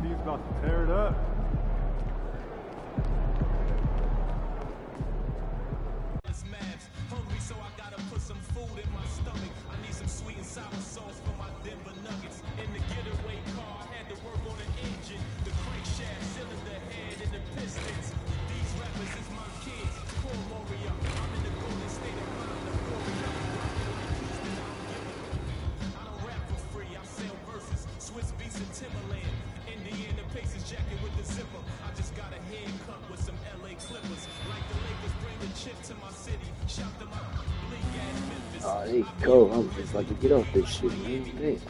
[SPEAKER 15] He's about to tear it up.
[SPEAKER 6] Hungry, so I gotta put some food in my stomach. I need some sweet and sour sauce for my Denver Nuggets. In the getaway car, I had to work on the engine, the crankshaft, cylinder head, and the pistons. These rappers is my kids. Poor Moria. I'm in the Golden State of mind, the warrior. I don't rap for free. I sell verses, Swiss beats and Timberland. Indiana Pacers jacket with the zipper. I just got a haircut with some LA Clippers. Like the Lakers bring the chip to my city. Shout them out. Bleak ass Memphis.
[SPEAKER 10] Oh, there you go. I'm just about to get off this shit, man. Damn.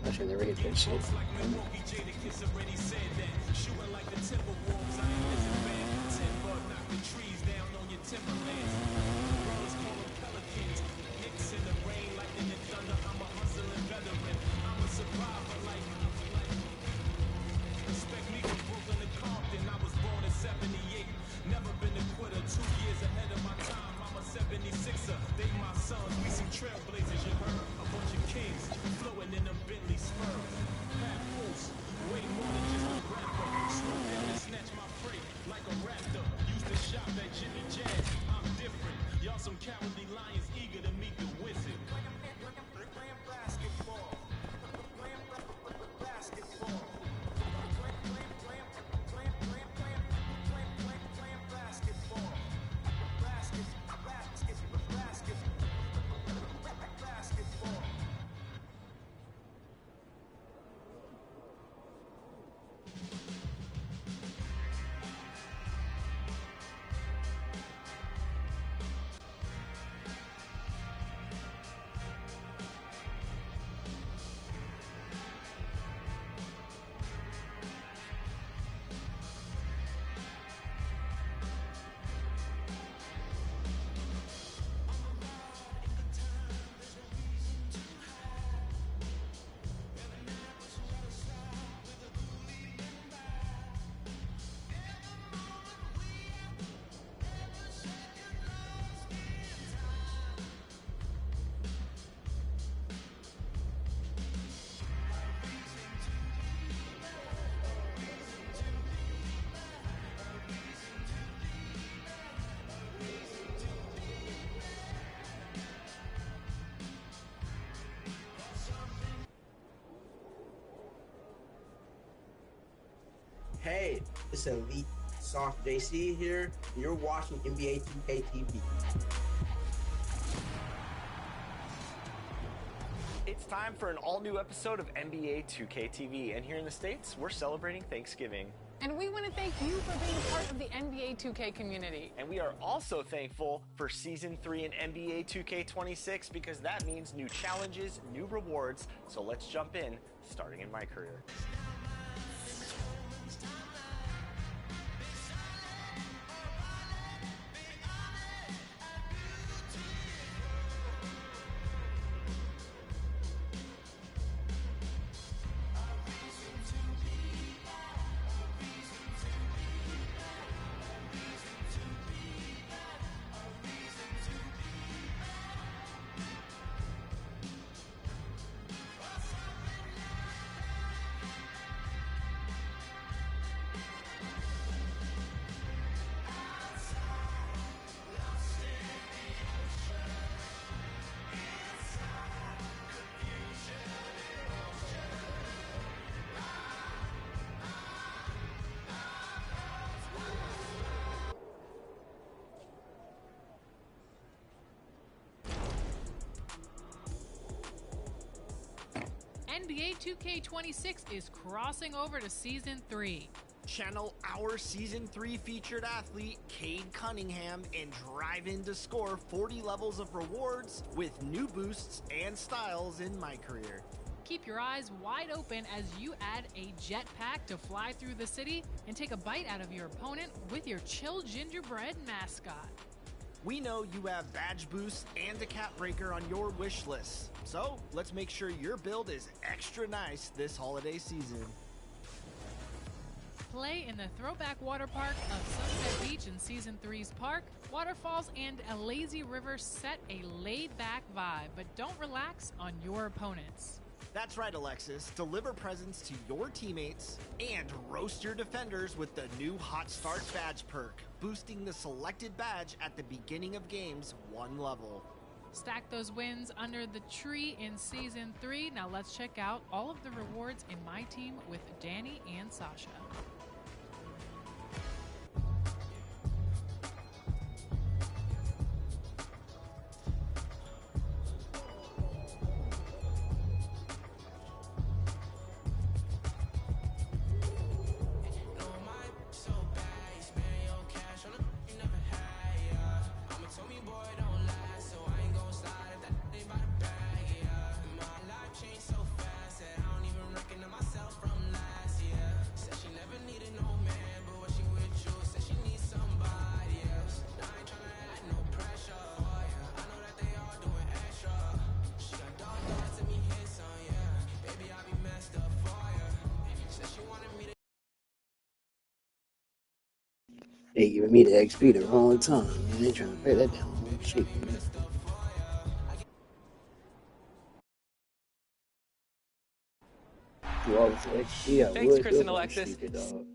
[SPEAKER 10] I should never hit that shit.
[SPEAKER 6] Never been a quitter, 2 years ahead of my time. I'm a 76er, they my sons, we some trailblazers, you heard? A bunch of kings, flowing in them Bentley Spurs. Half fools, way more than just a rapper. Swoop in and snatch my prey like a raptor. Used to shop at Jimmy Jazz, I'm different. Y'all some cowardly lions eager to meet the wizard. Basketball. Basketball.
[SPEAKER 19] Hey, it's Elite Soft JC here, and you're watching NBA 2K TV.
[SPEAKER 20] It's time for an all-new episode of NBA 2K TV, and here in the States, we're celebrating Thanksgiving.
[SPEAKER 21] And we want to thank you for being a part of the NBA 2K community.
[SPEAKER 20] And we are also thankful for Season 3 in NBA 2K26 because that means new challenges, new rewards. So let's jump in, starting in my career.
[SPEAKER 22] NBA 2K26 is crossing over to Season 3.
[SPEAKER 20] Channel our Season 3 featured athlete, Cade Cunningham, and drive in to score 40 levels of rewards with new boosts and styles in my career.
[SPEAKER 22] Keep your eyes wide open as you add a jetpack to fly through the city and take a bite out of your opponent with your Chill Gingerbread mascot.
[SPEAKER 20] We know you have badge boosts and a cap breaker on your wish list, so let's make sure your build is extra nice this holiday season.
[SPEAKER 22] Play in the throwback water park of Sunset Beach in Season 3's park. Waterfalls and a lazy river set a laid-back vibe, but don't relax on your opponents.
[SPEAKER 20] That's right, Alexis. Deliver presents to your teammates and roast your defenders with the new Hot Start badge perk, boosting the selected badge at the beginning of games 1 level.
[SPEAKER 22] Stack those wins under the tree in Season 3. Now let's check out all of the rewards in my team with Danny and Sasha.
[SPEAKER 10] They giving me the XP the wrong time, man. They trying to pay that down wrong shit, man. Do all this XP, I
[SPEAKER 24] Thanks,
[SPEAKER 10] would
[SPEAKER 24] Chris and
[SPEAKER 10] go
[SPEAKER 24] Alexis.
[SPEAKER 10] shoot it, dog.